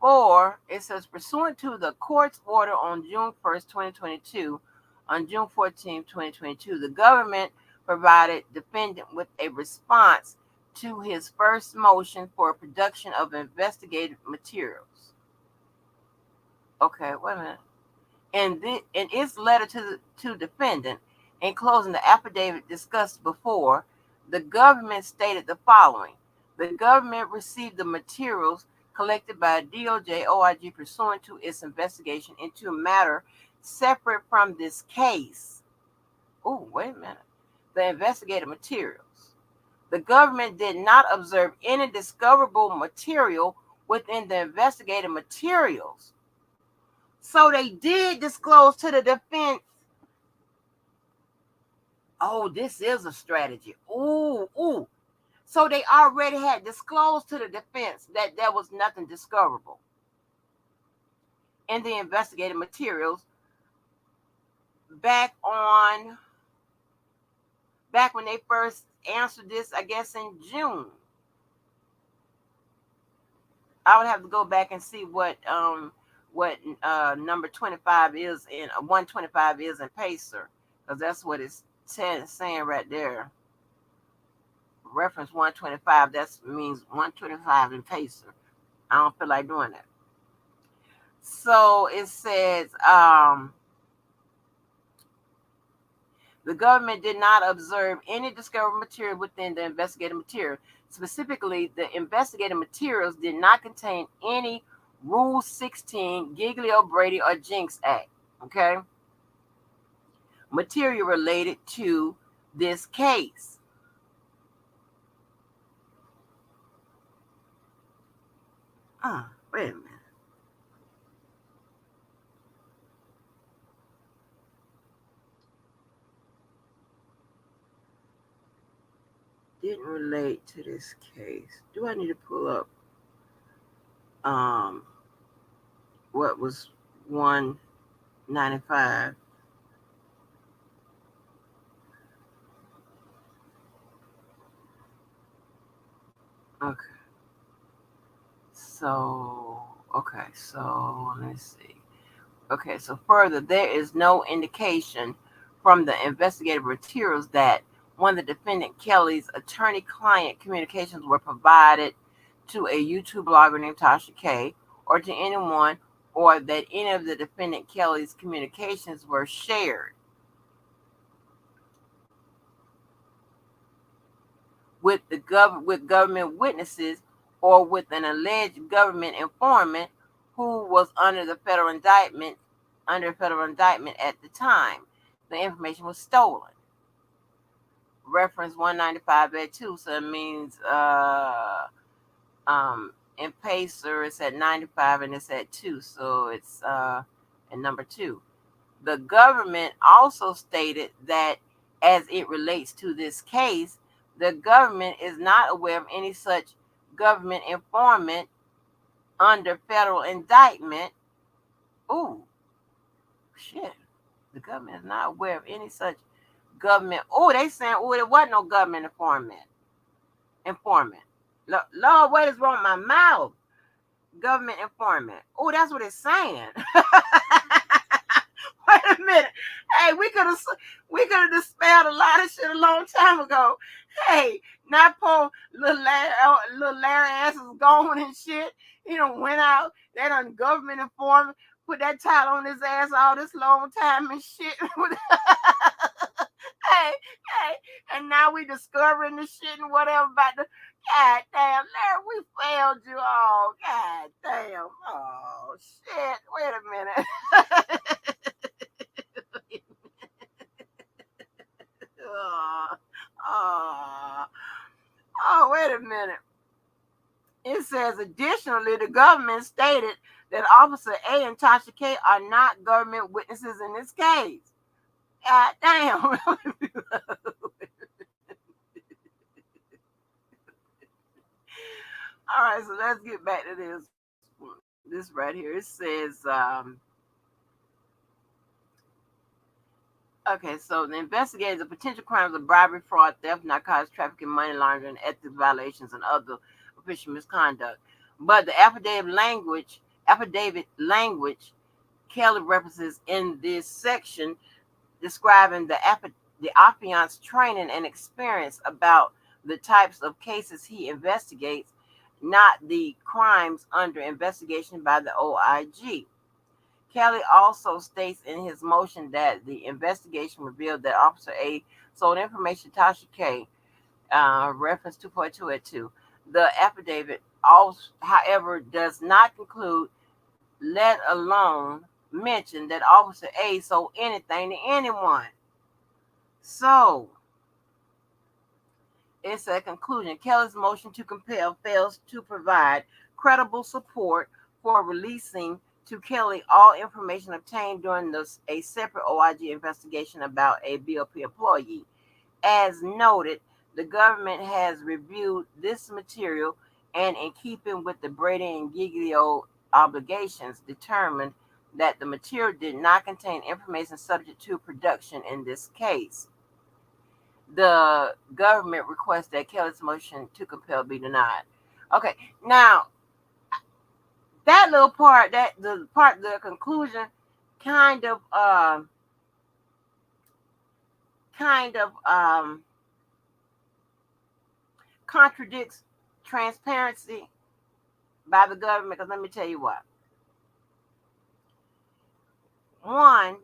4, it says, pursuant to the court's order on June 1st, 2022, on June 14th, 2022, the government provided defendant with a response to his first motion for production of investigative materials. Okay, wait a minute. In its letter to defendant, in closing the affidavit discussed before, the government stated the following. The government received the materials collected by DOJ OIG pursuant to its investigation into a matter separate from this case. Oh, wait a minute. The investigative materials. The government did not observe any discoverable material within the investigative materials. So they did disclose to the defense. Oh, this is a strategy. Ooh. So they already had disclosed to the defense that there was nothing discoverable in the investigative materials back when they first answered this, I guess in June. I would have to go back and see what number 25 is in 125 is in Pacer, because that's what it's saying right there. Reference 125, that means 125 in Pacer. I don't feel like doing that. So it says the government did not observe any discovered material within the investigative material. Specifically, the investigative materials did not contain any Rule 16, Giglio, Brady, or Jinx Act, okay, material related to this case. Wait a minute. Didn't relate to this case. Do I need to pull up what was 195? Okay. So let me see. Okay, so further, there is no indication from the investigative materials that one of the defendant Kelly's attorney-client communications were provided to a YouTube blogger named Tasha K, or to anyone, or that any of the defendant Kelly's communications were shared with government witnesses or with an alleged government informant who was under federal indictment at the time the information was stolen. Reference 195-2, so it means in Pacer it's at 95 and it's at 2, so it's at number 2. The government also stated that as it relates to this case, the government is not aware of any such government informant under federal indictment. Ooh, shit. The government is not aware of any such government. Oh, they saying, oh, there wasn't no government informant. Lord, what is wrong with my mouth? Government informant. Oh, that's what it's saying. Wait a minute. Hey, we could have dispelled a lot of shit a long time ago. Hey, not poor little Larry ass is gone and shit. He done went out. They done government informant, put that title on his ass all this long time and shit. hey, and now we discovering the shit and whatever about the. God damn, Larry, we failed you all. God damn. Oh shit. Wait a minute. Oh, wait a minute. It says, additionally, the government stated that Officer A and Tasha K are not government witnesses in this case. God damn. All right, so let's get back to this. This right here. It says, okay, so the investigators of potential crimes of bribery, fraud, theft, narcotics, trafficking, money laundering, ethics violations, and other official misconduct. But the affidavit language affidavit language Kelly references in this section describing the affiant's training and experience about the types of cases he investigates, not the crimes under investigation by the OIG. Kelly also states in his motion that the investigation revealed that Officer A sold information to Tasha K, reference 2.282. The affidavit, also, however, does not conclude, let alone mention, that Officer A sold anything to anyone. So, it's a conclusion. Kelly's motion to compel fails to provide credible support for releasing to Kelly all information obtained during a separate OIG investigation about a BOP employee. As noted, the government has reviewed this material and, in keeping with the Brady and Giglio obligations, determined that the material did not contain information subject to production in this case. The government requests that Kelly's motion to compel be denied. Okay, now that little part, the conclusion, kind of, kind of, contradicts transparency by the government. Because let me tell you what. One,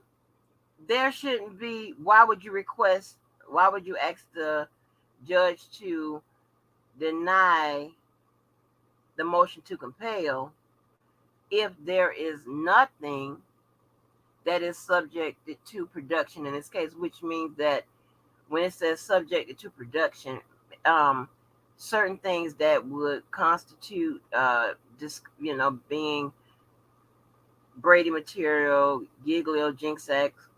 there shouldn't be. Why would you request? Why would you ask the judge to deny the motion to compel if there is nothing that is subjected to production in this case? Which means that when it says subjected to production, certain things that would constitute, being Brady material, Giglio, Jinx X,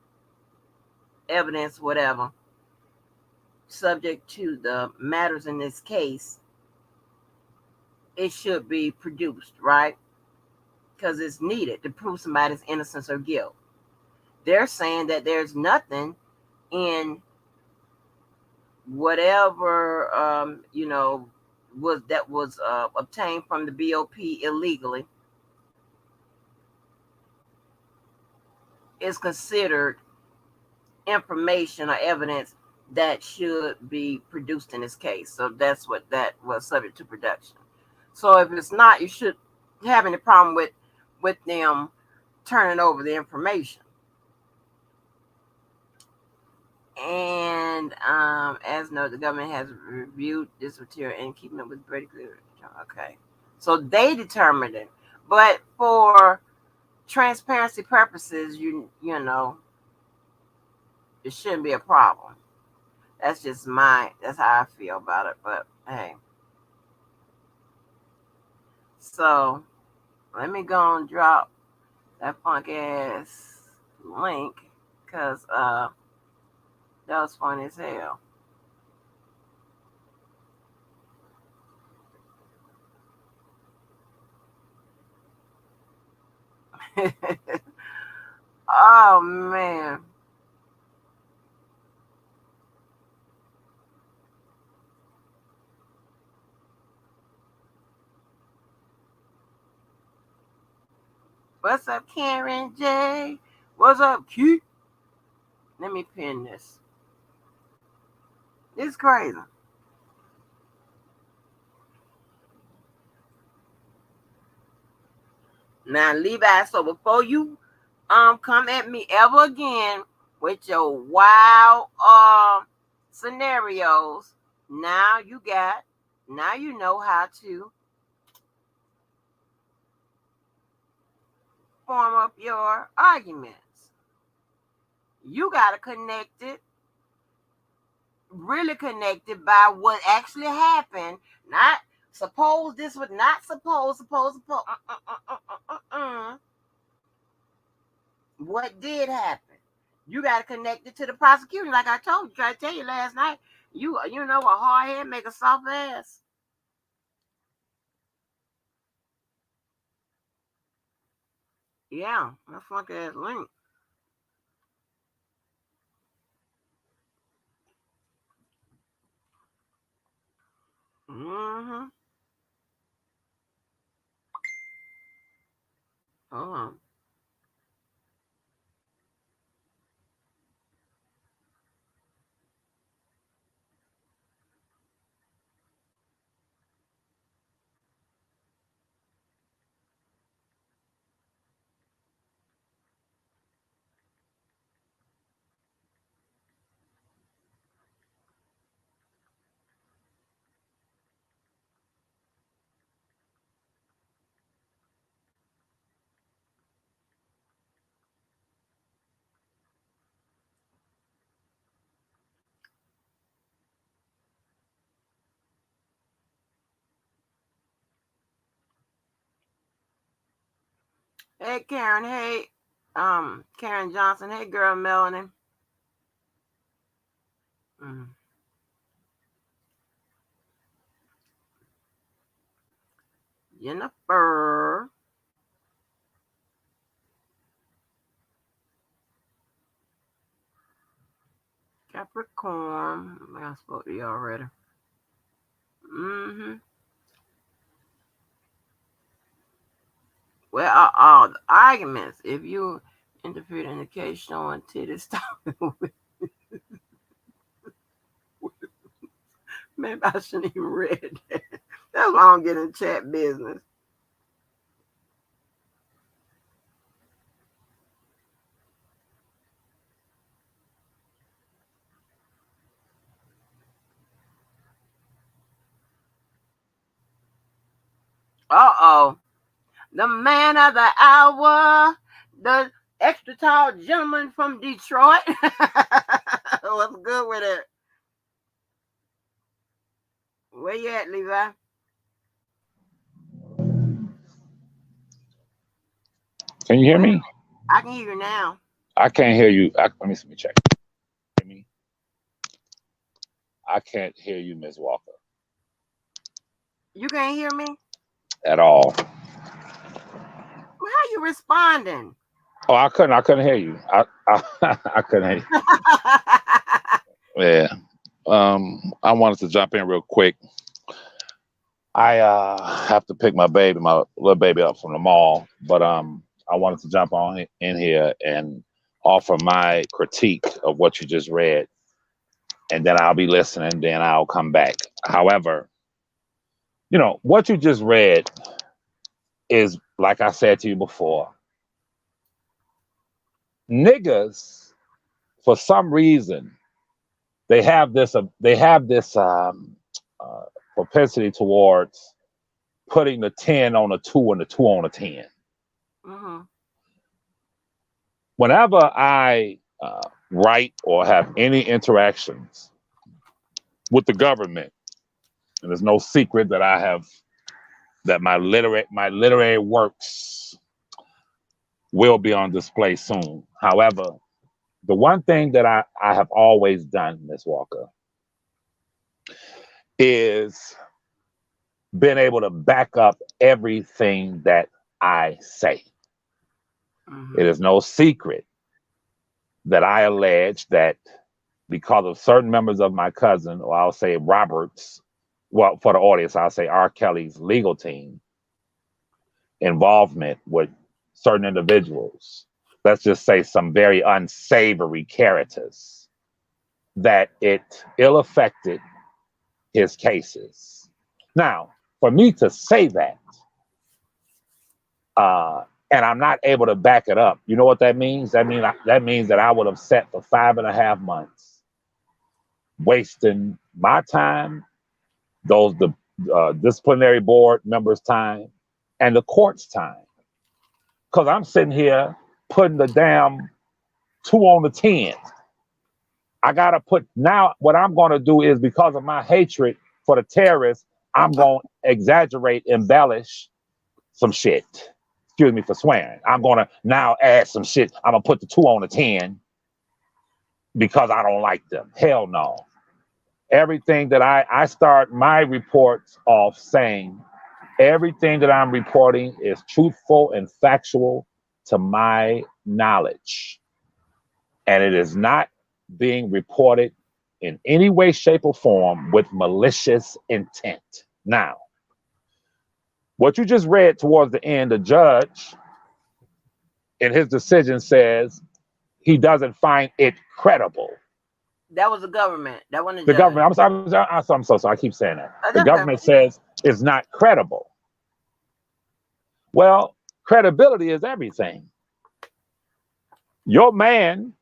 evidence, whatever, subject to the matters in this case, it should be produced, right? Because it's needed to prove somebody's innocence or guilt. They're saying that there's nothing in whatever, was obtained from the BOP illegally is considered information or evidence that should be produced in this case. So that's what that was, subject to production. So if it's not, you should have any problem with them turning over the information. And as noted, the government has reviewed this material and keeping it with Brady. Okay, so they determined it, but for transparency purposes, it shouldn't be a problem. That's that's how I feel about it. But hey, so let me go and drop that funk ass link because that was funny as hell. Oh man. What's up, Karen J? What's up, Keith? Let me pin this. It's crazy. Now, Levi, so before you come at me ever again with your wild scenarios, now you know how to form up your arguments. You gotta connect it, really connected by what actually happened. Not suppose this was not suppose. What did happen? You got to connect it to the prosecution, like I told you. Tried to tell you last night. You know a hard head make a soft ass. Yeah, that funk ass link. Mm-hmm. Oh. Hey Karen, hey Karen Johnson, hey girl Melanie. Mm. Jennifer. Capricorn. I spoke to you already. Mm-hmm. Well, all the arguments. If you interpret in the case showing titties, stop. Maybe I shouldn't even read that. That's why I don't get in chat business. Uh-oh. The man of the hour, the extra tall gentleman from Detroit. What's good with it? Where you at, Levi? Can you hear me? I can hear you now. I can't hear you. Let me check. Hear me? I can't hear you, Ms. Walker, You can't hear me? at all. Well, how you responding? Oh, I couldn't hear you. I couldn't hear you. Yeah. I wanted to jump in real quick. I have to pick my little baby up from the mall, but I wanted to jump on in here and offer my critique of what you just read, and then I'll be listening. Then I'll come back. However, what you just read is, like I said to you before, niggas, for some reason, they have this uh, propensity towards putting the 10 on a 2 and the 2 on a 10. Mm-hmm. Whenever I write or have any interactions with the government, and there's no secret that my literary works will be on display soon. However, the one thing that I have always done, Miss Walker, is been able to back up everything that I say. It Mm-hmm. is no secret that I allege that because of certain members of my cousin, or I'll say Robert's, well, for the audience, I'll say R. Kelly's legal team involvement with certain individuals, let's just say some very unsavory characters, that it ill affected his cases. Now, for me to say that, and I'm not able to back it up, you know what that means? That means that I would have sat for 5.5 months, wasting my time, the disciplinary board members' time, and the court's time, because I'm sitting here putting the damn 2 on the 10. I gotta put now. What I'm gonna do is, because of my hatred for the terrorists, I'm gonna exaggerate, embellish some shit. Excuse me for swearing. I'm gonna now add some shit. I'm gonna put the 2 on the 10 because I don't like them. Hell no. Everything that I start my reports off saying, everything that I'm reporting is truthful and factual to my knowledge, and it is not being reported in any way, shape, or form with malicious intent. Now, what you just read towards the end, the judge in his decision says he doesn't find it credible. That was the government. That wasn't the The judge. government, I'm so sorry, I keep saying that. Oh, The that's government okay. says it's not credible. Well, credibility is everything. Your man,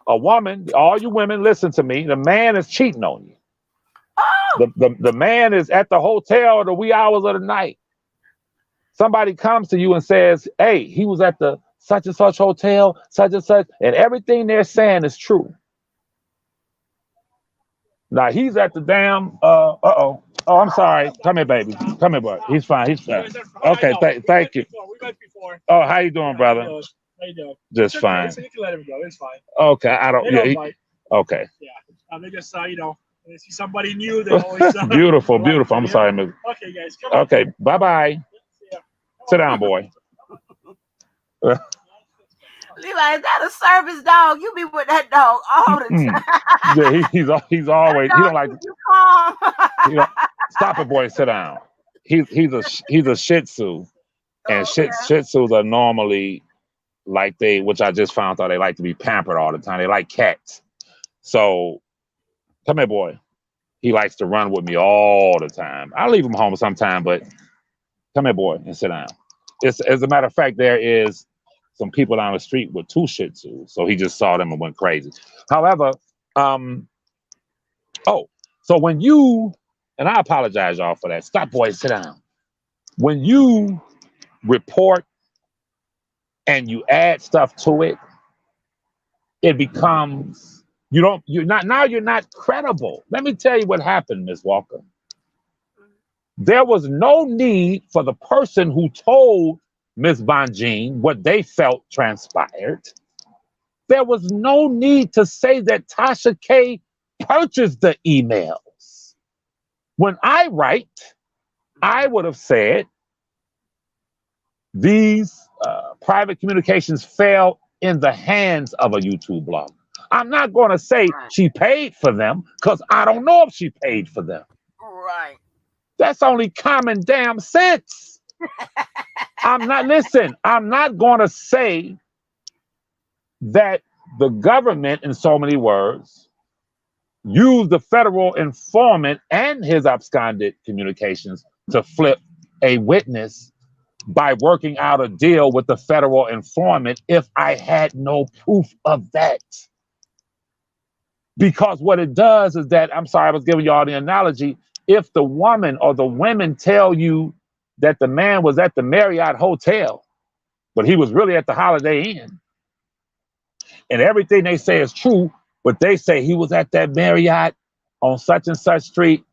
a woman, all you women, listen to me. The man is cheating on you. Oh, The man is at the hotel at the wee hours of the night. Somebody comes to you and says, hey, he was at the such and such hotel, such and such, and everything they're saying is true. Now he's at the damn oh, I'm sorry. Come here, baby. Come here, boy. He's fine. He's fine. Okay, thank you. We met before. Oh, how you doing, brother? How you doing? Just fine. So you can let him go. It's fine. Okay, I don't. They don't Yeah, bite. okay. Yeah. They just when they see somebody new, they always Beautiful, beautiful. I'm sorry, Miss. Okay, guys. Come on. Okay, bye. Yeah. Sit down, boy. Levi, is that a service dog? You be with that dog all the time. Yeah, he's always. He don't like. You calm. Stop it, boy. Sit down. He's a Shih Tzu, and Shih Tzus are normally like which I just found out they like to be pampered all the time. They like cats. So, come here, boy. He likes to run with me all the time. I leave him home sometime, but come here, boy, and sit down. As a matter of fact, there is some people down the street with 2 Shih Tzus, so he just saw them and went crazy. However, so when you, and I apologize, y'all, for that. Stop, boy, sit down. When you report and you add stuff to it, it becomes you're not credible. Let me tell you what happened, Ms. Walker. There was no need for the person who told Ms. Bonjean what they felt transpired. There was no need to say that Tasha K purchased the emails. When I write, I would have said these private communications fell in the hands of a YouTube blogger. I'm not going to say she paid for them because I don't know if she paid for them. Right. That's only common damn sense. I'm not going to say that the government, in so many words, used the federal informant and his absconded communications to flip a witness by working out a deal with the federal informant if I had no proof of that. Because what it does is that, I'm sorry, I was giving you all the analogy. If the woman or the women tell you that the man was at the Marriott Hotel, but he was really at the Holiday Inn, and everything they say is true, but they say he was at that Marriott on such and such street,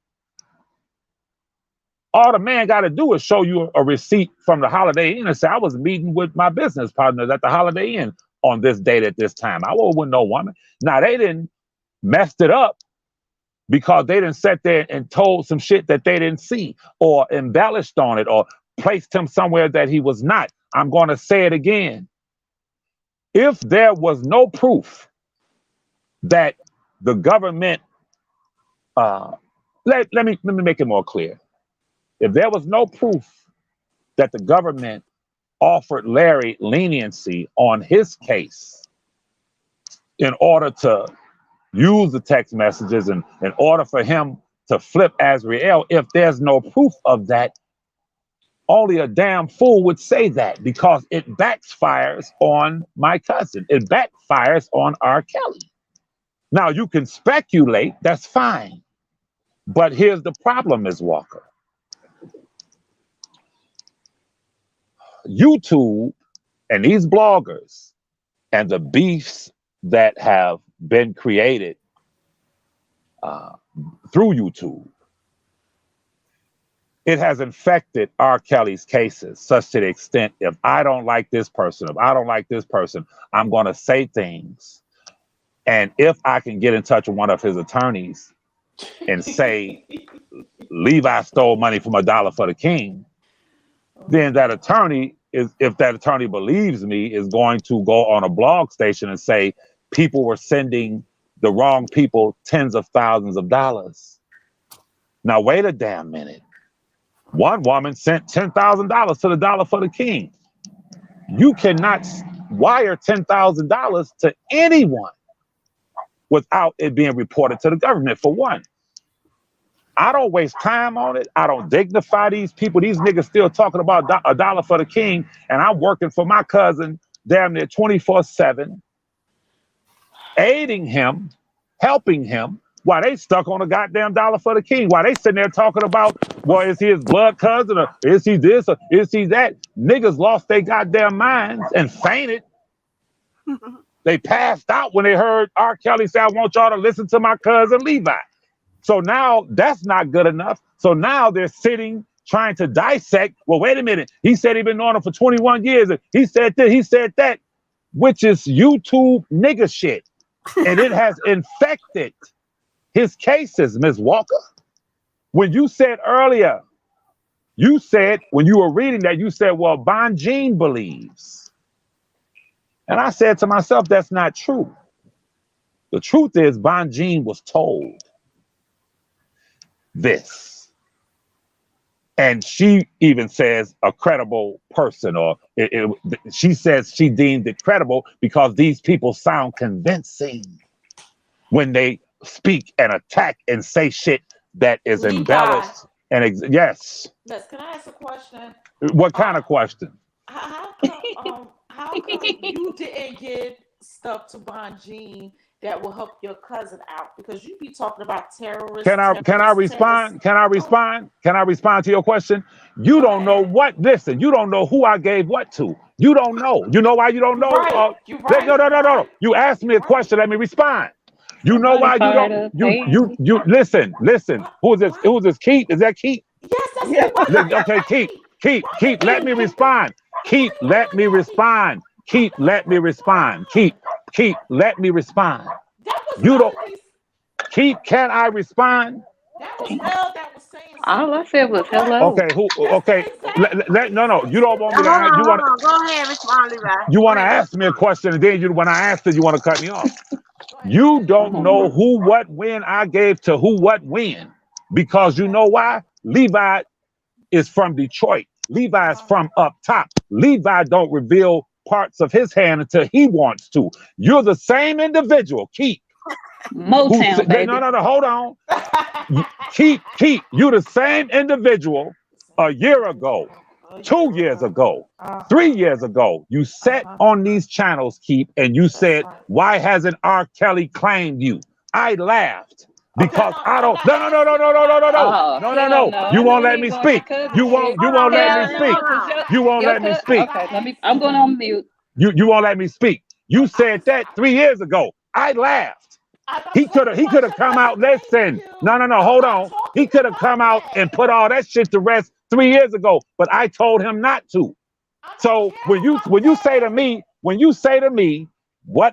all the man got to do is show you a receipt from the Holiday Inn and say, I was meeting with my business partners at the Holiday Inn on this date at this time. I wasn't with no woman. Now, they didn't messed it up because they didn't sit there and told some shit that they didn't see or embellished on it or placed him somewhere that he was not. I'm going to say it again. If there was no proof that the government, let me make it more clear. If there was no proof that the government offered Larry leniency on his case in order to use the text messages and in order for him to flip Azriel, if there's no proof of that, only a damn fool would say that because it backfires on my cousin. It backfires on R. Kelly. Now, you can speculate, that's fine. But here's the problem, Ms. Walker. YouTube and these bloggers and the beefs that have been created through YouTube, it has infected R. Kelly's cases such to the extent if I don't like this person, I'm going to say things. And if I can get in touch with one of his attorneys and say, Levi stole money from $1 for the King, then that attorney if that attorney believes me, is going to go on a blog station and say people were sending the wrong people tens of thousands of dollars. Now, wait a damn minute. One woman sent $10,000 to the Dollar for the King. You cannot wire $10,000 to anyone without it being reported to the government. For one, I don't waste time on it. I don't dignify these people. These niggas still talking about a dollar for the king, and I'm working for my cousin damn near 24/7, aiding him, helping him, while they stuck on a goddamn dollar for the king. While they sitting there talking about, well, is he his blood cousin, or is he this, or is he that? Niggas lost their goddamn minds and fainted. They passed out when they heard R. Kelly say, I want y'all to listen to my cousin Levi. So now that's not good enough. So now they're sitting trying to dissect. Well, wait a minute. He said he'd been knowing him for 21 years. And he said this, he said that, which is YouTube nigga shit. And it has infected his cases, Ms. Walker. When you said earlier, you said, when you were reading that, you said, well, Bonjean believes. And I said to myself, that's not true. The truth is Bonjean was told this. And she even says a credible person, or she says she deemed it credible because these people sound convincing when they speak and attack and say shit that is Levi. embellished. And yes. Yes, can I ask a question? What kind of question? How come you didn't get stuff to Bonjean that will help your cousin out? Because you be talking about terrorists. Can I respond? Can I respond? Can I respond to your question? You don't know what. Listen, you don't know who I gave what to. You don't know. You know why you don't know? You're right. No. You asked me a question. Let me respond. You know why you don't? You listen. Who is this? Who is this? Keith? Is that Keith? Yes, that's it. Okay, Keith. Let me respond. Keith, let me respond. Keith, let me respond. Keith, let me respond. You don't. Keith, can I respond? That was Mel that was saying something. All I said was hello. Okay, okay. No. You don't want me to. You want to go ahead, respond, Levi. You want to ask me a question, and then when I asked it, you want to cut me off. You don't know who, what, when I gave to who, what, when, because you know why? Levi is from Detroit. Levi is from up top. Levi don't reveal parts of his hand until he wants to. You're the same individual, Keith. Motown, baby. No, hold on. Keith, you're the same individual a year ago, 2 years ago, 3 years ago. You sat on these channels, Keith, and you said, why hasn't R. Kelly claimed you? I laughed. Because I don't. No. You won't let me speak. You won't let me speak. You won't let me speak. Okay, I'm going on mute. You won't let me speak. You said that 3 years ago. I laughed. He could have come out. Listen. No. Hold on. He could have come out and put all that shit to rest 3 years ago. But I told him not to. So when you say to me, why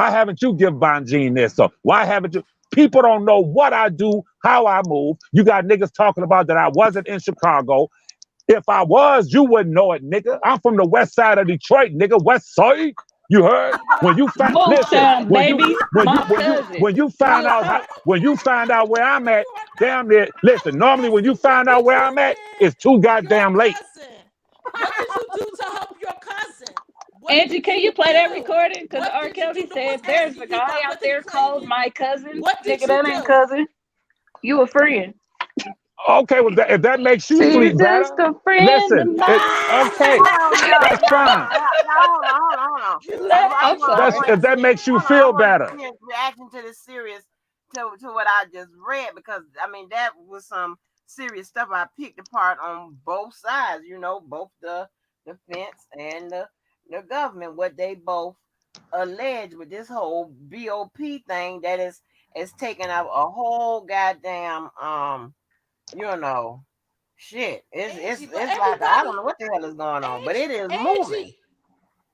haven't you give Bonjean this? So why haven't you? People don't know what I do, how I move. You got niggas talking about that I wasn't in Chicago. If I was, you wouldn't know it, nigga. I'm from the west side of Detroit, nigga. West side. You heard? When you find when you find out where I'm at, damn near. Listen, normally when you find out where I'm at, it's too goddamn late. What did you do to help your cousin? Angie, can you play that recording? Because R. Kelly said there's a guy out there called my cousin. Nigga, that ain't cousin. You a friend. Okay, well, if that makes you sleep better, listen. Okay, that's fine. Hold on. If that makes you feel better. Reaction to the serious, to what I just read, because I mean that was some serious stuff. I picked apart on both sides. You know, both the defense and the government, what they both allege with this whole BOP thing that is taking up a whole goddamn shit. It's like I don't know what the hell is going on, but it is moving.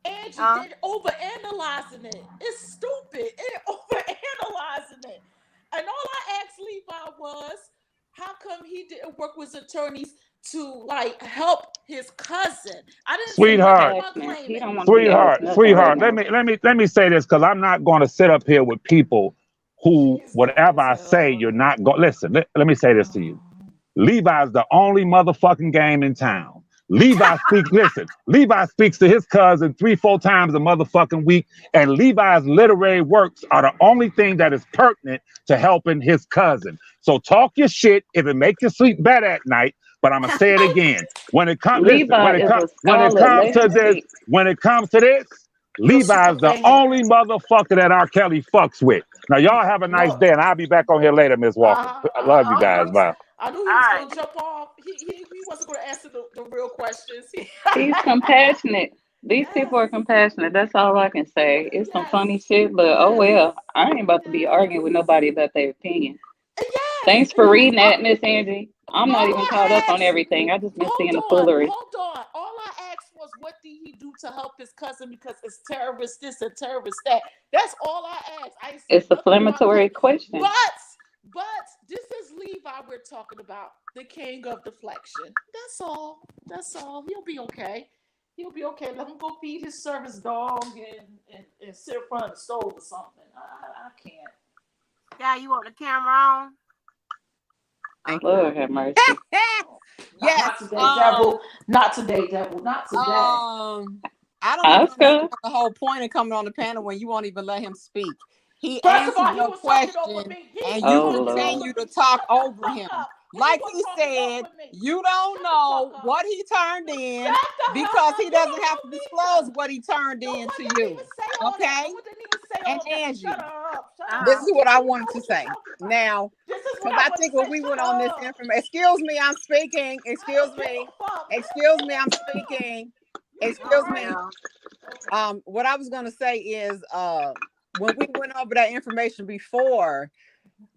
Angie, they're overanalyzing it. It's stupid. They're overanalyzing it. And all I asked Levi was, how come he didn't work with attorneys to like help his cousin? I didn't. Sweetheart. Let me say this, because I'm not going to sit up here with people who, whatever I say, you're not going. Listen. Let me say this to you. Levi's the only motherfucking game in town. Levi speaks. Listen, Levi speaks to his cousin 3-4 times a motherfucking week, and Levi's literary works are the only thing that is pertinent to helping his cousin. So talk your shit if it makes you sleep better at night. But I'm gonna say it again. When it comes, listen. Levi is a When it scholar. comes Let to him this, speak. Levi is the only motherfucker that R. Kelly fucks with. Now y'all have a nice day, and I'll be back on here later, Miss Walker. I love you guys. Bye. I knew he was going to jump off. He wasn't going to answer the real questions. He's compassionate. These people are compassionate. That's all I can say. It's some funny shit, but oh well. I ain't about to be arguing with nobody about their opinion. Thanks for reading that, Miss Angie. I'm not even caught up on everything. I just been seeing the foolery. Hold on. All I asked was, what did he do to help his cousin because it's terrorist this and terrorist that? That's all I asked. It's a inflammatory question. But this is Levi we're talking about, the king of deflection. That's all. He'll be okay. Let him go feed his service dog and sit in front of the stove or something. I can't. Yeah, you want the camera on? Lord have mercy. Yes. Not today, devil. Not today, devil. Not today. I don't understand the whole point of coming on the panel when you won't even let him speak. He answered your question, and you continue to talk over him. Like he said, you don't know what he turned in because he doesn't have to disclose what he turned in to you. Okay? And Angie, this is what I wanted to say. Now, because I think when we went on this information, excuse me, I'm speaking. Excuse me, I'm speaking. Excuse me. What I was going to say is, when we went over that information before,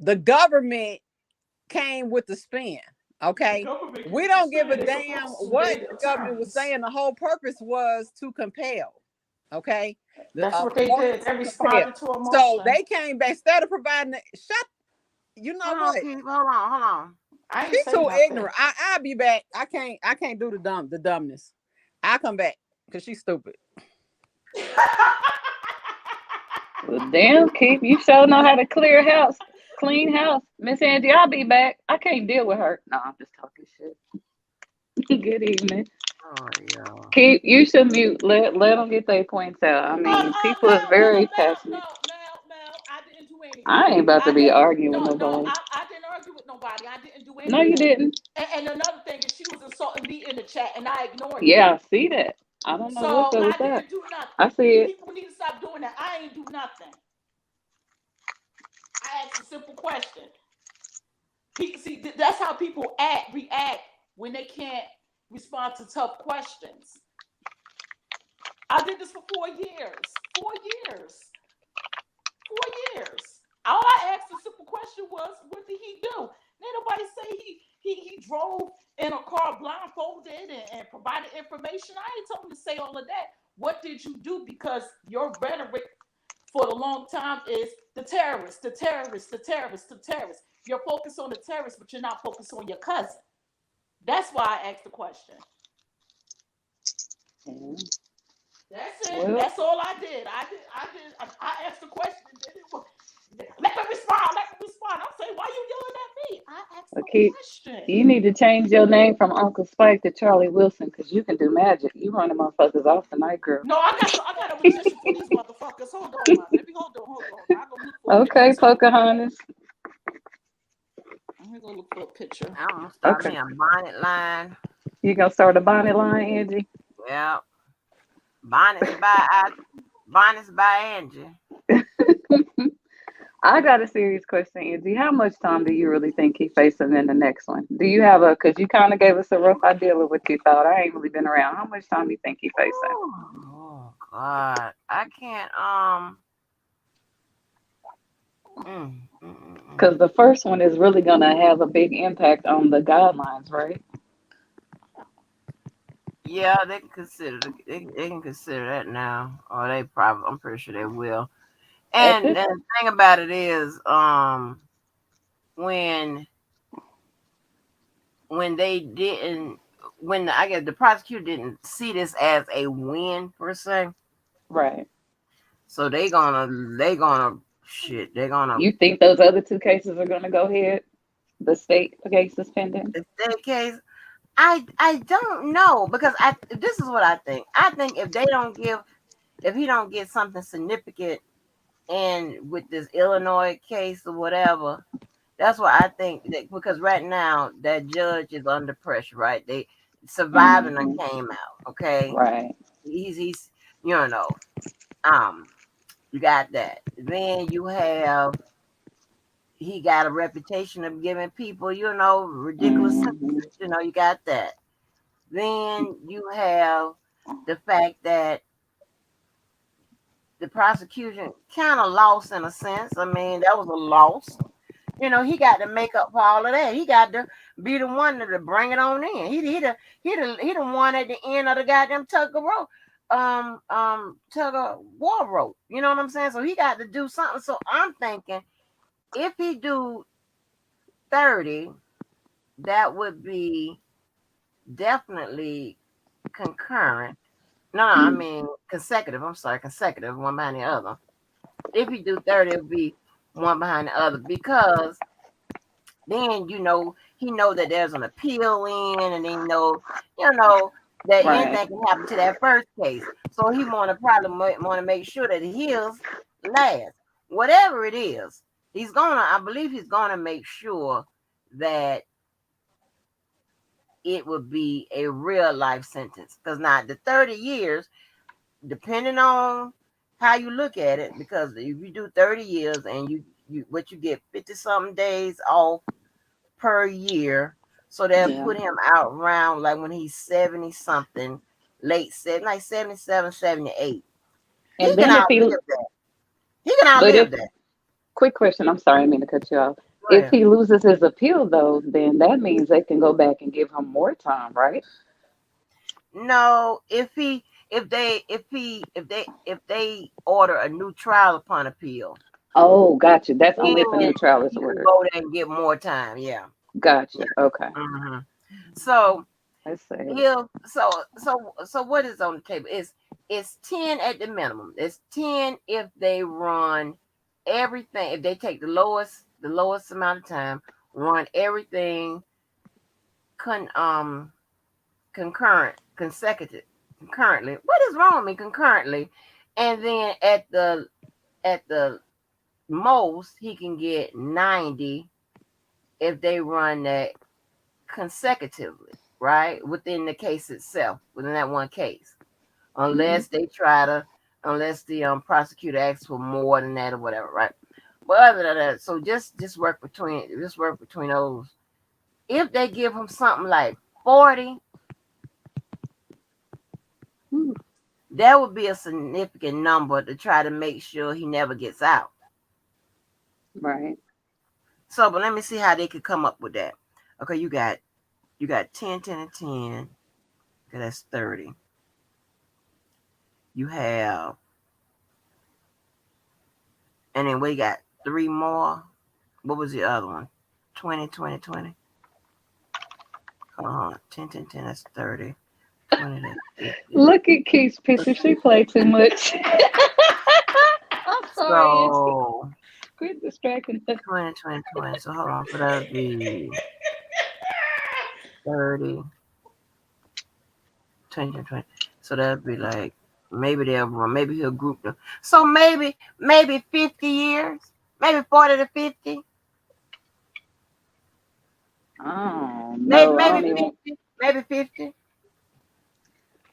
the government came with the spin. Okay, we don't give a damn what the government was saying. The whole purpose was to compel. Okay, that's what they did. They responded to a motion. So they came back instead of providing. You know what? Hold on. She's too ignorant. I'll be back. I can't do the dumbness. I'll come back because she's stupid. Well, damn, Keith, you sure know how to clean house. Miss Angie, I'll be back. I can't deal with her. No, I'm just talking shit. Good evening. Oh, yeah. Keith, you should mute. Let them get their points out. I mean, people is very passionate. I didn't do anything. I ain't about to be arguing with nobody. I didn't argue with nobody. I didn't do anything. No, you didn't. And another thing is she was insulting me in the chat, and I ignored it. Yeah, I see that. I don't know what's up with that. Didn't do nothing. I see it. People need to stop doing that. I ain't do nothing. I asked a simple question. See, that's how people react when they can't respond to tough questions. I did this for 4 years. 4 years. 4 years. All I asked a simple question was, what did he do? Ain't nobody say he drove in a car blindfolded and provided information. I ain't told him to say all of that. What did you do? Because your rhetoric for a long time is the terrorists. You're focused on the terrorists, but you're not focused on your cousin. That's why I asked the question. That's it. Well, that's all I did. I asked the question. Let me respond. I'm saying, why you yelling at me? I asked the question. You need to change your name from Uncle Spike to Charlie Wilson because you can do magic. You running motherfuckers off tonight, girl. No, I got a magician for these motherfuckers. Hold on. Okay, Pocahontas. I'm gonna look for a picture. I'm gonna start me a bonnet line. You gonna start a bonnet line, Angie? Yeah. Bonnets by Angie. I got a serious question, Angie. How much time do you really think he's facing in the next one? Do you have because you kind of gave us a rough idea of what you thought. I ain't really been around. How much time do you think he's facing? Oh God. I can't because the first one is really gonna have a big impact on the guidelines, right? Yeah, they can consider that now. Or I'm pretty sure they will. And the thing about it is, when I guess the prosecutor didn't see this as a win per se. Right. So they're gonna. You think those other two cases are gonna go ahead? The state case is pending. The state case. I don't know because this is what I think. I think if he don't get something significant in with this Illinois case or whatever, that's why I think that because right now that judge is under pressure, right? They surviving and Mm-hmm. came out, okay? Right. He's you know, um, you got that. Then you have he got a reputation of giving people, ridiculous Mm-hmm. sentences. You got that. Then you have the fact that the prosecution kind of lost in a sense. I mean, that was a loss. He got to make up for all of that. He got to be the one to bring it on in. He the one at the end of the goddamn tug of rope, tug of war rope. You know what I'm saying? So he got to do something. So I'm thinking if he do 30, that would be definitely concurrent. No, I mean consecutive. I'm sorry, consecutive, one behind the other. If you do 30, it'll be one behind the other because then he know that there's an appeal in, and then that Right. anything can happen to that first case. So he want to make sure that his last, whatever it is, I believe he's gonna make sure that it would be a real life sentence. Because now the 30 years, depending on how you look at it, because if you do 30 years and you get 50 something days off per year, so they'll Yeah. put him out around like when he's 70 something, late 70, like 77, 78. He And can then if outlive he, that. He can but if outlive that. quick question, I'm sorry, I didn't mean to cut you off. Go If ahead. he loses his appeal though, then that means they can go back and give him more time, right? No, if they order a new trial upon appeal, Oh, gotcha. That's only if a then new trial is he can ordered. go there and get more time. Yeah. Yeah. Gotcha. Okay. hmm So Let's say. so what is on the table? It's 10 at the minimum. It's 10 if they run everything. If they take the lowest amount of time, run everything con concurrent, consecutive, concurrently. What is wrong with me concurrently? And then at the most he can get 90 if they run that consecutively, right? Within the case itself, within that one case. Hmm. Unless the prosecutor asks for more than that or whatever, right? But other than that, so just work between those. If they give him something like 40, that would be a significant number to try to make sure he never gets out. Right. So, but let me see how they could come up with that. Okay, you got 10, 10, and 10. Okay, that's 30. You have, and then we got three more. What was the other one? 20, 20, 20. 10, 10, 10, that's 30. 20, that's 50. Look at Keith's picture. She played too much. I'm sorry, Auntie. So, Quit distracting us. 20, 20, 20. So, hold on. So, that would be 30, 20, 20. So, that would be like, maybe he'll group them. So, maybe 50 years. Maybe 40 to 50. Oh Maybe, no, I maybe don't even. 50. Maybe 50.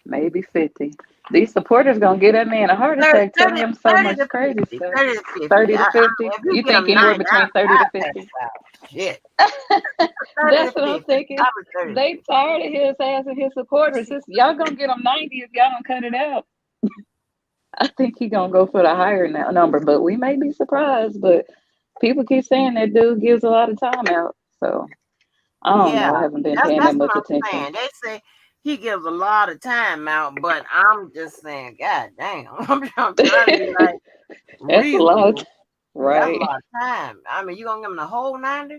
Maybe 50. These supporters gonna get that man a heart 30, attack telling 30, him so 30 much to crazy 50. stuff. 30 to 50. 30 to 50. If you You get think them anywhere 90, between 30 to I'll pass 50? out. Shit. 30 That's to what I'm 50. thinking. I was 30 to They 50. tired of his ass and his supporters. Y'all gonna get him 90 if y'all don't cut it out. I think he gonna go for the higher number, but we may be surprised. But people keep saying that dude gives a lot of time out. So I don't know. Yeah, I haven't been that's paying that that's what much I'm attention. saying. They say he gives a lot of time out, but I'm just saying, God damn. I'm trying to be like That's a lot, reasonable. That's a right? lot of time. I mean, you gonna give him the whole 90?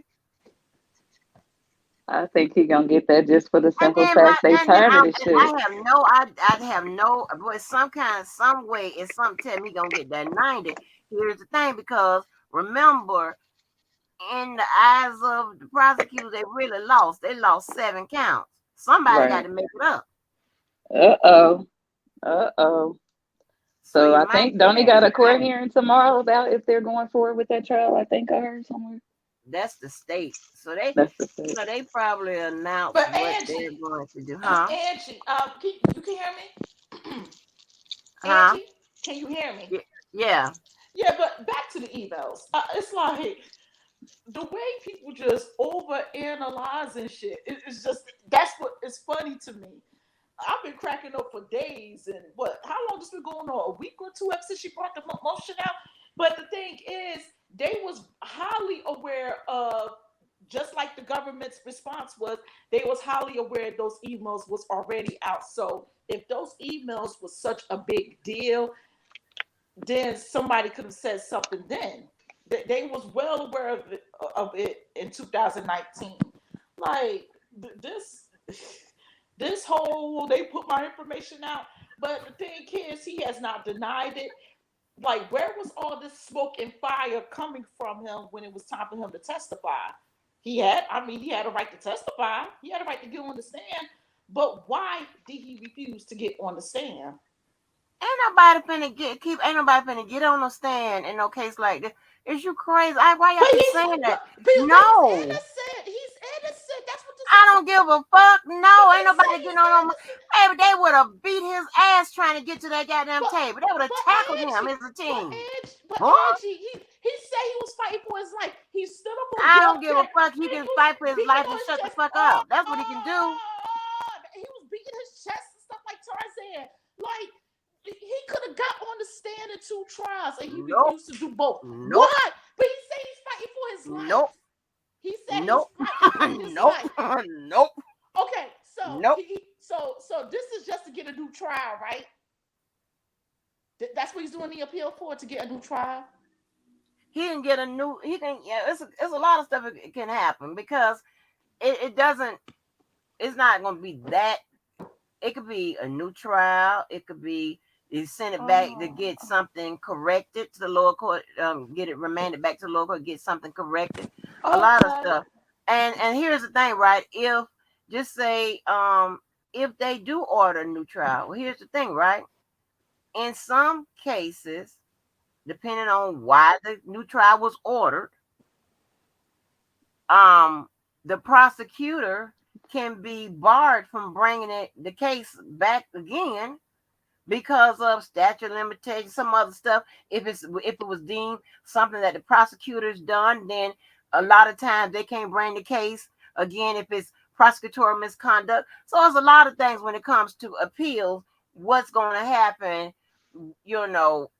I think he gonna get that just for the And simple then fact they and then tired of this shit. but some way, it's something telling me he gonna get that 90. Here's the thing, because remember, in the eyes of the prosecutors, they really lost. They lost 7 counts. Somebody got to make it up. So I think don't he got a court hearing tomorrow about if they're going forward with that trial? I think I heard somewhere. That's the state. So they, So they probably announced what they're going to do, huh? Angie, you can hear me? Huh? Angie, can you hear me? Yeah. Yeah, but back to the emails. It's like the way people just over analyzing shit. It's just that's what is funny to me. I've been cracking up for days, and how long has this been going on? A week or two ever since she brought the motion out. But the thing is, they was highly aware of, just like the government's response was, they was highly aware those emails was already out. So if those emails was such a big deal, then somebody could have said something then. They was well aware of it in 2019. Like this whole, they put my information out. But the thing is, he has not denied it. Like, where was all this smoke and fire coming from him when it was time for him to testify? He had a right to testify. He had a right to get on the stand. But why did he refuse to get on the stand? Ain't nobody finna get on the stand in no case like this. Is you crazy? Why y'all keep saying that? No. He's innocent. That's what this I don't give a fuck. No, ain't nobody getting on. Hey, they would have beat his ass trying to get to that goddamn table. They would have tackled him as a team. But Angie, he said he was fighting for his life. He stood up on. I don't give a fuck. He can fight for his life and shut the fuck up. That's what he can do. He was beating his chest and stuff like Tarzan. Like, he could have got on the stand in 2 trials, and he refused to do both. What? But he said he's fighting for his life. He said he's fighting for his life. Nope. Okay, so so this is just to get a new trial, right? That's what he's doing the appeal for, to get a new trial. He can get a new. He can. Yeah, it's a lot of stuff that can happen because it doesn't. It's not going to be that. It could be a new trial. It could be you send it back to get something corrected to the lower court. Get it remanded back to the lower court. Get something corrected. A lot of stuff. And here's the thing, right? If just say if they do order a new trial, well, here's the thing, right? In some cases, depending on why the new trial was ordered, the prosecutor can be barred from bringing the case back again because of statute of limitations, some other stuff. If it was deemed something that the prosecutor's done, then a lot of times they can't bring the case again if it's prosecutorial misconduct. So there's a lot of things when it comes to appeals. What's going to happen,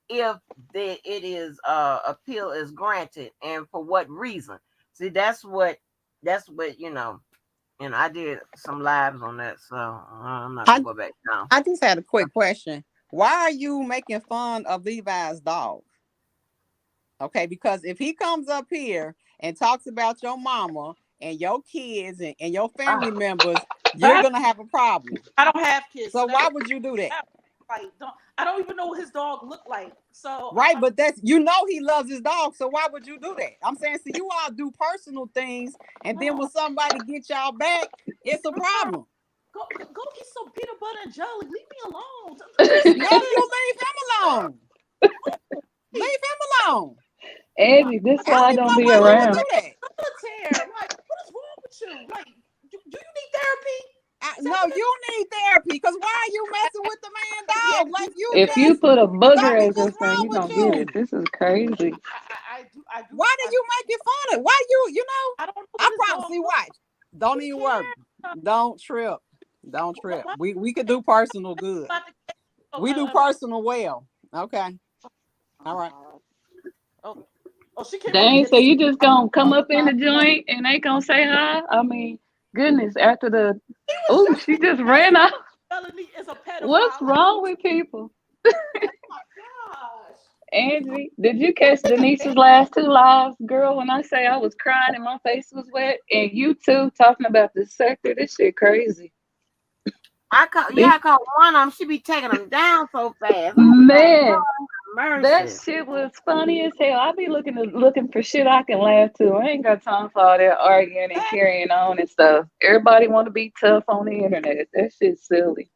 if it is appeal is granted and for what reason? See, that's what I did some lives on that, so I'm not gonna go back now. I just had a quick question. Why are you making fun of Levi's dog? Okay, because if he comes up here and talks about your mama and your kids and your family members, you're gonna have a problem. I don't have kids. So why would you do that? I don't even know what his dog looked like. So right, but that's he loves his dog. So why would you do that? I'm saying, so you all do personal things, and then when somebody gets y'all back, it's a problem. Go get some peanut butter and jelly. Leave me alone. No, you leave him alone. Leave him alone. Eddie, this why I don't be around. Like, what is wrong with you? Like, do you need therapy? No, you need therapy, because why are you messing with the man dog? Like, if you put a booger as your friend, you don't get it. This is crazy. I do. Why do you make it funny? Why I don't know. I probably watch. Don't even worry. Don't trip. We could do personal good. We do personal well. Okay. All right. She can't. Dang, so you just gonna come up in the joint and they gonna say hi? I mean, goodness, after she just ran out. What's wrong with people? Oh my gosh. Angie, did you catch Denise's last 2 lives, girl? When I say I was crying and my face was wet, and you too talking about the sector, this shit crazy. I caught one of them. She be taking them down so fast. Man, That mercy. shit was funny as hell. I be looking for shit I can laugh to. I ain't got time for all that arguing and carrying on and stuff. Everybody want to be tough on the internet. That shit's silly.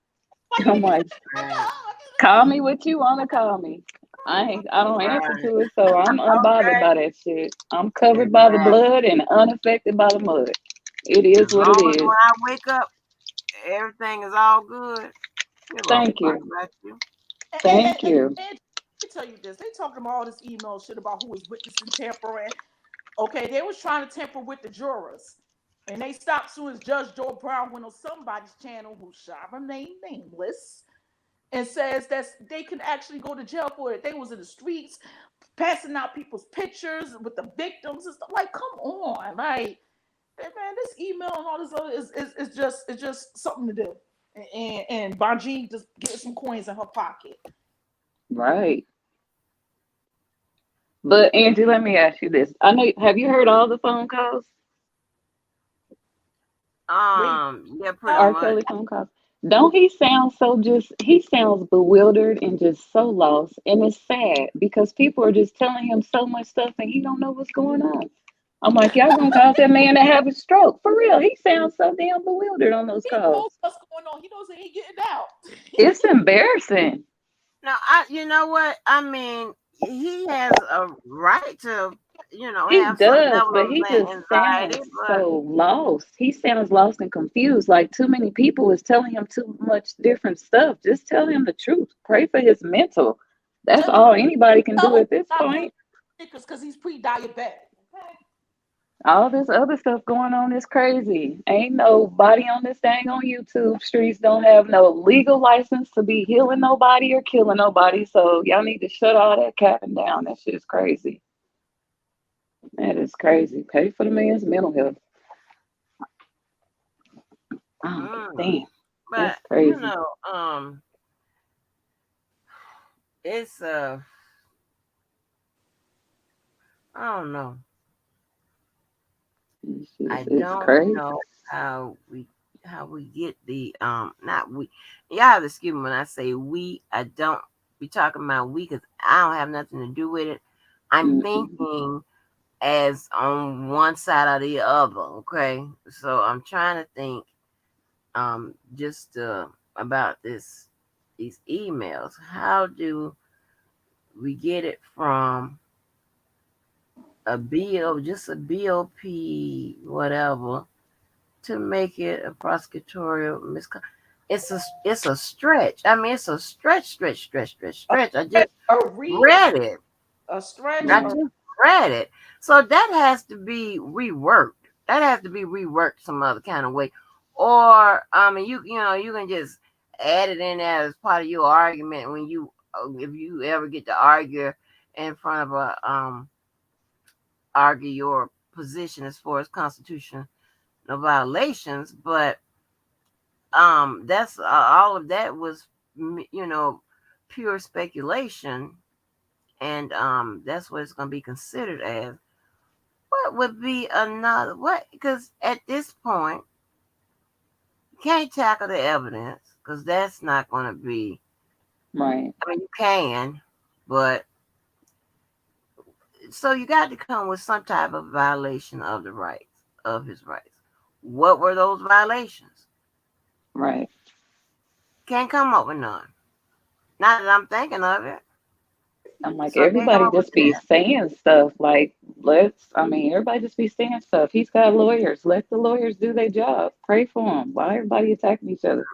I'm like, Right. call me what you want to call me. I don't answer Right. to it, so I'm unbothered Okay. by that shit. I'm covered by the Exactly. blood and unaffected by the mud. It As is what it long as is. when I wake up, everything is all good. Give a Thank fuck you. about you. Thank you. And let me tell you this. They talking about all this email shit about who was witnessing tampering. Okay, they was trying to tamper with the jurors. And they stopped soon as Judge Joe Brown went on somebody's channel who shall remain nameless and says that they can actually go to jail for it. They was in the streets passing out people's pictures with the victims and stuff. Like, come on, like, man, this email and all this other is just something to do. And Bonji just get some coins in her pocket. Right. But Angie, let me ask you this. I know have you heard all the phone calls? Wait, Yeah, pretty no, R. much. Kelly phone calls. Don't he sound so he sounds bewildered and just so lost. And it's sad because people are just telling him so much stuff and he don't know what's going on. I'm like, y'all gonna cause that man to have a stroke. For real. He sounds so damn bewildered on those he knows calls. what's going on. He knows he ain't getting out. It's embarrassing. No, you know what? I mean, he has a right to, He have some does, level but of he just anxiety, sounds but so lost. He sounds lost and confused. Like too many people is telling him too much different stuff. Just tell him the truth. Pray for his mental. That's Tell him all anybody can do no, at this stop doing point. stickers because he's pre-diabetic. Okay. All this other stuff going on is crazy. Ain't nobody on this thing on YouTube streets don't have no legal license to be healing nobody or killing nobody. So y'all need to shut all that capping down. That shit's crazy. That is crazy. Pay for the man's mental health. Oh, mm, damn. but That's crazy. it's I don't know. I It's don't crazy. know how we get the not we. Y'all have to excuse me when I say we. I don't be talking about we because I don't have nothing to do with it. I'm Mm-hmm. thinking as on one side or the other. Okay, so I'm trying to think just about these emails. How do we get it from a BO, just a BOP, whatever, to make it a prosecutorial misconduct? It's a stretch. I mean, it's a stretch. I just A reach, read it. a stretch, I Right. or just read it. So that has to be reworked. That has to be reworked some other kind of way. Or I mean, you can just add it in there as part of your argument when if you ever get to in front of argue your position as far as constitutional violations. But that's all of that was you know pure speculation, and that's what it's going to be considered as. What would be another what? Because at this point, you can't tackle the evidence because that's not going to be. Right. I mean, you can, but so you got to come with some type of violation of the rights of his rights. What were those violations? Right. Can't come up with none. Not that I'm thinking of it. I'm like, So can't come everybody up with just be that. saying stuff. Like, everybody just be saying stuff. He's got lawyers. Let the lawyers do their job. Pray for them. Why everybody attacking each other?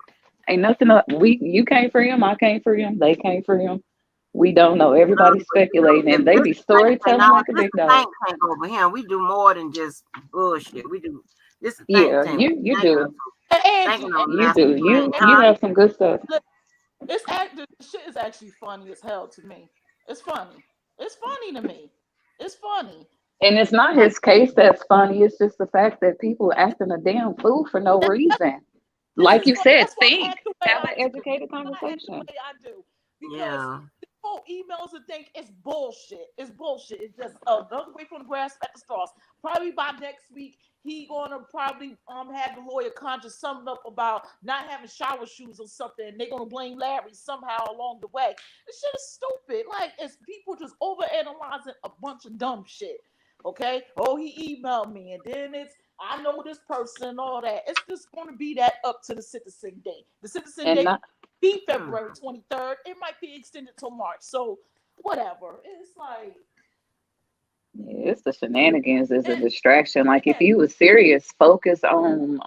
Ain't nothing up. You can't free him. I can't free him. They can't free him. We don't know. Everybody's But speculating if and they this be thing say storytelling no, like a this big the dog. think tank over here. We do more than just bullshit. We do this the think Yeah, tank. you Thinking do. of, Angie, thinking of a You master do. plan, You huh? have some good stuff. look, the shit is actually funny as hell to me. It's funny. It's funny to me. It's funny. And it's not Like, his case that's funny. It's just the fact that people acting a damn fool for no That, reason. this Like is you funny. said, That's why I think. act the way Have I an do. educated I act the conversation. way I do because yeah. the whole emails and think it's bullshit. It's bullshit. It's just another way from the grass at the stars. Probably by next week, he gonna probably have the lawyer conjure something up about not having shower shoes or something, and they're gonna blame Larry somehow along the way. This shit is stupid. Like, it's people just over analyzing a bunch of dumb shit. Okay. Oh, he emailed me, and then it's I know this person and all that. It's just gonna be that up to the sentencing date. The sentencing And date not be February 23rd. It might be extended till March. So whatever. It's like it's the shenanigans is a distraction. Like if you was serious, focus on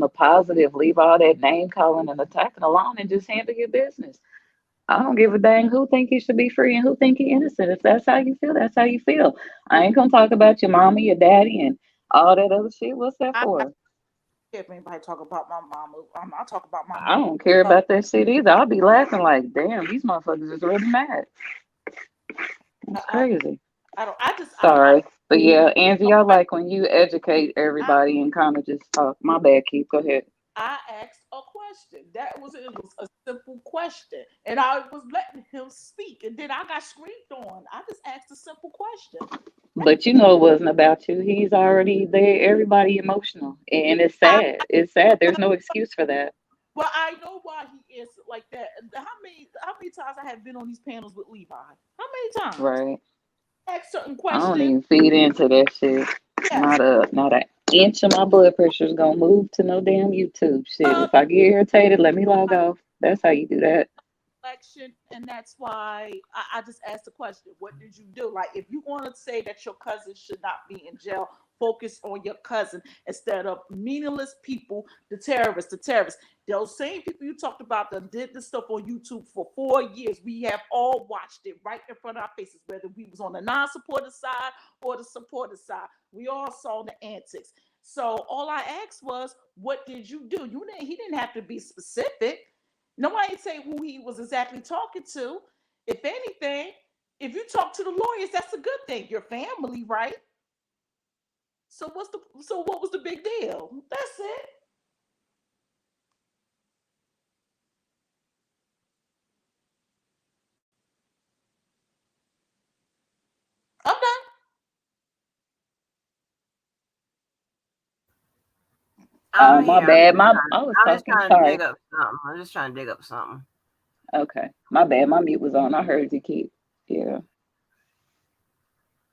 the positive, leave all that name calling and attacking alone and just handle your business. I don't give a dang who think he should be free and who think he innocent. If that's how you feel, that's how you feel. I ain't gonna talk about your mommy, your daddy, and all that other shit. What's that I for? if anybody talk about my mama, I'll talk about my I mama. don't care about that shit either. I'll be laughing like, damn, these motherfuckers is really mad. It's I, crazy. I don't. I just. Sorry. But yeah, Angie, I I, like when you educate I everybody and kind of just talk. My bad, Keith. Go ahead. I asked a question. It was a simple question, and I was letting him speak, and then I got screamed on. I just asked a simple question. But you know it wasn't about you. He's already there. Everybody emotional. And it's I, sad. It's sad. There's no excuse for that. well, I know why he is like that. How many times I have been on these panels with Levi? How many times? Right. Ask certain I don't questions. even feed into that shit. Yes. Not an inch of my blood pressure is gonna move to no damn YouTube shit. Uh, If I get irritated, let me log off. That's how you do that. Election, and that's why I just asked the question: what did you do? Like, if you want to say that your cousin should not be in jail, focus on your cousin instead of meaningless people, the terrorists. Those same people you talked about that did this stuff on YouTube for 4 years. We have all watched it right in front of our faces, whether we was on the non-supporter side or the supporter side. We all saw the antics. So all I asked was, what did you do? He didn't have to be specific. Nobody say who he was exactly talking to. If anything, if you talk to the lawyers, that's a good thing. Your family, right? So what was the big deal? That's it. I'm done. I'm My here. bad. I was I'm just talking. trying to dig Sorry. up something. I'm just trying to dig up something. Okay. My bad. My mute was on. I heard you keep. Yeah.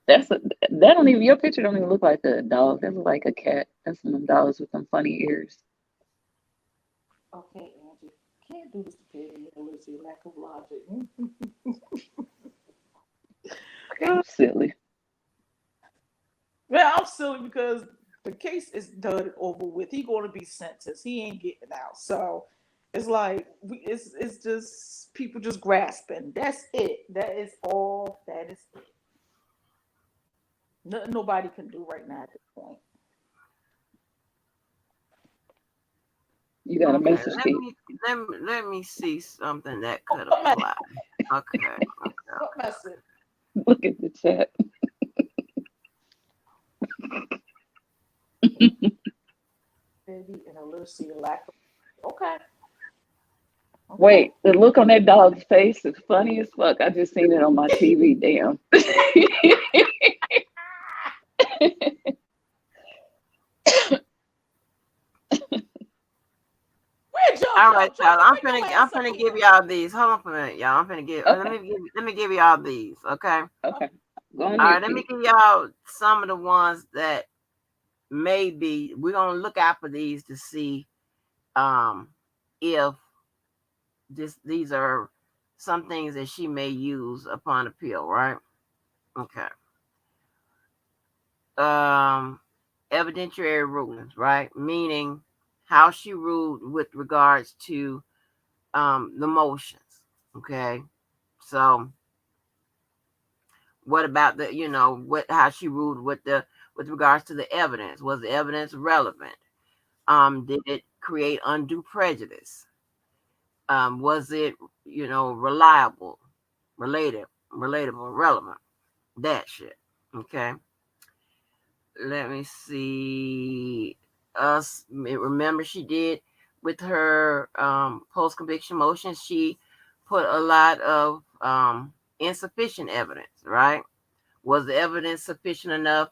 That's a, that don't even your picture don't even look like a dog. That look like a cat. That's one of them dogs with them funny ears. Okay, Angie. Can't do this stupidity and lose your lack of logic. Okay, silly. Well, I'm silly because the case is done and over with. He going to be sentenced. He ain't getting out. So it's like it's just people just grasping. That's it. That is all. That is it. Nothing nobody can do right now at this point. You got a Okay, message, Keith. let me see something that could What apply. Okay, okay, what message? Look at the chat. Baby and a little see lack of. Okay. Okay. Wait, the look on that dog's face is funny as fuck. I just seen it on my TV. Damn. Where Joe? all Joe, right, Joe, y'all. I'm bring finna your I'm ass up finna give here. y'all these. Hold on for a minute, y'all. I'm finna give. Okay. Let me give y'all these. Okay. Okay. Go on All mute, right. Let me Keith. give y'all some of the ones that maybe we're gonna look out for these to see if these are some things that she may use upon appeal, right? Okay. Um, evidentiary rulings, right? Meaning how she ruled with regards to the motions. Okay. So what about the what how she ruled with regards to the evidence? Was the evidence relevant? Did it create undue prejudice? Was it reliable, related, relatable, relevant? That shit. Okay. Let me see. Us remember she did with her post conviction motion. She put a lot of insufficient evidence. Right? Was the evidence sufficient enough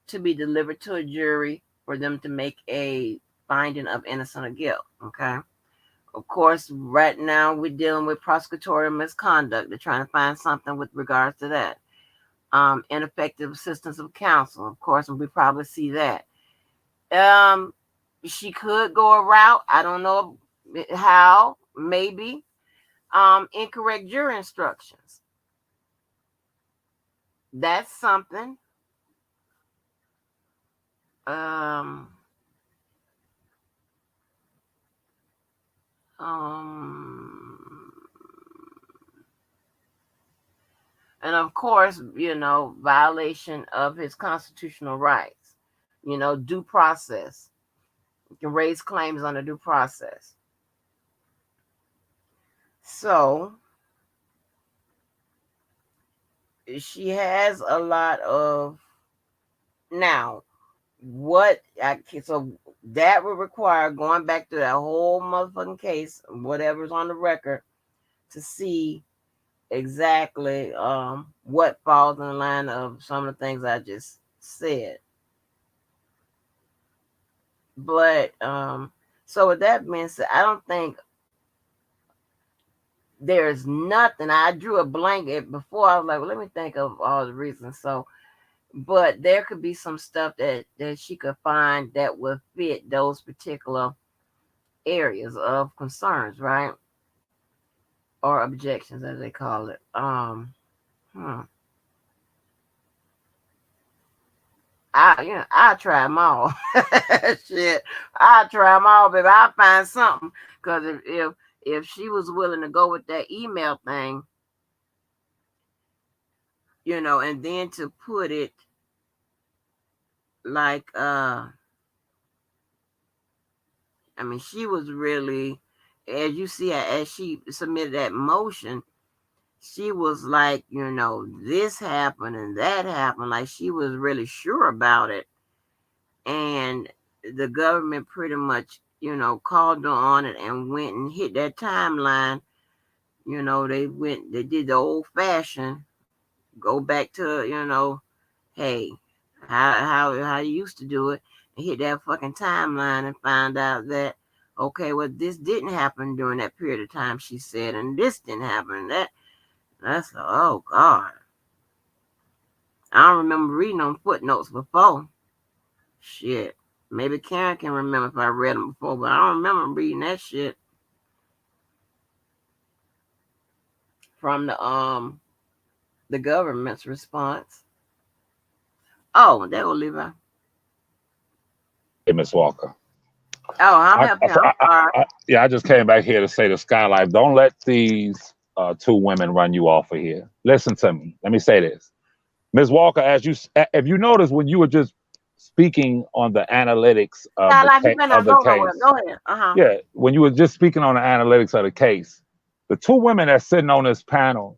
to be delivered to a jury for them to make a finding of innocent or guilt. Okay. Of course, right now we're dealing with prosecutorial misconduct. They're trying to find something with regards to that. Ineffective assistance of counsel. Of course, and we probably see that. Um, she could go a route. I don't know how. Maybe incorrect jury instructions. That's something. Um, um, and of course, violation of his constitutional rights. Due process. You can raise claims under due process. So she has a lot of now. So that would require going back to that whole motherfucking case, whatever's on the record, to see exactly what falls in the line of some of the things I just said. But so with that being said, I don't think there's nothing. I drew a blanket before. I was like, well, let me think of all the reasons. So, but there could be some stuff that she could find that would fit those particular areas of concerns, right? Or objections, as they call it. I try them all. Shit, I try them all, baby. I'll find something. Because if she was willing to go with that email thing, and then to put it like, she was really, as you see, as she submitted that motion, she was like, this happened and that happened. Like she was really sure about it. And the government pretty much, called her on it and went and hit that timeline. They did the old fashioned, go back to, hey, how you used to do it, and hit that fucking timeline and find out that, okay, well, this didn't happen during that period of time, she said, and this didn't happen, and that's, oh, God. I don't remember reading on footnotes before. Shit. Maybe Karen can remember if I read them before, but I don't remember reading that shit from the government's response. Oh, there go Levi. Hey, Miss Walker. Oh, I'm helping. I'm sorry. I just came back here to say to Skylife, don't let these two women run you off of here. Listen to me. Let me say this. Ms. Walker, if you notice when you were just speaking on the analytics of the case. Go ahead. Yeah, when you were just speaking on the analytics of the case, the two women that's sitting on this panel,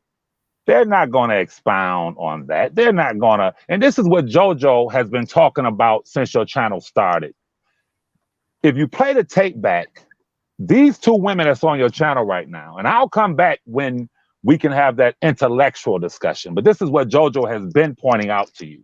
they're not going to expound on that. They're not going to. And this is what JoJo has been talking about since your channel started. If you play the tape back, these two women that's on your channel right now, and I'll come back when we can have that intellectual discussion, but this is what JoJo has been pointing out to you.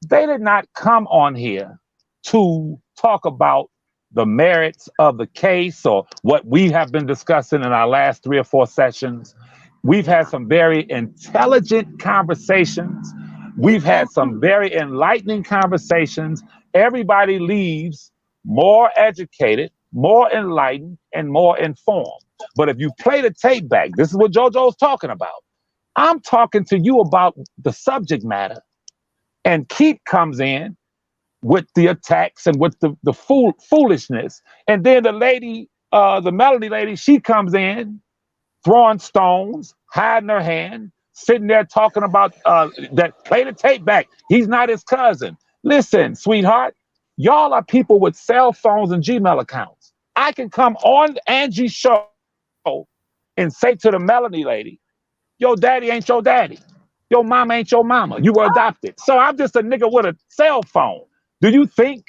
They did not come on here to talk about the merits of the case or what we have been discussing in our last 3 or 4 sessions. We've had some very intelligent conversations. We've had some very enlightening conversations. Everybody leaves more educated, more enlightened, and more informed. But if you play the tape back, this is what JoJo's talking about. I'm talking to you about the subject matter. And Keith comes in with the attacks and with the foolishness. And then the lady, the Melody lady, she comes in throwing stones, hiding her hand, sitting there talking about that. Play the tape back. He's not his cousin. Listen, sweetheart, y'all are people with cell phones and Gmail accounts. I can come on Angie's show and say to the Melody lady, your daddy ain't your daddy. Your mama ain't your mama. You were adopted. So I'm just a nigga with a cell phone. Do you think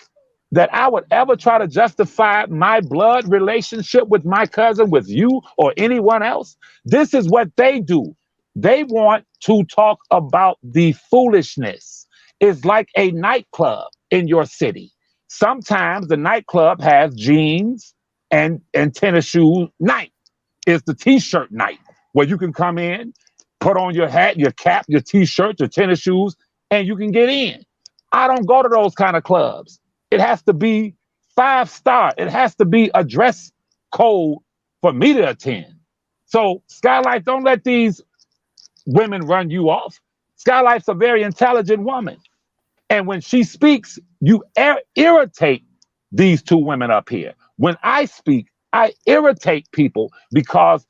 that I would ever try to justify my blood relationship with my cousin, with you or anyone else? This is what they do. They want to talk about the foolishness. It's like a nightclub in your city. Sometimes the nightclub has jeans and tennis shoe night. It's the t-shirt night where you can come in, put on your hat, your cap, your t-shirt, your tennis shoes, and you can get in. I don't go to those kind of clubs. It has to be 5-star. It has to be a dress code for me to attend. So Skylight, don't let these women run you off. Skylight's a very intelligent woman. And when she speaks, you irritate these two women up here. When I speak, I irritate people because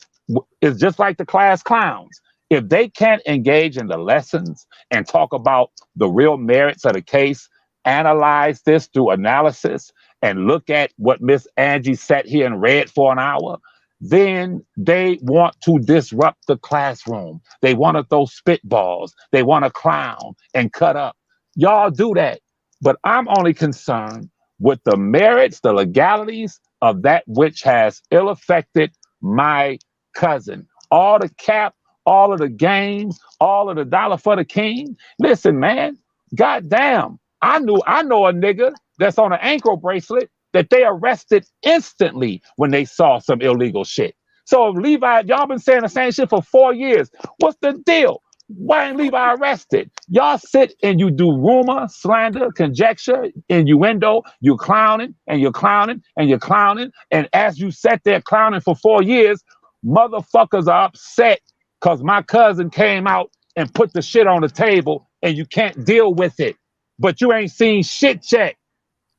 it's just like the class clowns. If they can't engage in the lessons and talk about the real merits of the case, analyze this through analysis, and look at what Miss Angie sat here and read for an hour, then they want to disrupt the classroom. They want to throw spitballs. They want to clown and cut up. Y'all do that. But I'm only concerned with the merits, the legalities of that which has ill affected my cousin. All the cap, all of the games, all of the dollar for the king. Listen, man, goddamn. I know a nigga that's on an ankle bracelet that they arrested instantly when they saw some illegal shit. So if Levi, y'all been saying the same shit for 4 years. What's the deal? Why ain't Levi arrested? Y'all sit and you do rumor, slander, conjecture, innuendo. You're clowning and you're clowning and you're clowning. And as you sat there clowning for 4 years, motherfuckers are upset because my cousin came out and put the shit on the table and you can't deal with it. But you ain't seen shit yet.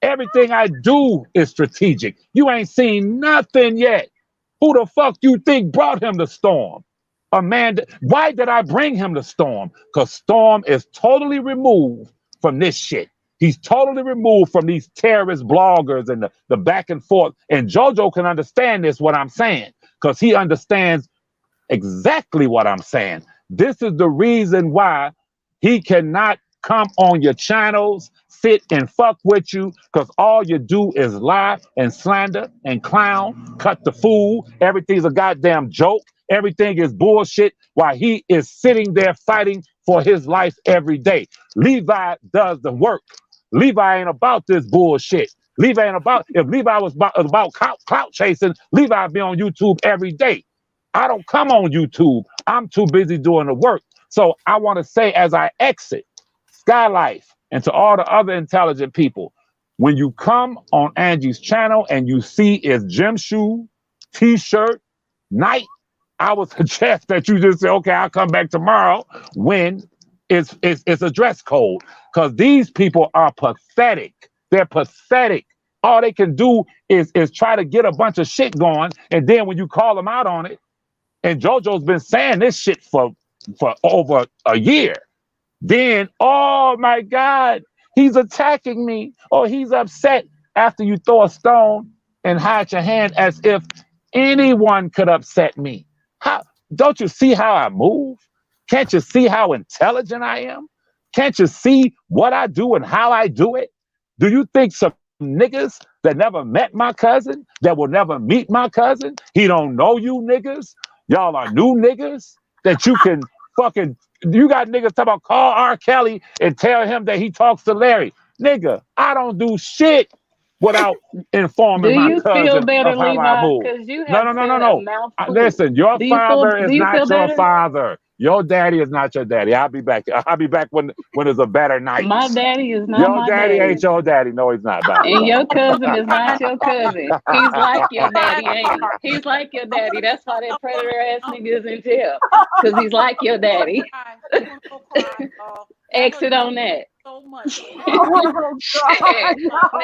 Everything I do is strategic. You ain't seen nothing yet. Who the fuck you think brought him to Storm? Amanda, why did I bring him to Storm? Because Storm is totally removed from this shit. He's totally removed from these terrorist bloggers and the back and forth. And JoJo can understand this, what I'm saying, because he understands exactly what I'm saying. This is the reason why he cannot come on your channels, sit and fuck with you, because all you do is lie and slander and clown, cut the fool. Everything's a goddamn joke. Everything is bullshit while he is sitting there fighting for his life every day. Levi does the work. Levi ain't about this bullshit. Levi ain't about, if Levi was about clout chasing, Levi be on YouTube every day. I don't come on YouTube. I'm too busy doing the work. So I want to say as I exit, Skylife, and to all the other intelligent people, when you come on Angie's channel and you see it's gym shoe, t-shirt, night, I would suggest that you just say, okay, I'll come back tomorrow when it's a dress code. Because these people are pathetic. They're pathetic. All they can do is try to get a bunch of shit going. And then when you call them out on it, and JoJo's been saying this shit for over a year, then, oh my God, he's attacking me, or he's upset after you throw a stone and hide your hand as if anyone could upset me. How, don't you see how I move? Can't you see how intelligent I am? Can't you see what I do and how I do it? Do you think some niggas that never met my cousin, that will never meet my cousin, he don't know you niggas? Y'all are new niggas that you can fucking, you got niggas talking about call R. Kelly and tell him that he talks to Larry. Nigga, I don't do shit without informing my cousin better, of how Levi? I move. Because you have No. Listen, your father is not your father. Your daddy is not your daddy. I'll be back. I'll be back when it's a better night. My daddy is not your my daddy. daddy. Ain't your daddy. No, he's not. Bye. And your cousin is not your cousin. He's like your daddy, ain't he? He's like your daddy. That's why that predator ass nigga is in jail. Because he's like your daddy. Exit on that. So much.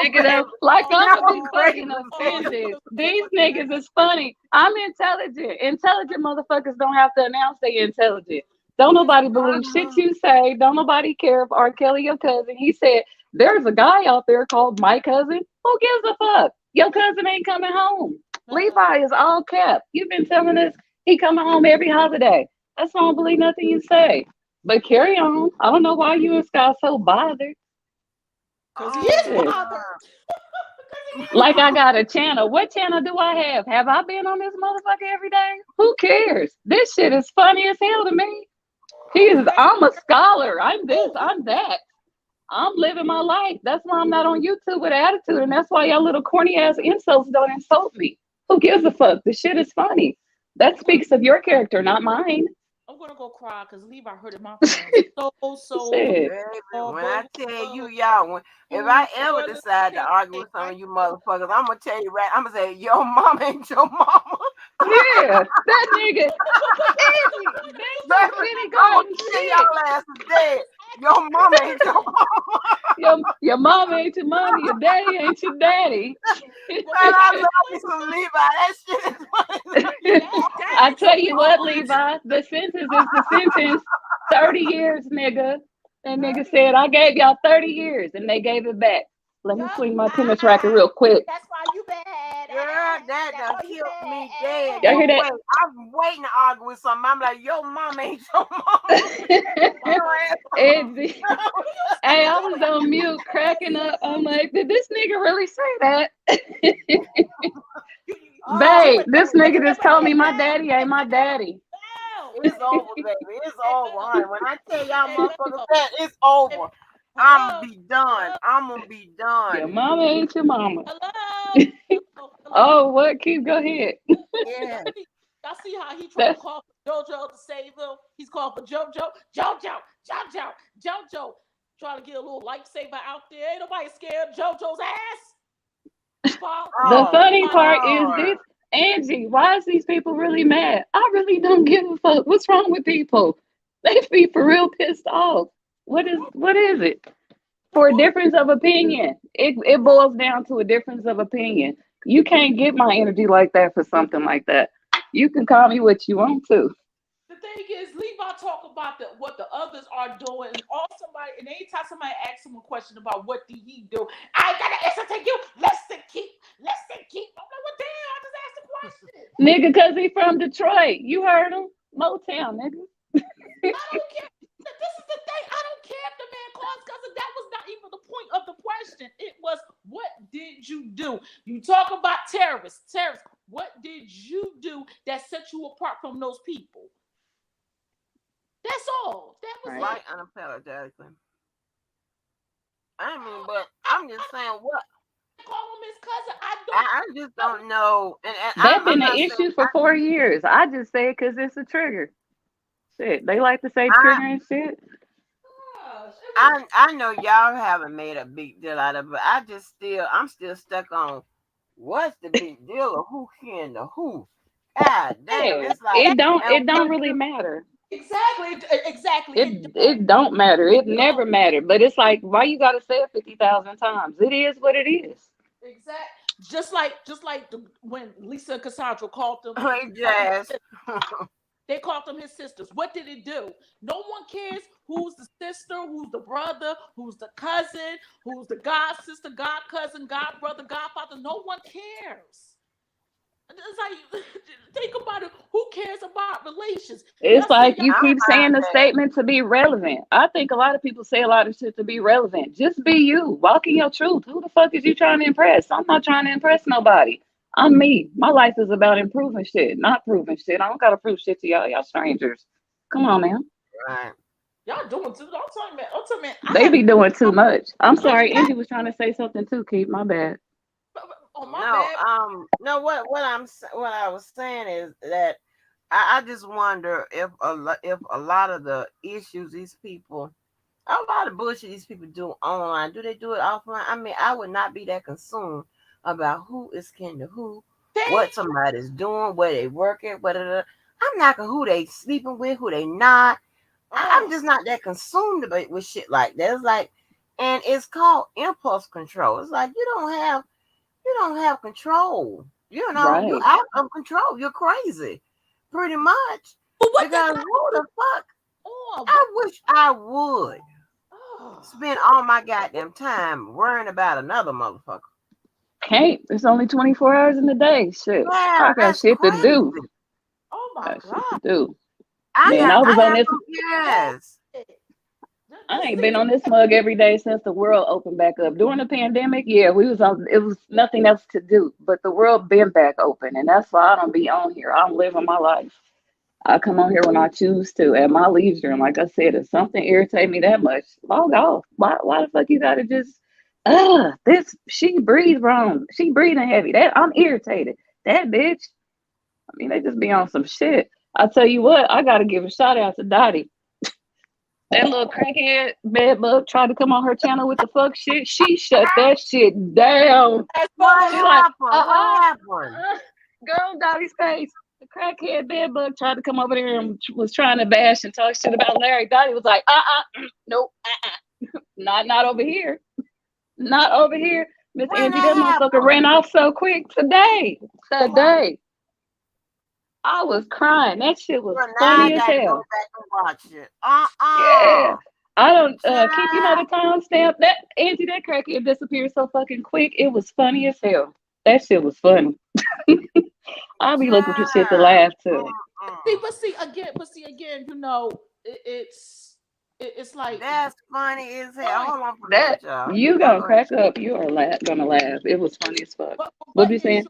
Nigga, like I'm gonna be fucking offended. These niggas is funny. I'm intelligent. Intelligent motherfuckers don't have to announce they intelligent. Don't nobody believe shit you say. Don't nobody care if R. Kelly your cousin. He said there's a guy out there called my cousin. Who gives a fuck? Your cousin ain't coming home. Levi is all cap. You've been telling us he coming home every holiday. That's why I don't believe nothing you say. But carry on. I don't know why you and Sky so bothered. Because he is bothered. Like I got a channel. What channel do I have? Have I been on this motherfucker every day? Who cares? This shit is funny as hell to me. I'm a scholar. I'm this. I'm that. I'm living my life. That's why I'm not on YouTube with attitude, and that's why y'all little corny ass insults don't insult me. Who gives a fuck? The shit is funny. That speaks of your character, not mine. I'm gonna go cry because Levi hurted my feelings so Shit. Baby, when I both tell you, of y'all, if I ever for the decide to argue with some of you motherfuckers, I'm gonna tell you right. I'm gonna say your mama ain't your mama. Yeah, that nigga. Angie, that's some Baby, I'm gonna kindergarten kill shit. y'all asses dead. Your mama ain't your mama. Your mama ain't your mommy, your daddy ain't your daddy. Man, I love me some Levi. That shit is funny. I tell you what, Levi, the sentence is the sentence. 30 years, nigga. That nigga said, I gave y'all 30 years, and they gave it back. Let me swing my tennis racket real quick. That's why you bad. Girl, that That's done why you killed me dead. bad. Y'all hear But that? wait, I'm waiting to argue with something. I'm like, your mama ain't your mama. Your ass. Hey, I was on mute cracking up. I'm like, did this nigga really say that? Oh, Babe, this nigga just told me my daddy ain't my daddy. it's over, baby. It's over, honey. When I tell y'all motherfuckers that, it's over. I'm gonna be done. I'm gonna be Your done. mama ain't your mama. Hello. Oh, what? Keep go ahead. Yeah. Y'all see how he trying to That's call for JoJo to save him? He's calling for JoJo. Trying to get a little lifesaver out there. Ain't nobody scared of JoJo's ass. the Oh, funny part is Lord. this, Angie. Why is these people really mad? I really don't give a fuck. What's wrong with people? They be for real pissed off. What is it? For a difference of opinion. It boils down to a difference of opinion. You can't get my energy like that for something like that. You can call me what you want to. The thing is, Levi talk about what the others are doing, and anytime somebody asks him a question about what did he do, I ain't gotta answer to you. Listen, keep. I'm like, what the hell? I just asked a question. Nigga, cause he from Detroit. You heard him? Motown, nigga. I don't care. This is the thing. I don't care if the man calls cousin. That was not even the point of the question. It was, what did you do? You talk about terrorists. What did you do that set you apart from those people? That's all. That was Right. Like it. unapologetically. I mean, but I'm just saying what Call him his cousin. I I don't just don't know, and That I'm been an not saying issue for 4 years. I just say it because it's a trigger. Shit, they like to say trigger and shit. gosh. I know y'all haven't made a big deal out of it, but I'm still stuck on what's the big deal of who can the who. God damn, Yeah, it's like it don't and it don't really matter. Exactly. It don't matter. It never mattered. But it's like, why you gotta say it 50,000 times? It is what it is. Exactly. Just like when Lisa and Cassandra called them, hey Jazz. they called them his sisters. What did it do? No one cares who's the sister, who's the brother, who's the cousin, who's the god sister, god cousin, god brother, godfather. No one cares. It's like, think about it. Who cares about relations? Y'all It's say like y'all. you I'm keep fine saying the that. statement to be relevant. I think a lot of people say a lot of shit to be relevant. Just be you. Walk in your truth. Who the fuck is you trying to impress? I'm not trying to impress nobody. I'm me. My life is about improving shit, not proving shit. I don't gotta prove shit to y'all. Y'all strangers. Come on, man. Right. Y'all doing too. Don't tell me, man. Don't tell me. I They had be doing too much. I'm sorry. exactly. Angie was trying to say something too, Keith. My bad. Oh my No, bad. no. What I was saying is that I just wonder if a lot of the issues these people, a lot of bullshit these people do online, do they do it offline? I mean, I would not be that consumed about who is kin to who, what Thank somebody's doing, where they work at, whether I'm not who they sleeping with, who they not. I'm oh, just not that consumed about with shit like that. It's like, and it's called impulse control. It's like you don't have control. You Right. out of control. You're crazy, pretty much. but what that Because got who the fuck? on? I wish I would spend What? all my goddamn time worrying about another motherfucker. Can't. It's only 24 hours in the day. Shit. Yeah, I got that's shit to crazy. do. Oh my Got shit to God. do. I Man, got. I I was on have this. some. Yes. I This ain't thing been on this mug every day since the world opened back up. During the pandemic, yeah, we was on. It was nothing else to do, but the world been back open, and that's why I don't be on here. I'm living my life. I come on here when I choose to at my leisure. And like I said, if something irritates me that much, log off. Why the fuck you gotta just this she breathes wrong. She breathing heavy. That I'm irritated. That bitch. I mean, they just be on some shit. I tell you what, I gotta give a shout out to Dottie. That little crackhead bed bug tried to come on her channel with the fuck shit. She shut that shit down. What She's like, happened? What happened? girl, Dottie's face. The crackhead bed bug tried to come over there and was trying to bash and talk shit about Larry. Dottie was like, nope, not over here. Not over here. Miss When Angie, that that motherfucker happened? ran off so quick today. Today. I was crying. That shit was Well, now I funny as got to go hell. back and watch it. Yeah. I don't keep you know Child. the timestamp. That Angie, that crackhead disappeared so fucking quick. It was funny as hell. That shit was funny. I'll be looking for shit to Child. laugh to. See again, you know, it's like That's funny as hell. fine. Hold on for a That minute, y'all. you Y'all gonna go ahead. crack up. You are gonna laugh. It was funny as fuck. But What you saying?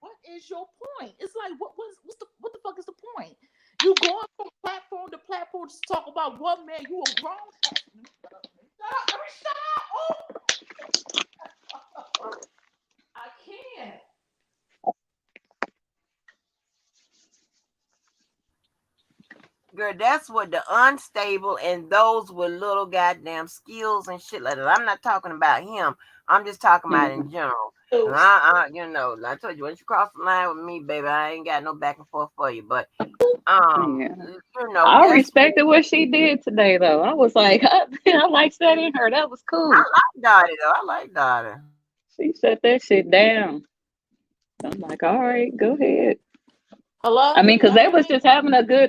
what is your point? It's like what the fuck is the point? You going from platform to platform to talk about one man. You a grown ass. Shut up. Let me shut up. Oh, I can't. Girl, that's what the unstable and those with little goddamn skills and shit like that. I'm not talking about him. I'm just talking about in Hmm. general. And Oops. I told you, once you cross the line with me, baby, I ain't got no back and forth for you. But, Yeah. I that's what respected what she did today, though. I was like, I like studying her. That was I cool. like Dottie though. I like Dottie. She shut that shit down. I'm like, all right, go ahead. I Hello? mean, because Y'all they hear was me? just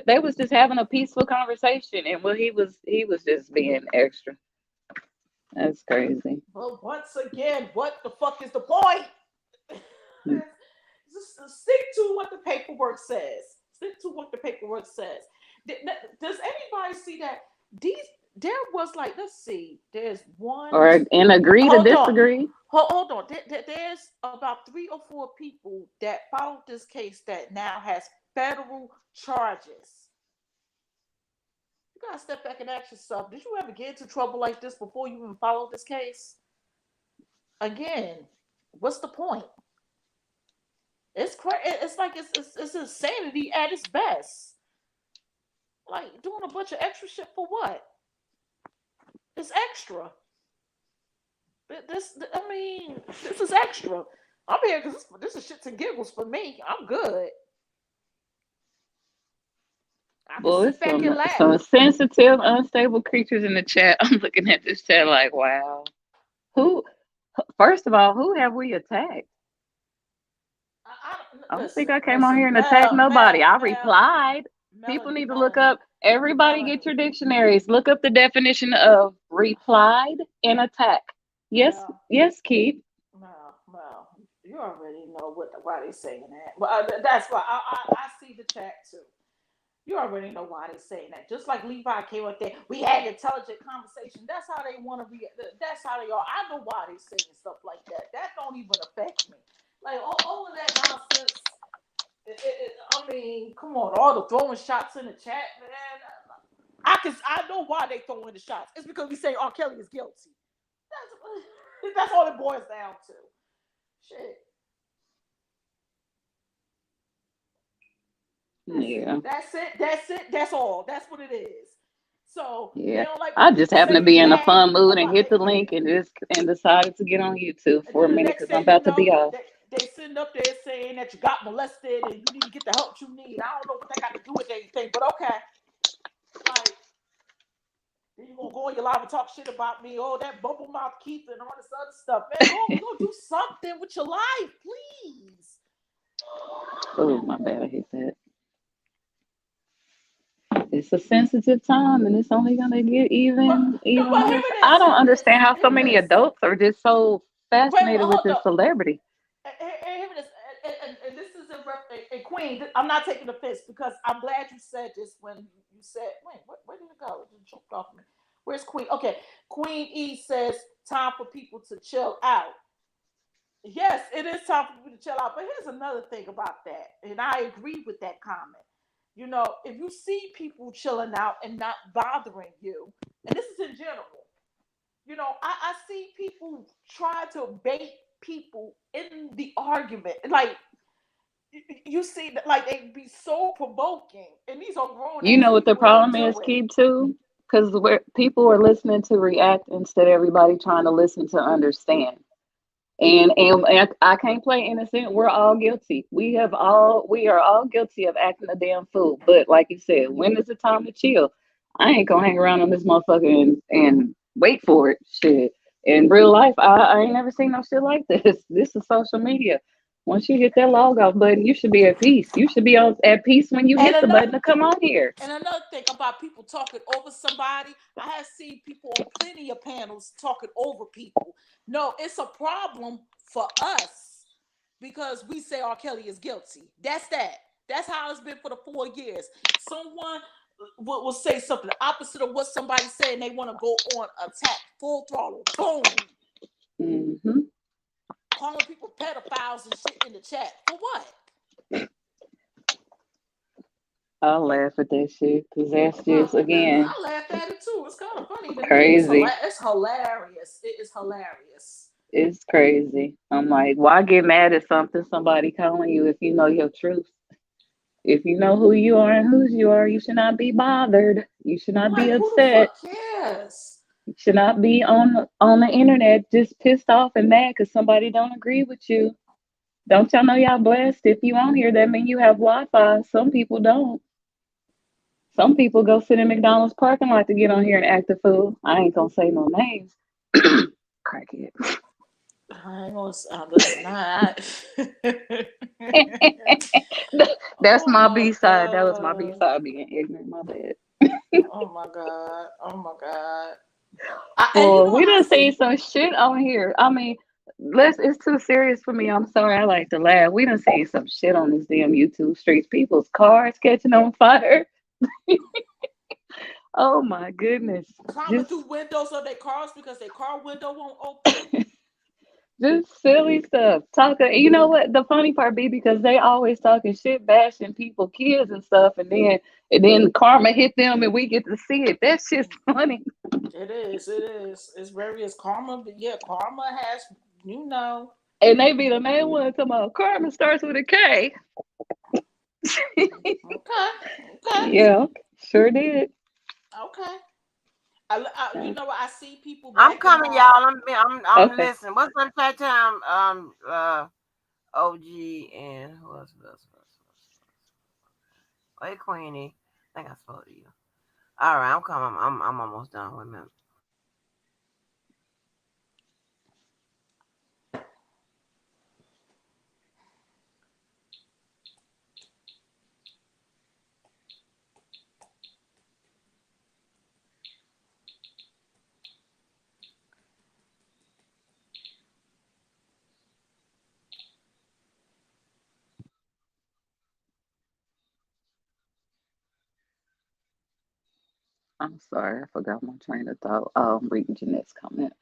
they was just having a peaceful conversation, and well, he was just being extra. That's crazy. But once again, what the fuck is the point? Just stick to what the paperwork says. Stick to what the paperwork says. Does anybody see that? These there was like, let's see, there's one. Or and agree to Hold on, disagree. hold on. There's about 3 or 4 people that followed this case that now has federal charges. You gotta step back and ask yourself: did you ever get into trouble like this before you even followed this case? Again, what's the point? It's crazy. It's like it's insanity at its best. Like doing a bunch of extra shit for what? It's extra. I mean, this is extra. I'm here because this is shits and giggles for me. I'm good. I can Boy, sit it's back and some laugh. sensitive, unstable creatures in the chat. I'm looking at this chat like, wow. Who? First of all, who have we attacked? I don't think Listen, I came on here listen, and attacked nobody. I Mel, replied. People Melanie, need to look Melanie, up. Everybody get Melanie, your dictionaries. Look up the definition of replied and attack. Yes, Mel, yes, Keith. Mel. You already know why they saying that. Well, that's why I see the chat too. You already know why they saying that. Just like Levi came up there, we had intelligent conversation. That's how they want to be. That's how they are. I know why they saying stuff like that. That don't even affect me. Like all of that nonsense. I mean, come on, all the throwing shots in the chat, man. I know why they throwing the shots. It's because we say R. Kelly is guilty. That's all it boils down to. Shit. Yeah, That's it. That's it. That's all. That's what it is. So they yeah. don't like I when just people happened to say be in a bad fun mood and about hit their the kid. link and decided to get on YouTube And for a then the minute next because I'm thing you about to be know, off. they sitting up there saying that you got molested and you need to get the help you need. I don't know what that got to do with anything, but okay. Like, then you gonna go on your live and talk shit about me, oh that bubble mouth Keith and all this other stuff. Man, go do something with your life, please. Oh, my bad. I hit that. It's a sensitive time and it's only gonna get But no, even but hear worse. me I this, don't hear me this, understand how so hear me many this. adults are just so Wait, fascinated with hold this up. celebrity. Hear me this, and this is a Queen. I'm not taking offense because I'm glad you said this when you said, wait, where did it go? It choked off me. Where's Queen? Okay, Queen E says time for people to chill out. Yes, it is time for people to chill out. But here's another thing about that, and I agree with that comment. if you see people chilling out and not bothering you, and this is in general, I see people try to bait people in the argument. Like, you see that, like, they be so provoking, and these are grown You ass know what the people and they problem is, do it. Keep, too? Because where people are listening to react instead of everybody trying to listen to understand. And I can't play innocent. We're all guilty. We are all guilty of acting a damn fool. But like you said, when is the time to chill? I ain't gonna hang around on this motherfucker and wait for it. Shit. In real life, I ain't never seen no shit like this. This is social media. Once you hit that log off button, you should be at peace. You should be at peace when you And hit the another button to come on here. And another thing about people talking over somebody, I have seen people on plenty of panels talking over people. No, it's a problem for us because we say R. Kelly is guilty. That's that. That's how it's been for the 4 years. Someone will say something the opposite of what somebody said, and they want to go on attack, full throttle, boom, Hmm. calling people pedophiles and shit in the chat. For what? I'll laugh at that shit because that's just, again, I laughed at it too. It's kind of funny to me. crazy. It's hilarious. It is hilarious. It's crazy. I'm like, why get mad at something somebody calling you if you know your truth? If you know who you are and whose you are, you should not be bothered. You should not be Like, who the upset. fuck cares? You should not be on the internet just pissed off and mad because somebody don't agree with you. Don't y'all know y'all blessed? If you on here, that mean you have Wi-Fi. Some people don't. Some people go sit in McDonald's parking lot to get on here and act a fool. I ain't gonna say no names. Crackhead. I ain't gonna listen. That's Oh my my B side. That was my B god. side being ignorant. My bad. Oh my god. Oh my god. And Well, we done seen some shit on here. I mean, it's too serious for me. I'm sorry. I like to laugh. We done seen some shit on this damn YouTube streets. People's cars catching on fire. Oh my goodness. climbing Just through windows of their cars because their car window won't open. just silly stuff. Talking, you know what? The funny part be because they always talking shit, bashing people, kids and stuff, and then karma hit them and we get to see it. That shit's funny. It is. It is. It's various karma, but yeah, karma has. You know. And they be the main one talking about karma starts with a K. Okay. Okay. Yeah, sure did. Okay. You Yeah. know what? I see people I'm backing coming, off. y'all. I'm Okay. listening. What's on chat time? OG and who else? Hey, Queenie. I think I spoke to you. All right, I'm coming. I'm almost done with me. I'm sorry, I forgot my train of thought. Oh, I'm reading Jeanette's comment.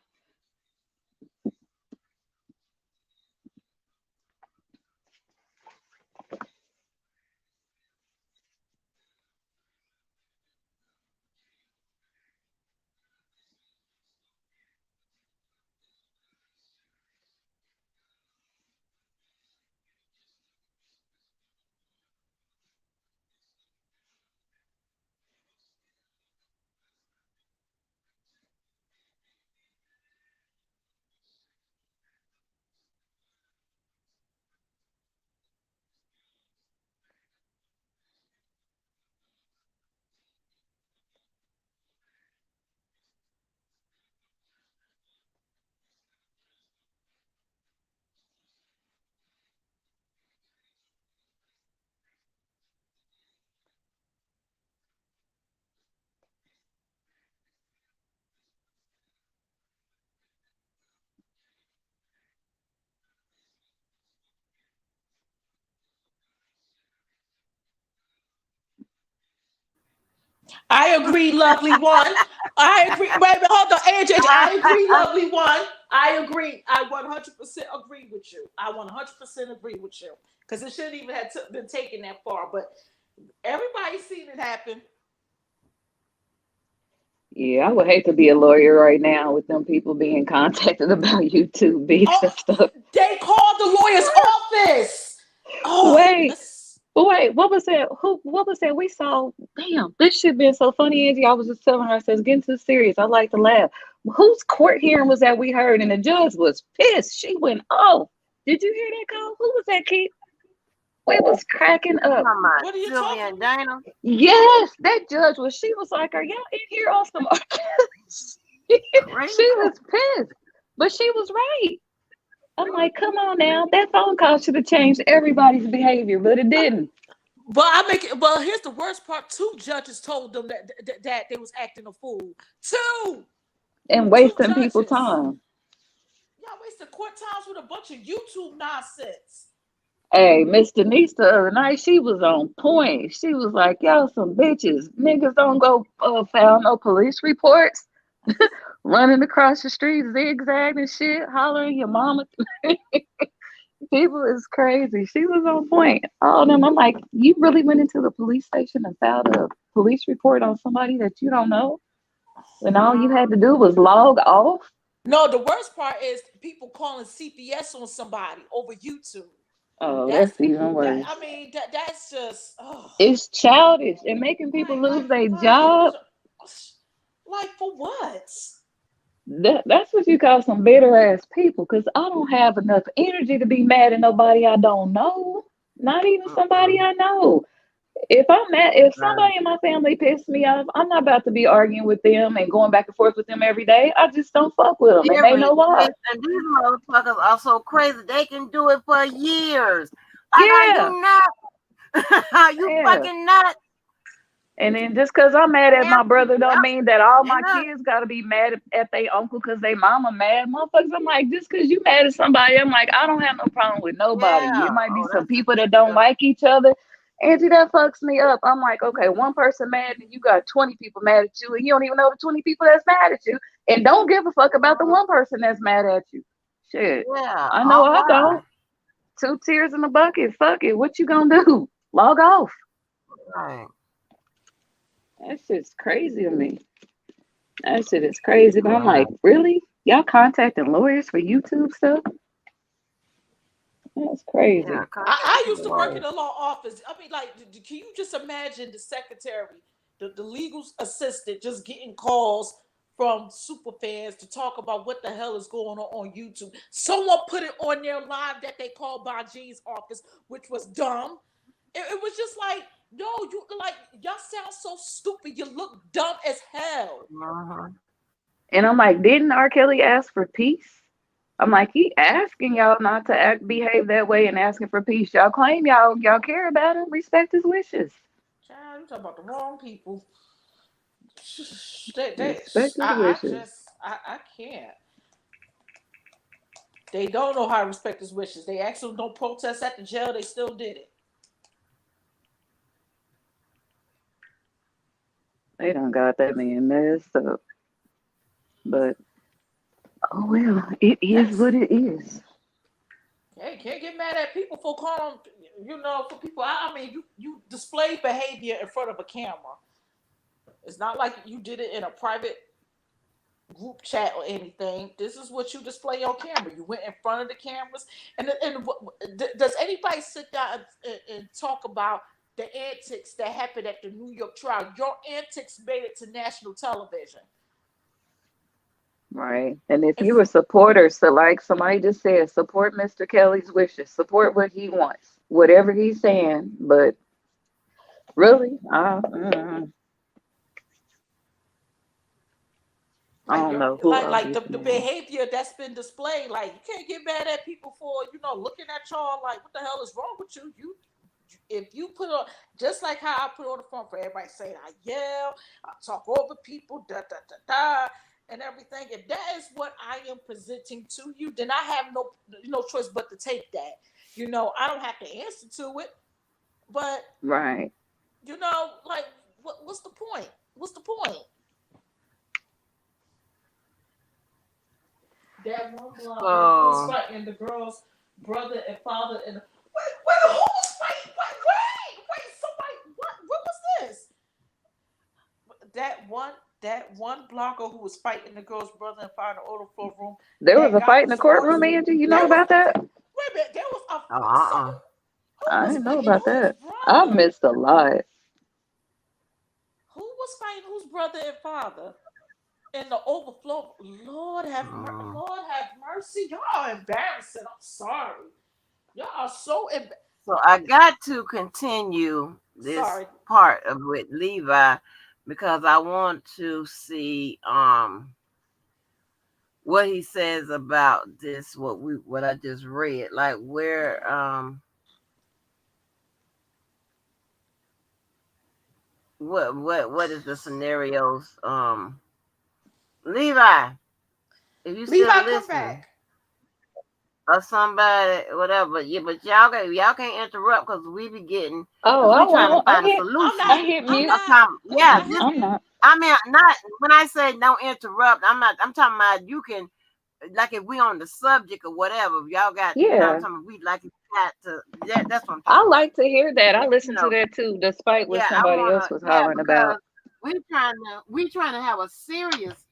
I agree, lovely one. I agree. Wait, hold on, AJ. I agree, lovely one. I agree. I 100% agree with you. I 100% agree with you because it shouldn't even have been taken that far. But Everybody's seen it happen. Yeah, I would hate to be a lawyer right now with them people being contacted about YouTube beef and stuff. They called the lawyer's office. Wait, what was that? What was that? We saw, damn, this shit been so funny, Angie. I was just telling her, I says, getting too serious. I like to laugh. Whose court hearing was that we heard? And the judge was pissed. She went, oh, did you hear that call? Who was that, Keith? We was cracking up. What are you Sylvia and Dana? Yes, that judge was. She was like, "Are y'all in here on some?" She was pissed, but she was right. I'm like, "Come on now, that phone call should have changed everybody's behavior, but it didn't." Well, here's the worst part. 2 judges told them that they was acting a fool. 2 and wasting people's time. Y'all wasting court times with a bunch of YouTube nonsense. Hey, Miss Denise the other night, she was on point. She was like, y'all some bitches. Niggas don't go file no police reports. Running across the street, zigzag and shit, hollering your mama. People is crazy. She was on point. All of them, I'm like, you really went into the police station and filed a police report on somebody that you don't know? When all you had to do was log off? No, the worst part is people calling CPS on somebody over YouTube. Oh, that's even worse. That's just... It's childish and making people lose their job. Like, for what? That's what you call some bitter ass people, because I don't have enough energy to be mad at nobody I don't know. Not even somebody I know. If I'm mad, if somebody in my family pissed me off, I'm not about to be arguing with them and going back and forth with them every day. I just don't fuck with them, and they know why. And these motherfuckers are so crazy; they can do it for years. Are you nuts? Are you fucking nuts? And then just because I'm mad at my brother don't mean that all my kids got to be mad at their uncle because they mama mad. Motherfuckers, I'm like, just because you mad at somebody, I'm like, I don't have no problem with nobody. It might be some people that don't like each other. Angie, that fucks me up. I'm like, okay, one person mad and you got 20 people mad at you and you don't even know the 20 people that's mad at you and don't give a fuck about the one person that's mad at you. Shit. I know I don't. 2 tears in the bucket. Fuck it. What you gonna do? Log off. Right. That's just crazy to me. That shit is crazy. But I'm like, really? Y'all contacting lawyers for YouTube stuff? That's crazy. Yeah, I used to work in a law office. I mean, like, can you just imagine the secretary, the legal assistant, just getting calls from super fans to talk about what the hell is going on YouTube? Someone put it on their live that they called Baji's office, which was dumb. It was just like, no, you like, y'all sound so stupid. You look dumb as hell. And I'm like, didn't R. Kelly ask for peace? I'm like, he asking y'all not to behave that way and asking for peace. Y'all claim y'all care about him. Respect his wishes. Child, you talking about the wrong people. Respect his wishes. I can't. They don't know how to respect his wishes. They actually don't protest at the jail. They still did it. They done got that man messed up. But oh well, it is what it is. Hey, can't get mad at people for calling, for people. I mean, you display behavior in front of a camera. It's not like you did it in a private group chat or anything. This is what you display on camera. You went in front of the cameras. And does anybody sit down and talk about the antics that happened at the New York trial? Your antics made it to national television. Right. And if you were supporters, so like somebody just said, support Mr. Kelly's wishes, support what he wants, whatever he's saying. But really, I don't know who like the behavior that's been displayed. Like, you can't get mad at people for looking at y'all like, what the hell is wrong with you? If you put on, just like how I put on the front for everybody saying I yell, I talk over people, da da da da, and everything. If that is what I am presenting to you, then I have no choice but to take that. I don't have to answer to it. But right, like, what's the point? What's the point? That one blonde was fighting the girl's brother and father and wait, who's fighting? Wait, somebody, what? one blogger who was fighting the girl's brother and fire in the overflow room There was that a got fight in the the courtroom, scores. Angie. You know There was about that? wait a minute. There was a so Uh-uh. who I was didn't know fighting about whose that. I brother? missed a lot. Who was fighting whose brother and father? In the overflow. Mm. Lord have mercy. Y'all are embarrassing. I'm sorry. Y'all are so So I got to continue this sorry. part of with Levi because I want to see what he says about this what I just read. Like where what is the scenarios Levi, if you still Levi, come listening, back. or somebody, whatever. Yeah, but y'all can't interrupt because we be getting Oh, because I we trying to won't. find a I'm solution. not. I hit I'm mute. I'm not. talking, I'm yeah, not just I'm hesitant. not. I mean not when I say don't interrupt. I'm not. I'm talking about you can like if we on the subject or whatever. If y'all got I'm Yeah. talking about we like if you got to that's what I'm I talking about. like to hear that. I You listened to know, that too, despite what yeah, I somebody wanna else was yeah hollering because about. we trying to have a serious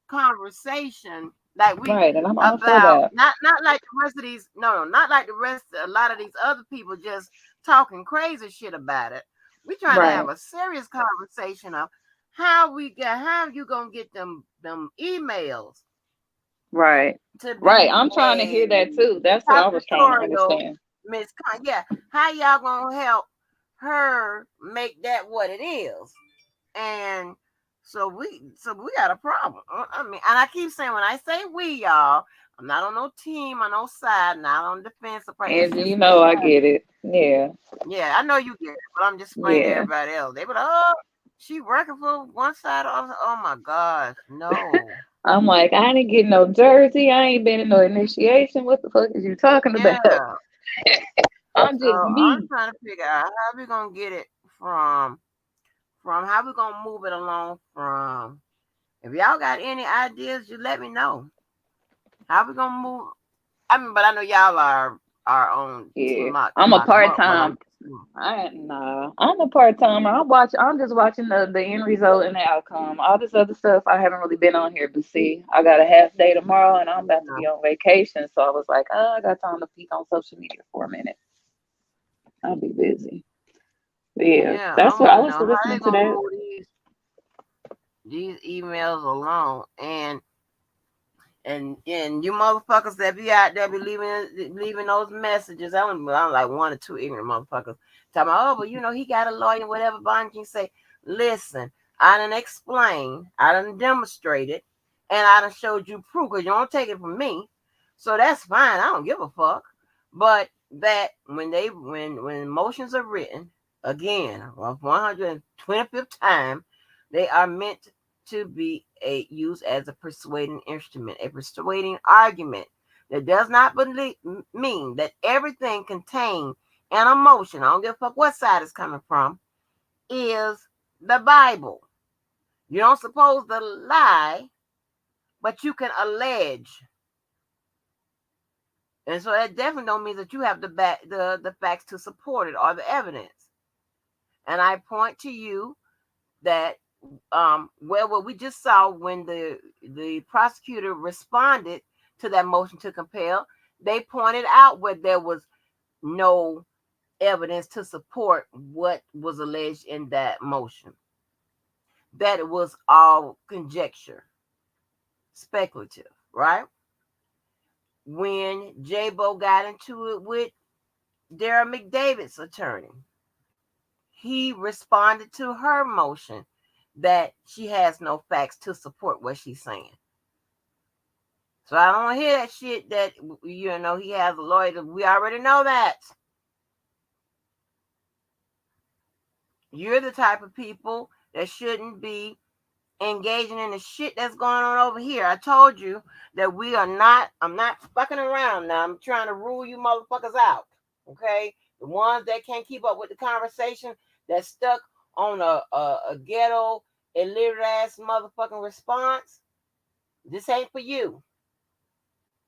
conversation like we Right, and I'm all for about that. not like the rest of these not like the rest a lot of these other people just talking crazy shit about it. We trying to have Right, a serious conversation of how you gonna get them emails right, to right. be I'm trying to a hear that too. That's what I was trying to prosecutorial understand. yeah, how y'all gonna help her make that what it is? And so we got a problem. I mean, and I keep saying when I say we y'all, I'm not on no team, on no side, not on defense or part. It's And you just know me. I get it. Yeah, Yeah, I know you get it, but I'm just explaining to yeah. everybody else. They be like, oh, she working for one side or other. Oh my gosh, no. I'm like, I didn't get no jersey. I ain't been in no initiation. What the fuck is you talking about? Yeah. I'm So just I'm me. trying to figure out how we gonna get it from how we gonna move it along from. If y'all got any ideas, you let me know. How we gonna move? I mean, but I know y'all are on Yeah, team I'm a lock them part up. But time. I'm a part timer. I'm just watching the end result and the outcome. All this other stuff I haven't really been on here. But see, I got a half day tomorrow, and I'm about to be on vacation. So I was like, oh, I got time to peek on social media for a minute. I'll be busy. But yeah, yeah, I that's what I want to was know how they listening to gonna that. move these emails along, and you motherfuckers that be out there be leaving those messages. I'm like one or two ignorant motherfuckers talking about, oh, but he got a lawyer, whatever. Bond can say, listen, I done explained, I done demonstrated, and I done showed you proof because you don't take it from me. So that's fine. I don't give a fuck. But that when motions are written again, 125th time, they are meant to be used as a persuading instrument, a persuading argument. That does not mean that everything contained in a motion, I don't give a fuck what side it's coming from, is the Bible. You don't suppose to lie, but you can allege. And so that definitely don't mean that you have the facts to support it or the evidence. And I point to you that what we just saw when the prosecutor responded to that motion to compel, they pointed out where there was no evidence to support what was alleged in that motion, that it was all conjecture, speculative, right? When J-Bo got into it with Darrell McDavid's attorney, he responded to her motion that she has no facts to support what she's saying. So I don't hear that shit that he has a lawyer. We already know that. You're the type of people that shouldn't be engaging in the shit that's going on over here. I told you that I'm not fucking around now. I'm trying to rule you motherfuckers out. Okay? The ones that can't keep up with the conversation, that's stuck on a ghetto, illiterate ass motherfucking response. This ain't for you.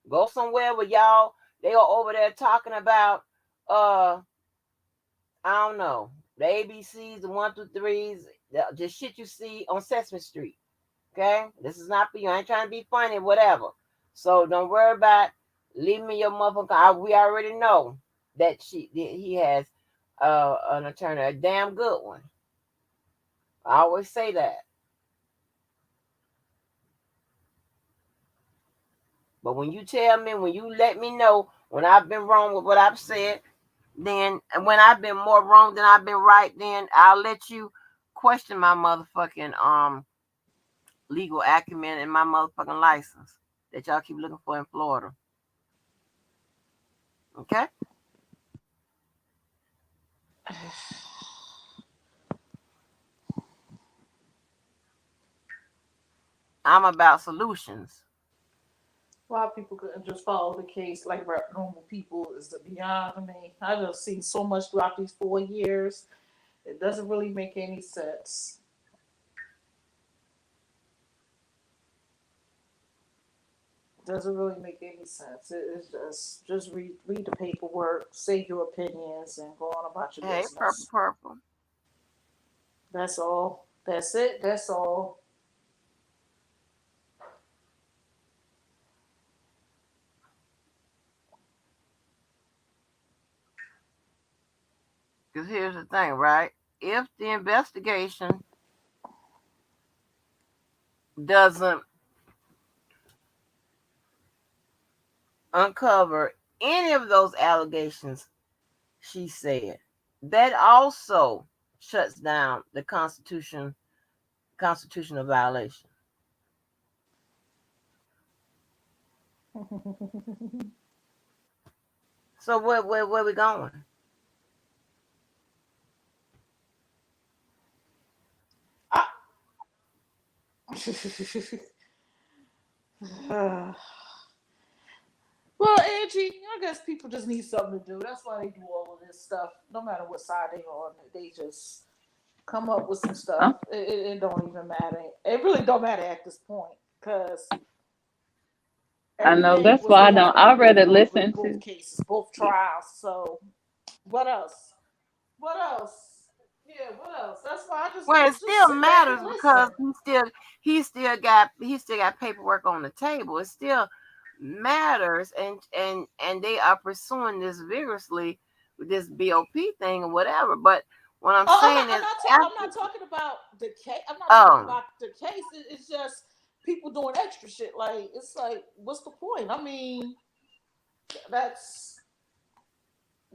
Go somewhere where y'all they are over there talking about I don't know. the ABCs, the 1 through 3s, the shit you see on Sesame Street. Okay, this is not for you. I ain't trying to be funny, whatever. So don't worry about leaving me your motherfucker. We already know that he has an attorney, a damn good one. I always say that. But when you tell me, when you let me know when I've been wrong with what I've said, then when I've been more wrong than I've been right, then I'll let you question my motherfucking legal acumen and my motherfucking license that y'all keep looking for in Florida. Okay? I'm about solutions. Why people couldn't just follow the case like normal people is beyond me. I just seen so much throughout these 4 years. It doesn't really make any sense. Doesn't really make any sense. It's just read the paperwork, say your opinions, and go on about your Hey, purple, business. purple. That's all. That's it. That's all. Because here's the thing, right? If the investigation doesn't uncover any of those allegations she said, that also shuts down the constitutional violation. So where we going? Well, Angie, I guess people just need something to do. That's why they do all of this stuff. No matter what side they on, they just come up with some stuff. It don't even matter. It really don't matter at this point because I know everything that's was why I going don't. I'd rather with listen both to. cases, both trials. So what else? What else? Yeah, what else? That's why I Well, it just still sit back matters and because listen. he still got paperwork on the table. It still matters, and they are pursuing this vigorously with this BOP thing or whatever. But what I'm Oh, saying is, I'm not talking about the case. I'm not talking oh about the case. It's just people doing extra shit. Like it's like, what's the point? I mean, that's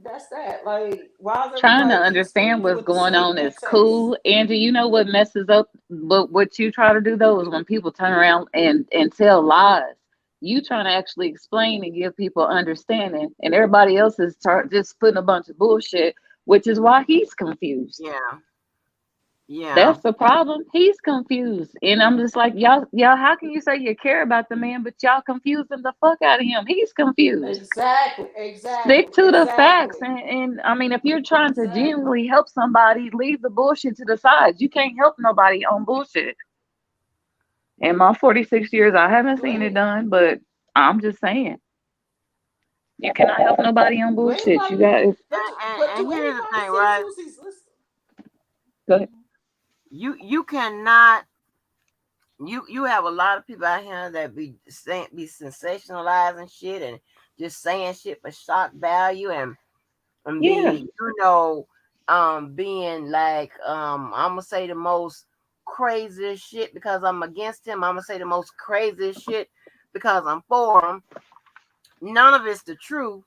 that's that. Like, why is Trying to everybody still understand what's doing the going same on is antics? cool. Angie, you know what messes up what you try to do though is when people turn around and tell lies. You trying to actually explain and give people understanding, and everybody else is just putting a bunch of bullshit, which is why he's confused. yeah, yeah, That's the problem. He's confused. And I'm just like, y'all, how can you say you care about the man, but y'all confusing the fuck out of him? He's confused. Exactly, Stick exactly, to the facts. exactly, And I mean, if you're trying to exactly. genuinely help somebody, leave the bullshit to the side. You can't help nobody on bullshit. In my 46 years, I haven't seen it Wait, done, but I'm just saying, you cannot help nobody on do bullshit. You anybody? got But and do here's the anybody thing, see right? Susie's list? go ahead. You cannot. You have a lot of people out here that be sensationalizing shit and just saying shit for shock value and Yeah, be being like I'm gonna say the most craziest shit because I'm against him. I'm gonna say the most craziest shit because I'm for him. None of it's the truth.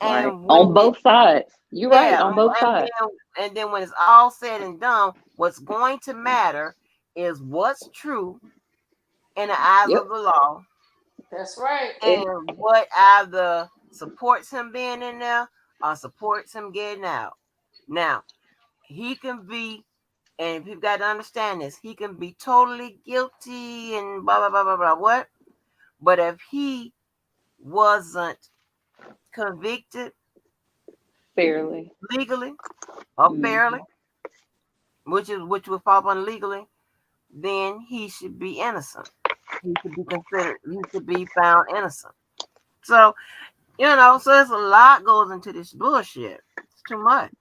right. And when On it both sides. You're right. yeah, On both and sides. then when it's all said and done, what's going to matter is what's true in the eyes Yep. of the law That's right. And and what either supports him being in there or supports him getting out. Now, he can be, and people got to understand this, he can be totally guilty and blah, blah, blah, blah, blah, what? But if he wasn't convicted fairly. legally or Hmm. fairly, which would fall under legally, then he should be innocent. He should be found innocent. So, so there's a lot goes into this bullshit. It's too much.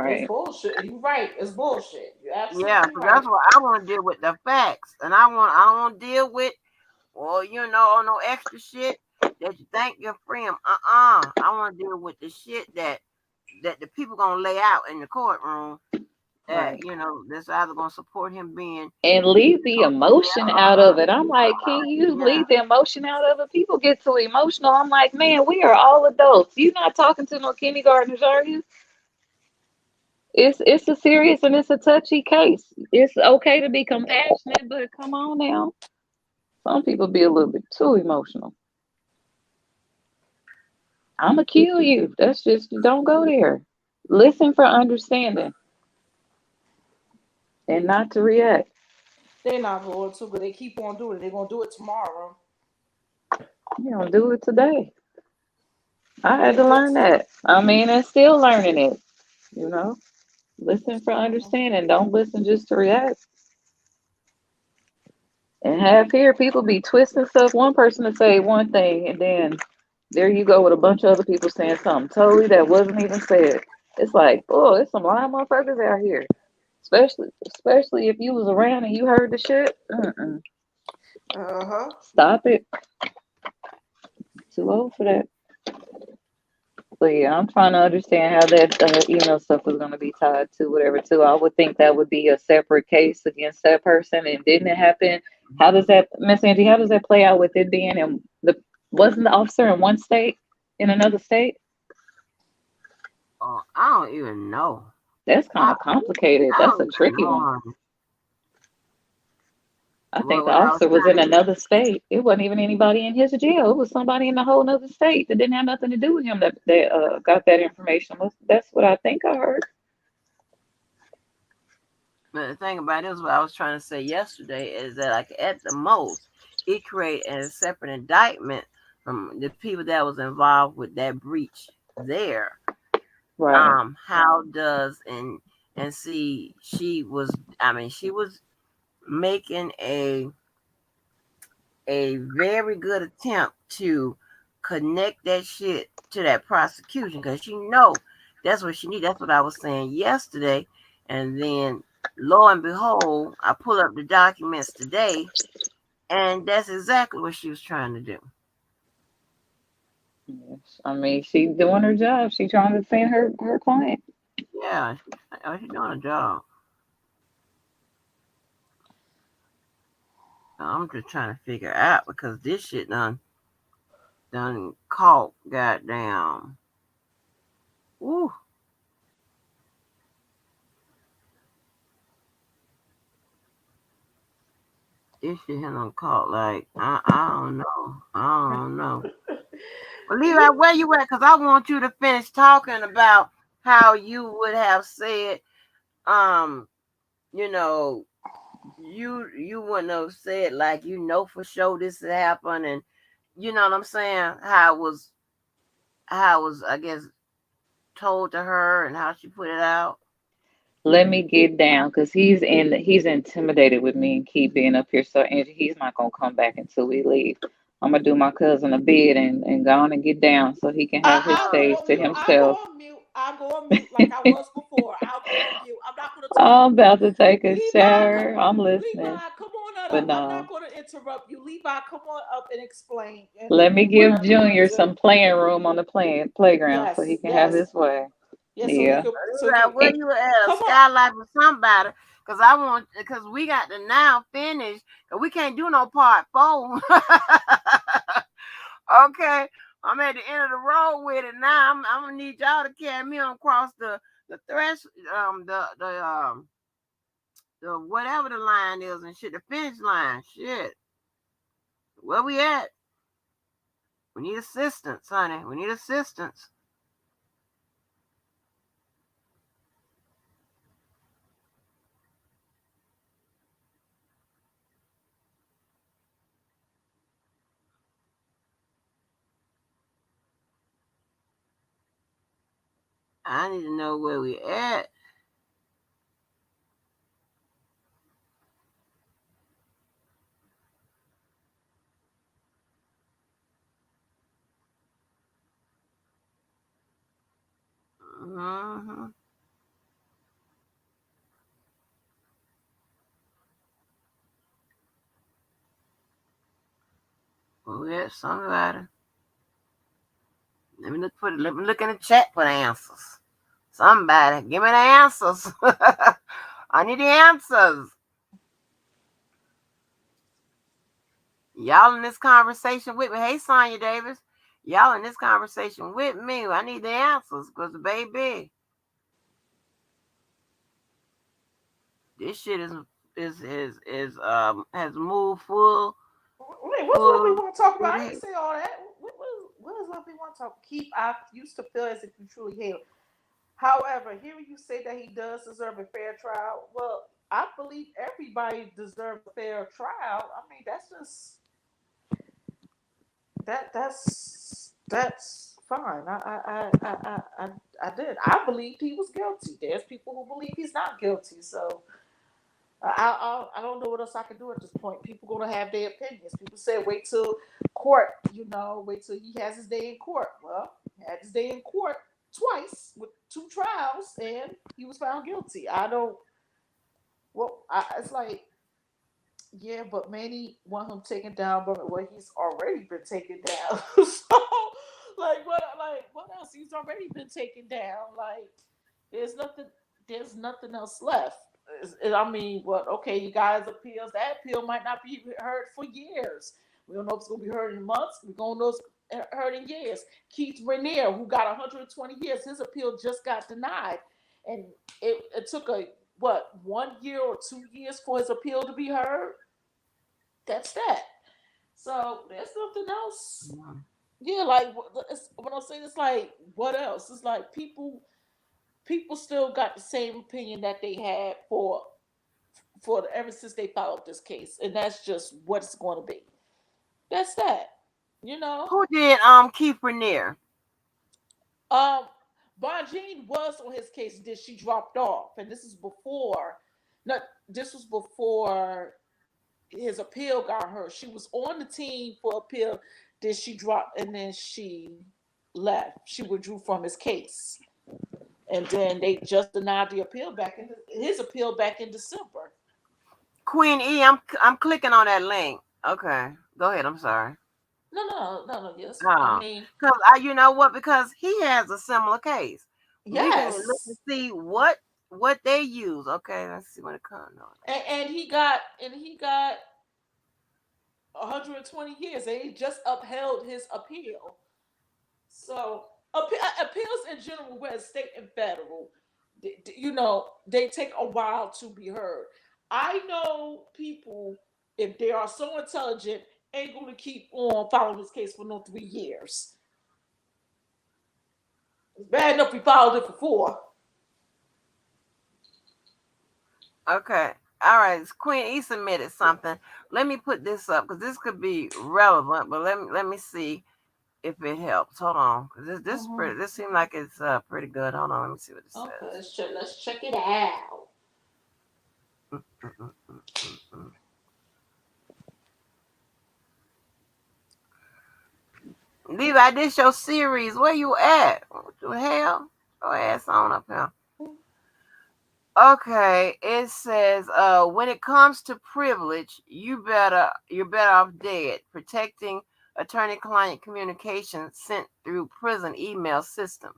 It's Right. bullshit. You're right. It's bullshit. You're Yeah, absolutely so right. that's what I want to deal with the facts, and I don't want to deal with, well, no extra shit that you think you're freeing. I want to deal with the shit that the people gonna lay out in the courtroom. That Right. that's either gonna support him being And leave the emotion out of it. I'm like, can you yeah. leave the emotion out of it? People get too emotional. I'm like, man, we are all adults. You're not talking to no kindergartners, are you? It's a serious and it's a touchy case. It's okay to be compassionate, but come on now. Some people be a little bit too emotional. I'ma kill you. That's just don't go there. Listen for understanding and not to react. They're not going to, but they keep on doing it. They're gonna do it tomorrow. You don't do it today. I had They to learn just. that. I mean, and still learning it, you know. Listen for Mhm. understanding. Don't listen just to react. And half here, people be twisting stuff. One person to say one thing, and then there you go with a bunch of other people saying something totally that wasn't even said. It's like, oh, it's some lying motherfuckers out here. Especially if you was around and you heard the shit. Uh huh. Stop it. Too old for that. But yeah, I'm trying to understand how that stuff was going to be tied to whatever too. I would think that would be a separate case against that person, and didn't it happen? How does that, Miss Angie? How does that play out with it being in the? Wasn't the officer in one state, in another state? Oh, I don't even know. That's kind I of complicated. I That's a don't even tricky know, one. honey. I think the What I was officer was trying in to get. another state. It wasn't even anybody in his jail. It was somebody in a whole other state that didn't have nothing to do with him that got that information. That's what I think I heard. But the thing about it is what I was trying to say yesterday is that like at the most it created a separate indictment from the people that was involved with that breach there. Right. How does and see she was making a very good attempt to connect that shit to that prosecution because she know that's what she need. That's what I was saying yesterday. And then lo and behold, I pull up the documents today, and that's exactly what she was trying to do. Yes. I mean, she's doing her job. She's trying to defend her client. Yeah, she's doing a job. So I'm just trying to figure out because this shit done caught goddamn. Ooh, this shit done caught like I don't know. I don't know. Well, Levi, where you at? Because I want you to finish talking about how you would have said, um, you know, you wouldn't have said like for sure this would happen, and you know what I'm saying? How it was I guess told to her and how she put it out. Let me get down because he's intimidated with me and keep being up here. So Angie, he's not gonna come back until we leave. I'm gonna do my cousin a bid and go on and get down so he can have his I'll go stage on to mute. I'll go himself. on mute. I'll go on mute like I was before. I'll go on mute. I'm not going to talk I'm no more. about to take a Levi, shower. I'm listening. Levi, come on But up. I'm no. not going to interrupt you. Levi, come on up and explain Let me and give whatever you Junior do. some playing room on the playground so he Yes, can have yes, his way. yes. Yeah. So he can. Levi, where you at? A Come on. skylight or somebody? Because we got to now finish. Cause we can't do no part four. Okay, I'm at the end of the road with it now. I'm gonna need y'all to carry me on across the thresh the whatever the line is and shit, the finish line. Shit, where we at? We need assistance, honey. We need assistance. I need to know where we at. Hmm. Oh yeah, somebody. Let me look in the chat for the answers. Somebody, give me the answers. I need the answers. Y'all in this conversation with me. Hey, Sonya Davis. Y'all in this conversation with me. I need the answers because, baby, this shit is has moved Wait, what's what we full want to talk about? I ahead. ain't say all that. What is what we want to talk? Keep. I used to feel as if you truly hate him. However, hearing you say that he does deserve a fair trial, well, I believe everybody deserves a fair trial. I mean, that's just that's fine. I did. I believed he was guilty. There's people who believe he's not guilty. So I don't know what else I can do at this point. People gonna have their opinions. People say wait till court. Wait till he has his day in court. Well, he had his day in court twice with two trials, and he was found guilty. I don't. Well, it's like, yeah, but many want him taken down, but well, he's already been taken down. So, like what else? He's already been taken down. Like, there's nothing, there's nothing else left. I mean, what? Okay, you guys appeals. That appeal might not be heard for years. We don't know if it's gonna be heard in months. We don't know if it's heard in years. Keith Rainier, who got 120 years, his appeal just got denied, and it took a what 1 year or 2 years for his appeal to be heard. That's that. So there's nothing else. Yeah, like when I'm saying it's like what else? It's like people still got the same opinion that they had ever since they filed this case, and that's just what it's going to be. That's that. You know. Who did Keith Raniere? Um, Bonjean was on his case, then she dropped off, and this is before. Not this was before his appeal got heard. She was on the team for appeal, then she dropped, and then she left. She withdrew from his case, and then they just denied the appeal back in his appeal back in December. Queen E. I'm clicking on that link. Okay, go ahead. I'm sorry. No. Yes, I Oh, mean, because you know what? Because he has a similar case. We can look and yes, see what they use. Okay, let's see what it comes on. and he got 120 years, and he just upheld his appeal. So appeals in general, whether state and federal, they take a while to be heard. I know people, if they are so intelligent, ain't going to keep on following this case for no 3 years. It's bad enough we followed it for 4. Okay, all right. Queen E submitted something. Let me put this up because this could be relevant. But let me see if it helps. Hold on, 'cause Mm-hmm. this seems like it's pretty good. Hold on, let me see what it Okay, says. let's check it out. Mm, mm, mm, mm, mm, mm. Levi, this your series. Where you at? What the hell? Your ass on up here. Okay, it says when it comes to privilege, you're better off dead. Protecting attorney-client communication sent through prison email system.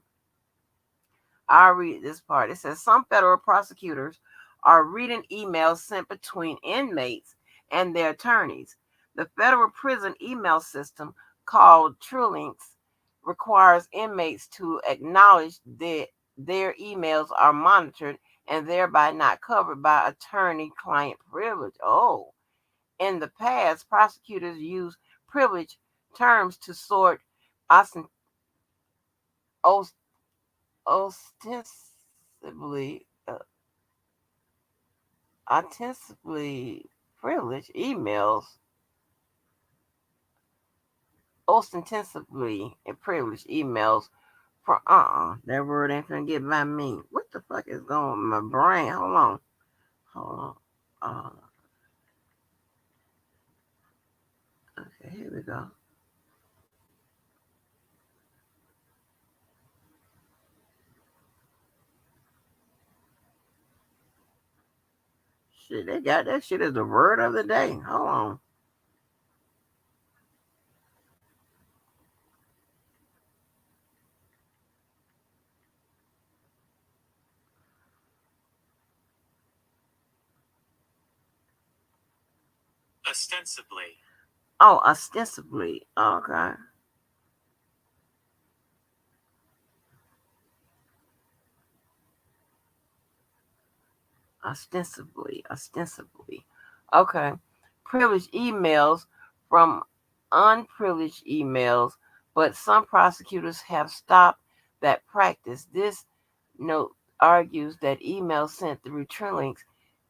I'll read this part. It says some federal prosecutors are reading emails sent between inmates and their attorneys. The federal prison email system, called TrueLinks, requires inmates to acknowledge that their emails are monitored and thereby not covered by attorney client privilege. Oh, in the past, prosecutors used privilege terms to sort osten- ostensibly ostensibly privileged emails, ostensibly and privileged emails from that word ain't gonna get by me. What the fuck is going on with my brain? Hold on. Okay, here we go. Shit, they got that shit as the word of the day. Hold on. Ostensibly. Oh, ostensibly. Okay. Ostensibly. Okay. Privileged emails from unprivileged emails, but some prosecutors have stopped that practice. This note argues that emails sent through TrueLinks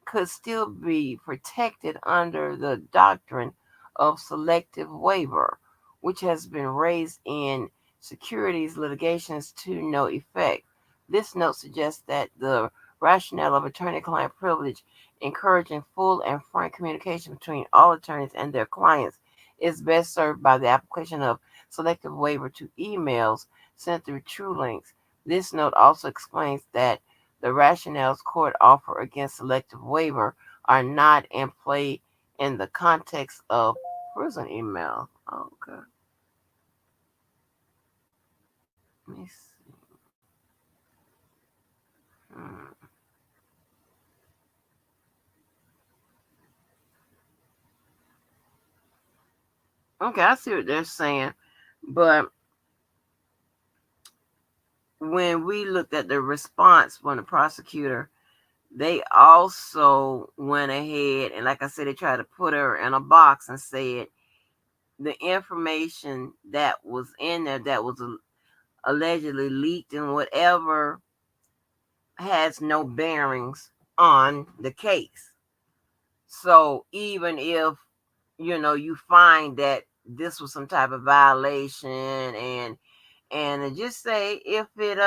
could still be protected under the doctrine of selective waiver, which has been raised in securities litigations to no effect. This note suggests that the rationale of attorney client privilege, encouraging full and frank communication between all attorneys and their clients, is best served by the application of selective waiver to emails sent through TrueLinks. This note also explains that the rationales court offer against selective waiver are not in play in the context of prison email. Okay. Let me see. Hmm. Okay, I see what they're saying. But when we looked at the response from the prosecutor, they also went ahead and, like I said, they tried to put her in a box and said the information that was in there that was allegedly leaked and whatever has no bearings on the case. So even if you find that this was some type of violation, and just say if it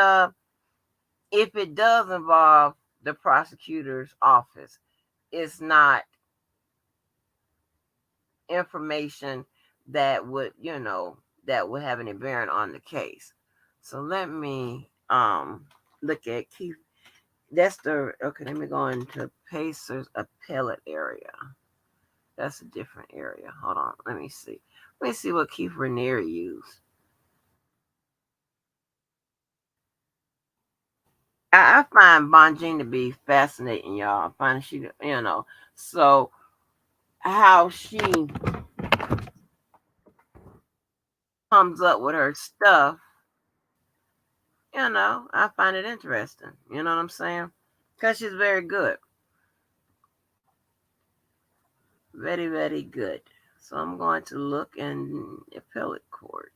does involve the prosecutor's office, it's not information that would have any bearing on the case. So let me look at Keith. That's the okay. Let me go into Pacers appellate area. That's a different area. Hold on. Let me see. Let me see what Keith Raniere used. I find Bonjean to be fascinating, y'all. I find so how she comes up with her stuff. I find it interesting. You know what I'm saying? Because she's very good. Very, very good. So I'm going to look in appellate court.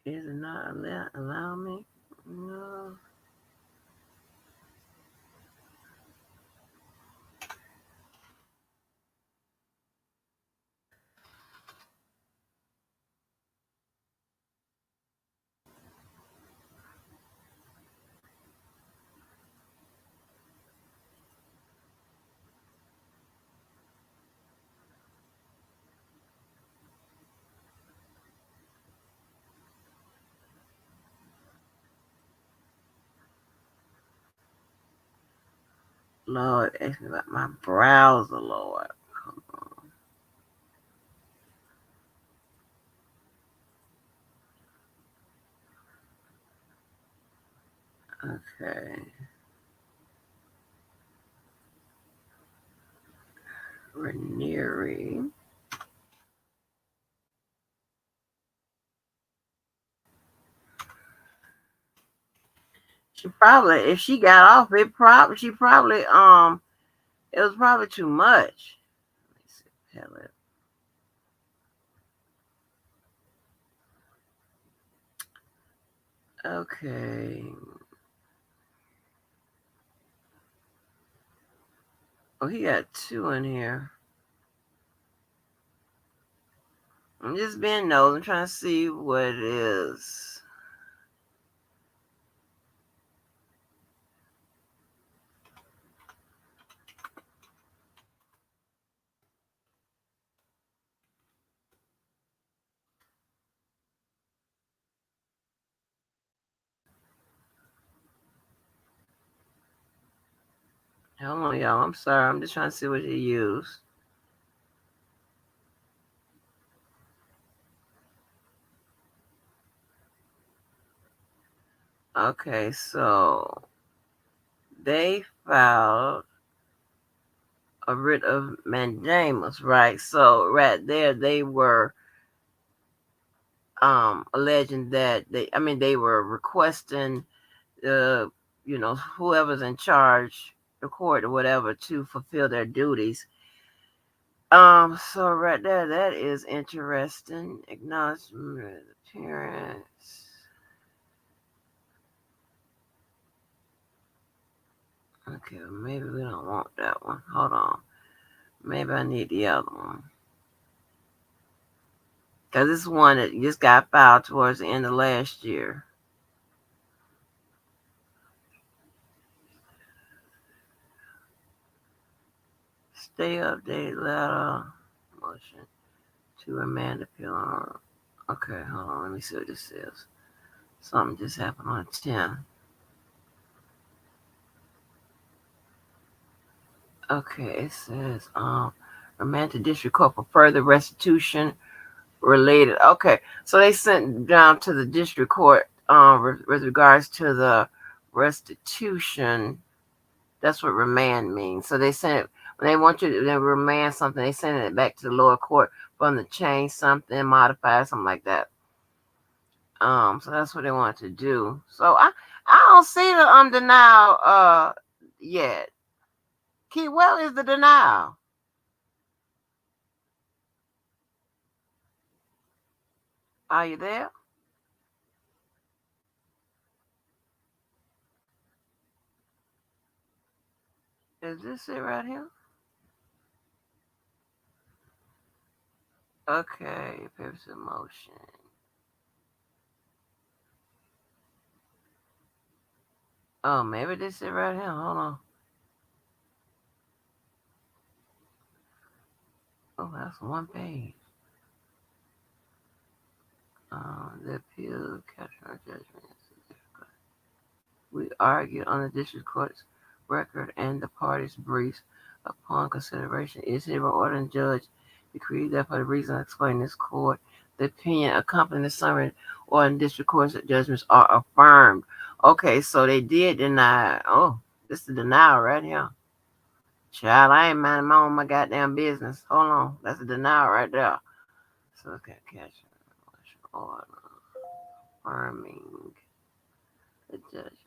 Is it not allow me? No. Lord, ask me about my browser, Lord. Come on. Okay. Raniere. She probably, if she got off, it was probably too much. Let me see, appellate. Okay. Oh, he got two in here. I'm just being nosy. I'm trying to see what it is. Hold on, y'all. I'm sorry. I'm just trying to see what he used. Okay, so they filed a writ of mandamus, right? So right there, they were alleging that they were requesting uh whoever's in charge, the court or whatever, to fulfill their duties. So right there, that is interesting. Acknowledgement of appearance. Okay, well, maybe we don't want that one. Hold on. Maybe I need the other one. Because this is one that just got filed towards the end of last year. Stay updated letter. Motion to remand appeal. Okay, hold on. Let me see what this says. Something just happened on 10. Okay, it says remand to district court for further restitution related. Okay, so they sent down to the district court with regards to the restitution. That's what remand means. So they sent it when they want you to remand something. They send it back to the lower court for them to change something, modify something like that. So that's what they want to do. So I don't see the denial yet. Key, where is the denial? Are you there? Is this it right here? Okay, purpose of motion. Oh, maybe this is it right here. Hold on. Oh, that's one page. The appeal capture judgment. We argued on the district court's record and the parties' briefs. Upon consideration, is here ordering judge decreed that for the reason explained in this court, the opinion accompanying the summary or in district court's judgments are affirmed. Okay, so they did deny. Oh, this is the denial right here. Child, I ain't minding my own my goddamn business. Hold on, that's a denial right there. So okay, catch order affirming the judgment.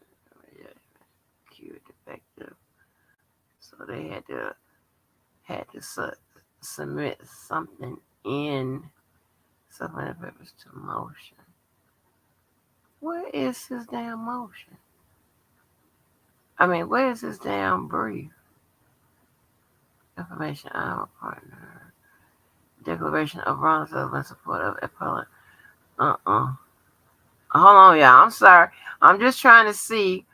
Cute defective. So they had to submit something in supplemental purpose to motion. Where is his damn motion? I mean, where is his damn brief? Information I'm a partner. Declaration of wrongdoing in support of appellant. Hold on, y'all. I'm sorry. I'm just trying to see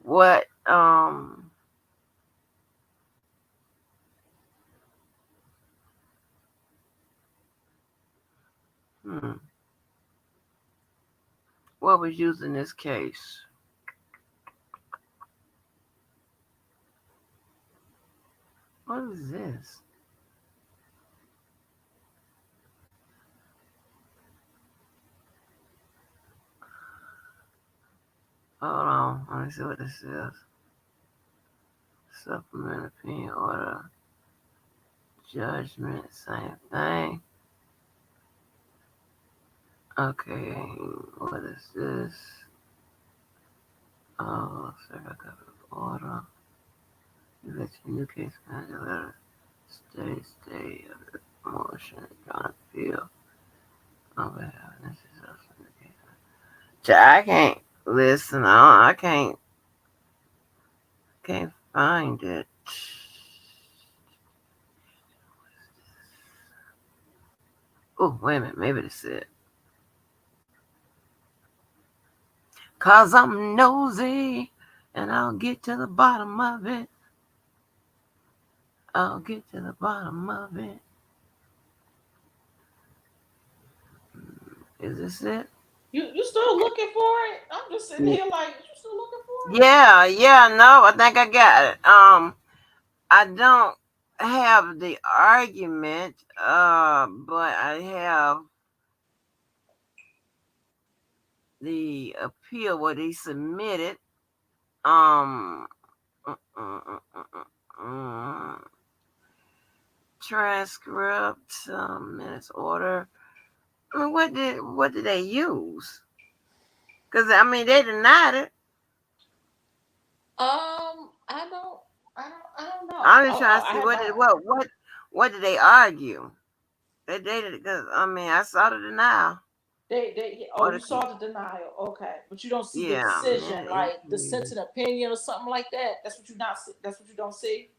what hmm, what was used in this case. What is this? Hold on. Let me see what this is. Supplement opinion order. Judgment, same thing. Okay, what is this? Oh, second copy of order. Election new case manager letter. Stay of the motion. John Field. Oh, this is us in the case. I can't listen. I can't find it. Oh, wait a minute. Maybe this is it. Cause I'm nosy and I'll get to the bottom of it. I'll get to the bottom of it. Is this it? You still looking for it? I'm just sitting here like, you still looking for it? Yeah, no, I think I got it. I don't have the argument, but I have the appeal what he submitted. Um, mm, mm, mm, mm, mm, transcript, minutes order. I mean, what did they use? Because I mean, they denied it. I don't know. I'm just trying to I see have what did they argue? They did it because I mean I saw the denial oh, or you the saw the denial, okay, but you don't see the yeah decision, minute like the entry. sentence opinion or something like that. That's what you not see. That's what you don't see.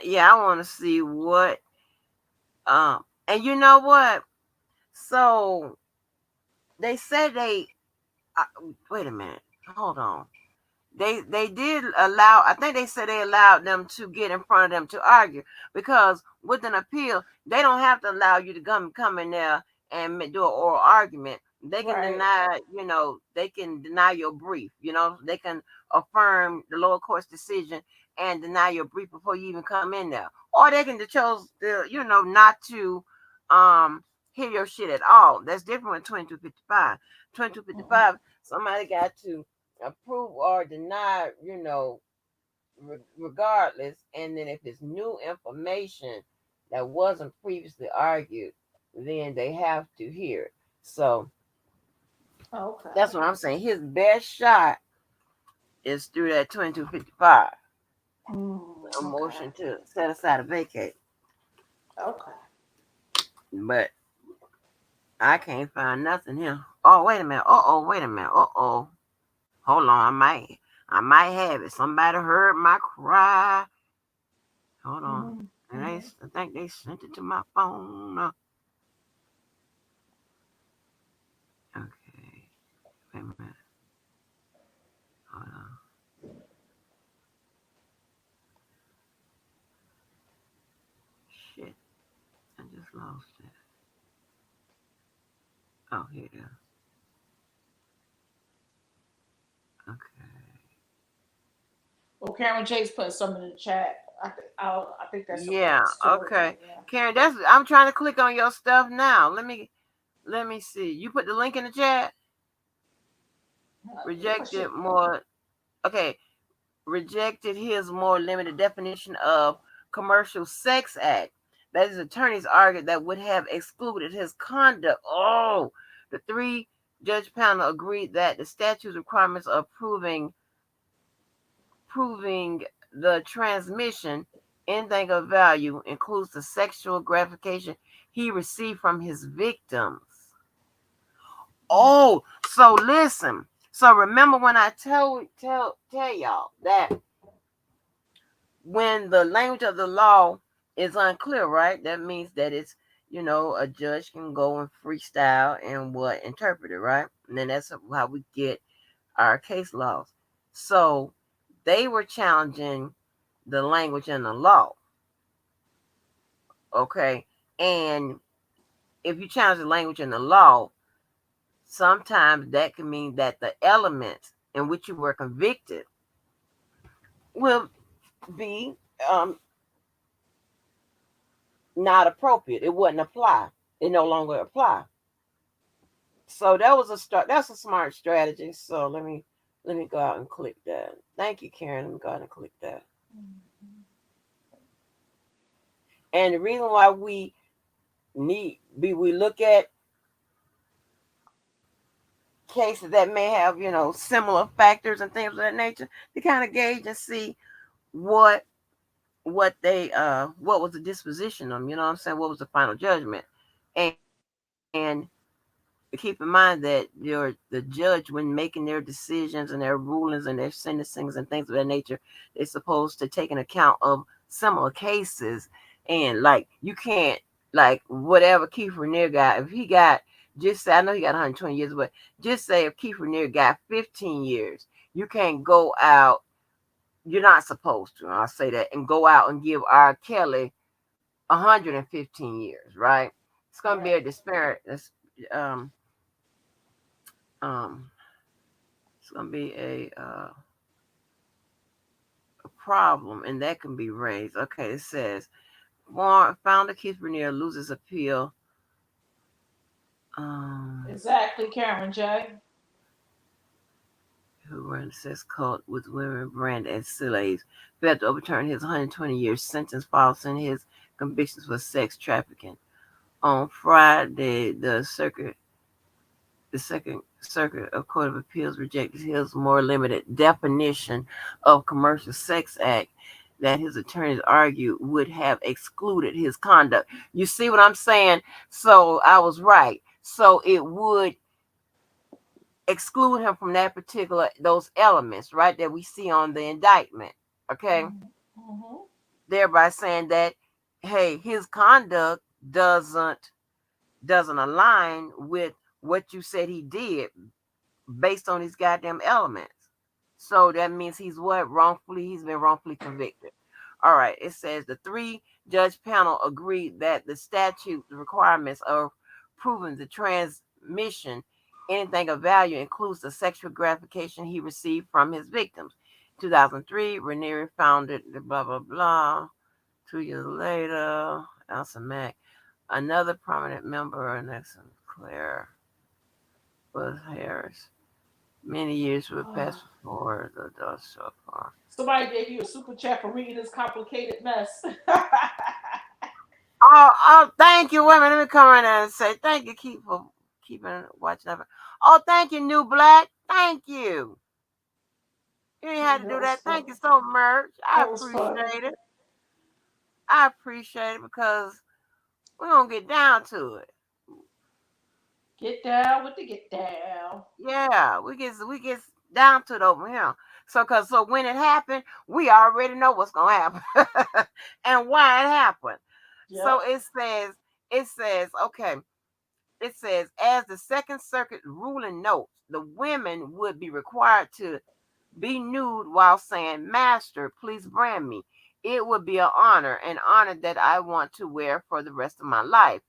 Yeah, I want to see what and you know what? So they said uh, wait a minute, hold on. They did allow. I think they said they allowed them to get in front of them to argue because with an appeal they don't have to allow you to come in there and do an oral argument. They can Right. deny. They can deny your brief. They can affirm the lower court's decision and deny your brief before you even come in there, or they can chose to not to um hear your shit at all. That's different with 2255. 2255. Somebody got to approve or deny, regardless. And then if it's new information that wasn't previously argued, then they have to hear it. So Okay. that's what I'm saying. His best shot is through that 2255. A Okay. motion to set aside a vacate. Okay. But I can't find nothing here. Oh, wait a minute. Wait a minute. Hold on. I might have it. Somebody heard my cry. Hold on. Mm-hmm. And Mm-hmm. I think they sent it to my phone. Okay. Wait a minute. Hold on. Shit. I just lost it. Oh, here it is. Okay. Well, Cameron Jake's putting something in the chat. I think that's a Yeah. story Okay. right there. Karen, I'm trying to click on your stuff now. Let me see. You put the link in the chat. Push Rejected it. more. Okay. Rejected his more limited definition of commercial sex act. That his attorneys argued that would have excluded his conduct. Oh, the three-judge panel agreed that the statute's requirements of proving the transmission anything of value includes the sexual gratification he received from his victims. Oh, so listen. So remember when I tell y'all that when the language of the law is unclear, right? That means that it's a judge can go and freestyle and what interpret it, right? And then that's how we get our case laws. So they were challenging the language in the law, okay? And if you challenge the language in the law, sometimes that can mean that the elements in which you were convicted will be um, not appropriate. It wouldn't apply. It no longer apply. So that was a start. That's a smart strategy. So let me go out and click that. Thank you, Karen. Let me go out and click that. And the reason why we look at cases that may have similar factors and things of that nature to kind of gauge and see what what was the disposition of them. You know what I'm saying? What was the final judgment? And keep in mind that the judge, when making their decisions and their rulings and their sentencings and things of that nature, they're supposed to take an account of similar cases. And like you can't, like whatever Keith Raniere got, if he got, just say, I know he got 120 years, but just say if Keith Raniere got 15 years, you can't go out. You're not supposed to. I'll say that, and go out and give R. Kelly 115 years, right? It's gonna be a Right. disparate. Um, um, it's gonna be a problem, and that can be raised. Okay, it says founder Keith Raniere loses appeal. Exactly, Karen J. Who ran a sex cult with women branded as slaves, failed to overturn his 120-year sentence following his convictions for sex trafficking. On Friday, the Second Circuit of Court of Appeals rejected his more limited definition of commercial sex act that his attorneys argued would have excluded his conduct. You see what I'm saying? So I was right. So it would exclude him from that particular those elements, right, that we see on the indictment. Okay, Mm-hmm. thereby saying that hey, his conduct doesn't align with what you said he did based on these goddamn elements. So that means he's been wrongfully convicted. All right, it says the three judge panel agreed that the statute requirements of proving the transmission anything of value includes the sexual gratification he received from his victims. 2003, Raniere founded the blah blah blah. 2 years later, Elsa Mack, another prominent member, and that's Claire was Harris. Many years would pass before the dust so far. Somebody gave you a super chat for reading this complicated mess. Thank you, women. Let me come right now and say thank you, keep for keeping watching over. Oh, thank you, New Black. Thank you. You ain't had to do That was that. Thank fun. you so much. I That was fun. appreciate it. I appreciate it because we're gonna get down to it. Get down with the get down. Yeah, we get down to it over here. So when it happened, we already know what's gonna happen and why it happened. So Yep. it says okay. It says as the Second Circuit ruling notes, the women would be required to be nude while saying, "Master, please brand me. It would be an honor that I want to wear for the rest of my life."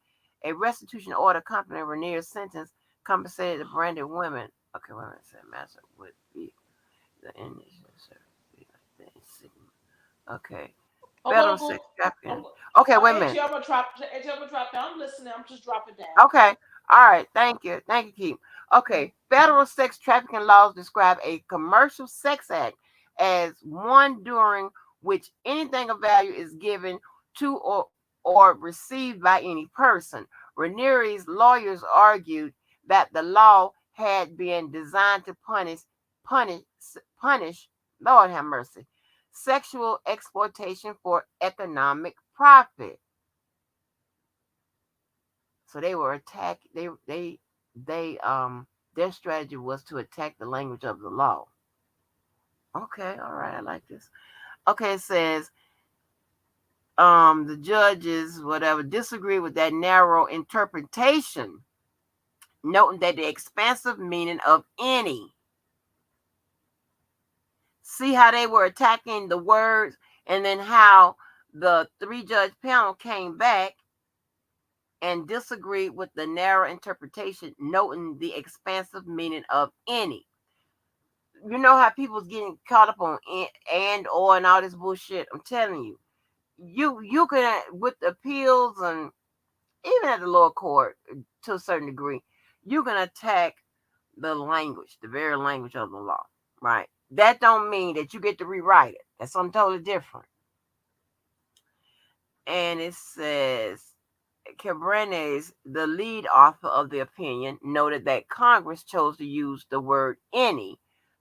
A restitution order accompanying Rainier's sentence compensated the branded women. Okay, wait a minute. Said master would be the initial. Okay. I'm Federal gonna sex go. trafficking. I'm, Okay, wait a Angie, minute. I'm gonna drop. Angie, I'm gonna drop down. I'm listening. I'm just dropping down. Okay. All right. Thank you. Thank you, Keith. Okay. Federal sex trafficking laws describe a commercial sex act as one during which anything of value is given to or received by any person. Raniere's lawyers argued that the law had been designed to punish, punish, Lord have mercy, sexual exploitation for economic profit. So they were attack. They their strategy was to attack the language of the law. Okay, all right, I like this. Okay, it says the judges whatever disagree with that narrow interpretation, noting that the expansive meaning of any. See how they were attacking the words, and then how the three judge panel came back and disagreed with the narrow interpretation, noting the expansive meaning of any. You know how people's getting caught up on and or and all this bullshit. I'm telling you, you can with appeals and even at the lower court to a certain degree, you can attack the language, the very language of the law, right? That don't mean that you get to rewrite it. That's something totally different. And it says Cabranes, the lead author of the opinion, noted that Congress chose to use the word any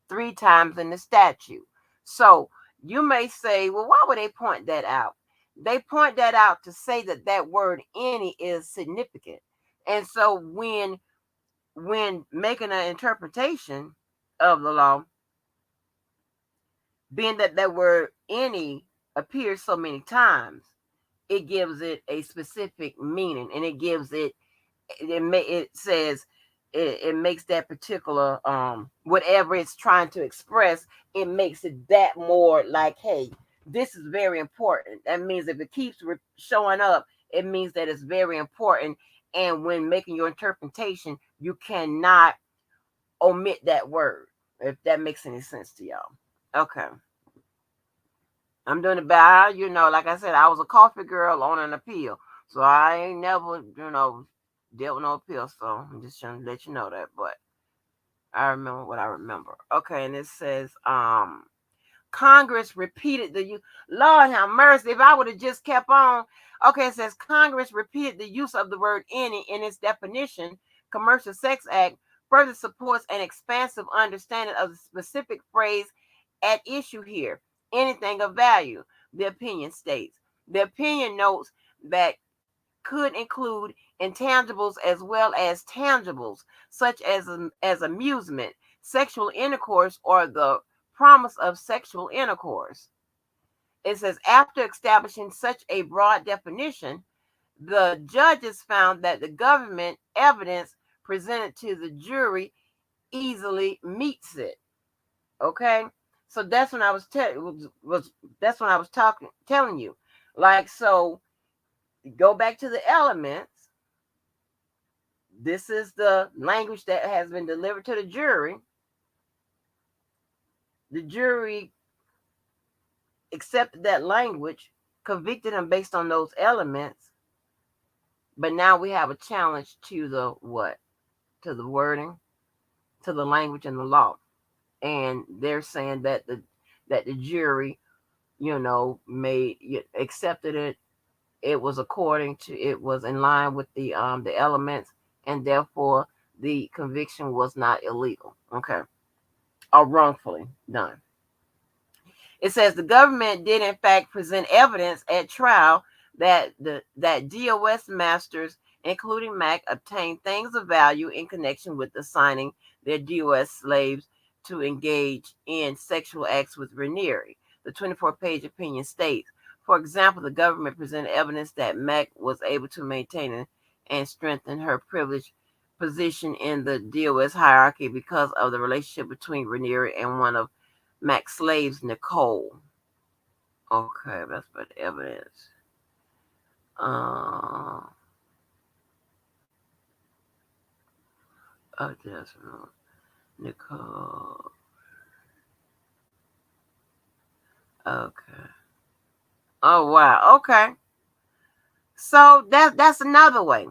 3 times in the statute. So you may say, well, why would they point that out? They point that out to say that that word any is significant. And so when making an interpretation of the law, being that that word any appears so many times, it gives it a specific meaning, and it says it makes that particular whatever it's trying to express, it makes it that more like, hey, this is very important. That means if it keeps showing up, it means that it's very important. And when making your interpretation, you cannot omit that word, if that makes any sense to y'all. Okay. I'm doing it bad. Like I said, I was a coffee girl on an appeal. So I ain't never, dealt with no appeal, so I'm just trying to let you know that. But I remember what I remember. Okay, and it says, Congress repeated the use. Lord have mercy. If I would have just kept on. Okay, it says Congress repeated the use of the word any in its definition. Commercial Sex Act further supports an expansive understanding of the specific phrase at issue here. Anything of value, the opinion states. The opinion notes that could include intangibles as well as tangibles, such as amusement, sexual intercourse, or the promise of sexual intercourse. It says after establishing such a broad definition, the judges found that the government evidence presented to the jury easily meets it. Okay, so that's when I was that's when I was talking telling you, like, so go back to the elements. This is the language that has been delivered to the jury. The jury accepted that language, convicted him based on those elements. But now we have a challenge to the what? To the wording, to the language and the law. And they're saying that the jury, made accepted it. It was it was in line with the elements, and therefore the conviction was not illegal. Okay. Or wrongfully done. It says the government did in fact present evidence at trial that DOS masters, including Mac, obtained things of value in connection with assigning their DOS slaves to engage in sexual acts with Raniere. The 24-page opinion states, for example, the government presented evidence that Mac was able to maintain and strengthen her privileged position in the DOS hierarchy because of the relationship between Raniere and one of Mac's slaves, Nicole. Okay, that's what the evidence. Uh, oh, that's Nicole. Okay. Oh wow. Okay. So that's another way.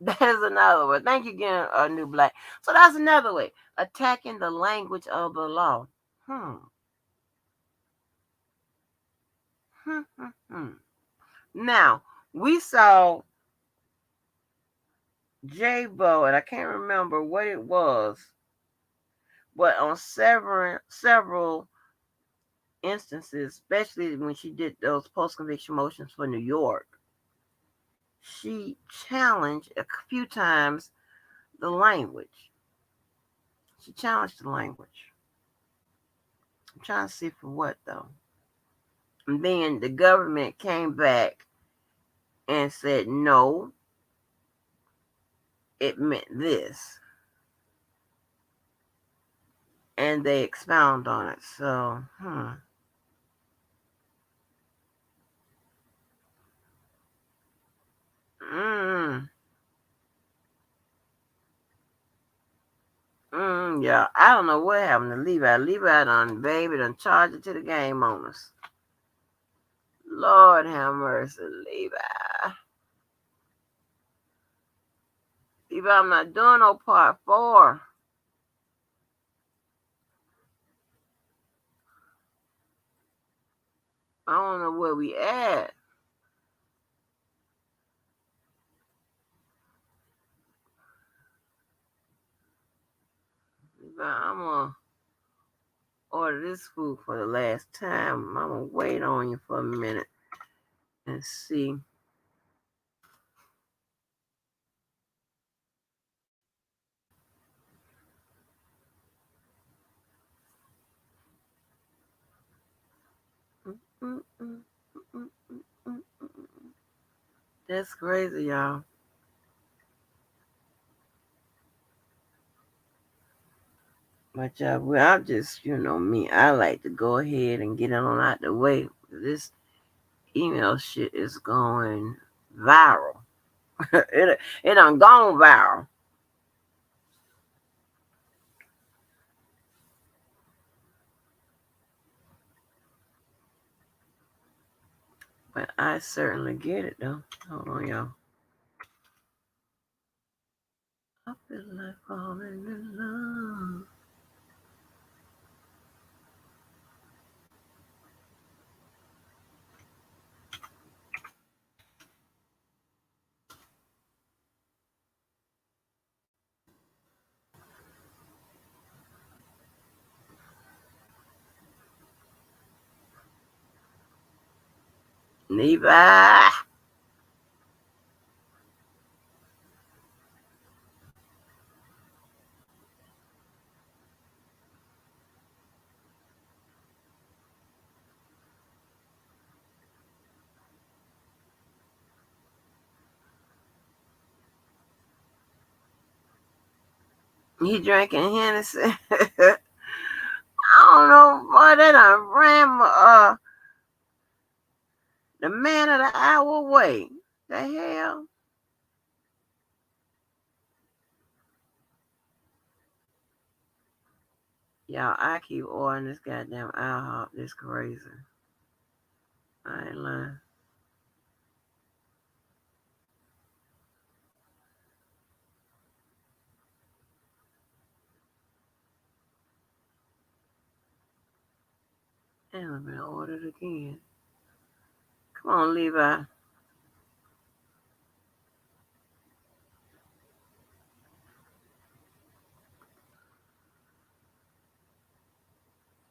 That is another way. Thank you again, New Black. So that's another way. Attacking the language of the law. Hmm. Hmm. Hmm. Hmm. Now we saw J-Bo, and I can't remember what it was, but on several instances, especially when she did those post conviction motions for New York, she challenged a few times the language. She challenged the language. I'm trying to see for what though. And then the government came back and said no, it meant this. And they expound on it. So, Mm, yeah, I don't know what happened to Levi. Levi done, baby, done charged it to the game on us. Lord have mercy, Levi. Levi, I'm not doing no part four. I don't know where we at. Levi, I'm gonna order this food for the last time. I'm gonna wait on you for a minute and see. Mm, mm, mm, mm, mm. That's crazy, y'all. But well, I just, me, I like to go ahead and get it on out the way. This email shit is going viral. It done gone viral. But I certainly get it though. Hold on, y'all. I feel like falling in love. Levi. You drinking Hennessy? I don't know why they done ran the man of the hour away. The hell? Y'all, I keep ordering this goddamn IHOP. This crazy. I ain't lying. Damn, I've been ordered again. Come on, Levi.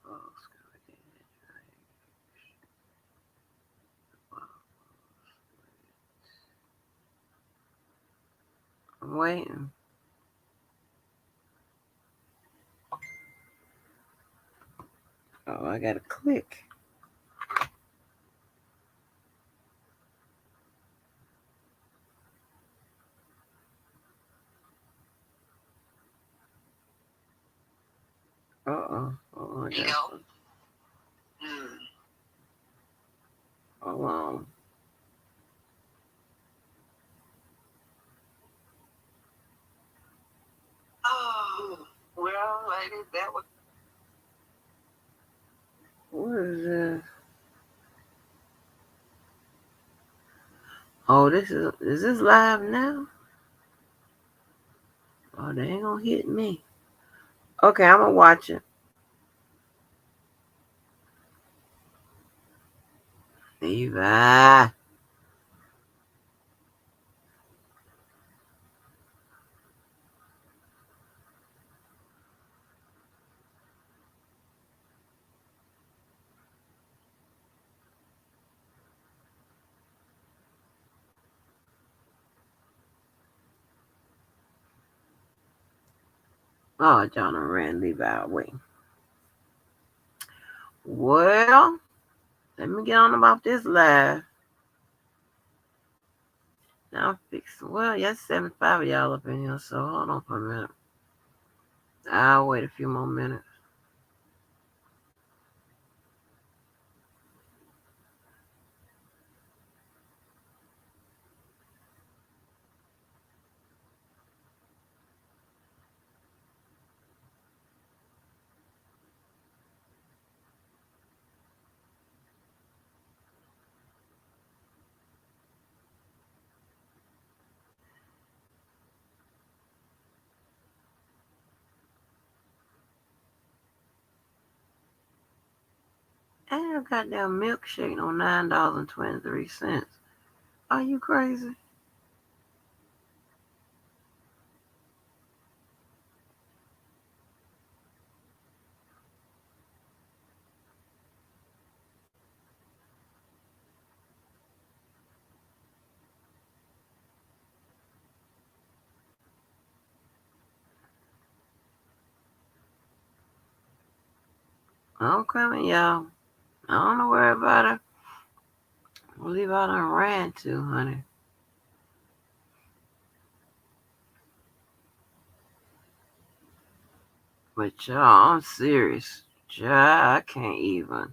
Oh, I'm waiting. Oh, I gotta click. Uh-oh. Oh, I got hold on. Oh, well, lady, that was. What is this? Oh, is this live now? Oh, they ain't gonna hit me. Okay, I'm gonna watch it. Levi. Oh, John ran Levi away. Well, let me get on about this live. Now I'm fixing. Well, yes, 75 of y'all up in here, so hold on for a minute. I'll wait a few more minutes. Ain't no goddamn milkshake on $9.23. Are you crazy? I'm coming, y'all. I don't worry about it. We'll leave out on ran to, honey. But y'all, I'm serious. Y'all, I can't even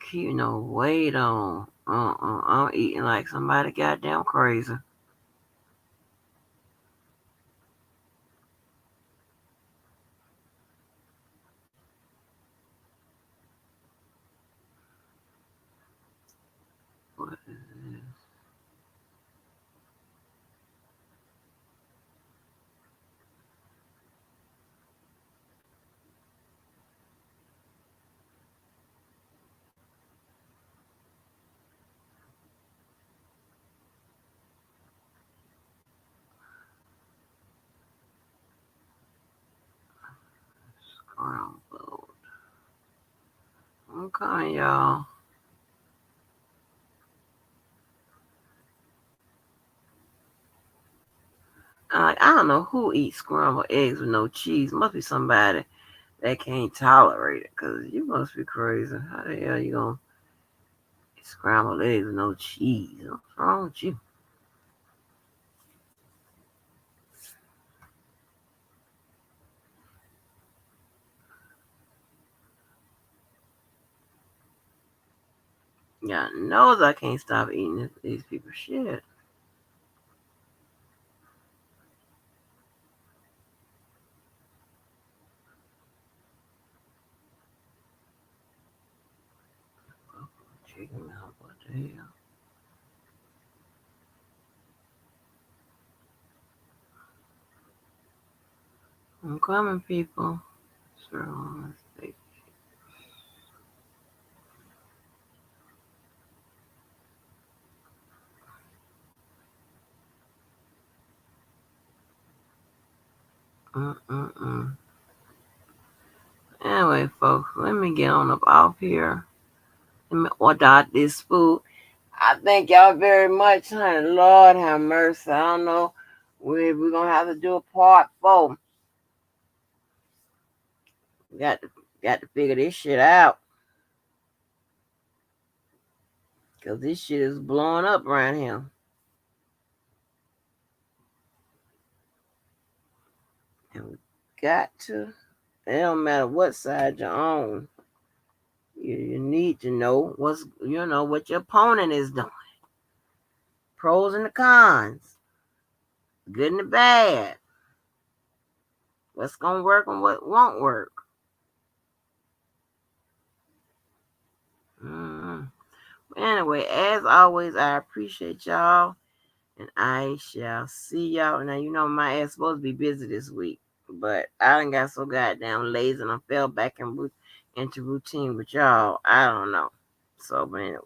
keep no weight on. I'm eating like somebody goddamn crazy. What is this? coming, y'all. I don't know who eats scrambled eggs with no cheese. Must be somebody that can't tolerate it. Cause you must be crazy. How the hell you gonna eat scrambled eggs with no cheese? What's wrong with you? Yeah, knows I can't stop eating these people's shit. Chicken mouth, what the hell? I'm coming, people. Sirloin steak. Mm-mm-mm. Anyway, folks, let me get on up off here. Let me order out this food. I thank y'all very much, honey. Lord have mercy. I don't know. We're going to have to do a part 4. We got to figure this shit out. Because this shit is blowing up around here. And we got to. It don't matter what side you're on. You need to know what your opponent is doing. Pros and the cons. Good and the bad. What's going to work and what won't work. Mm. Anyway, as always, I appreciate y'all. And I shall see y'all. Now, my ass supposed to be busy this week. But I done got so goddamn lazy and I fell back into routine with y'all. I don't know. So, but anyway.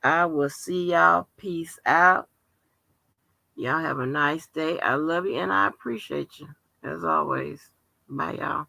I will see y'all. Peace out. Y'all have a nice day. I love you and I appreciate you. As always. Bye, y'all.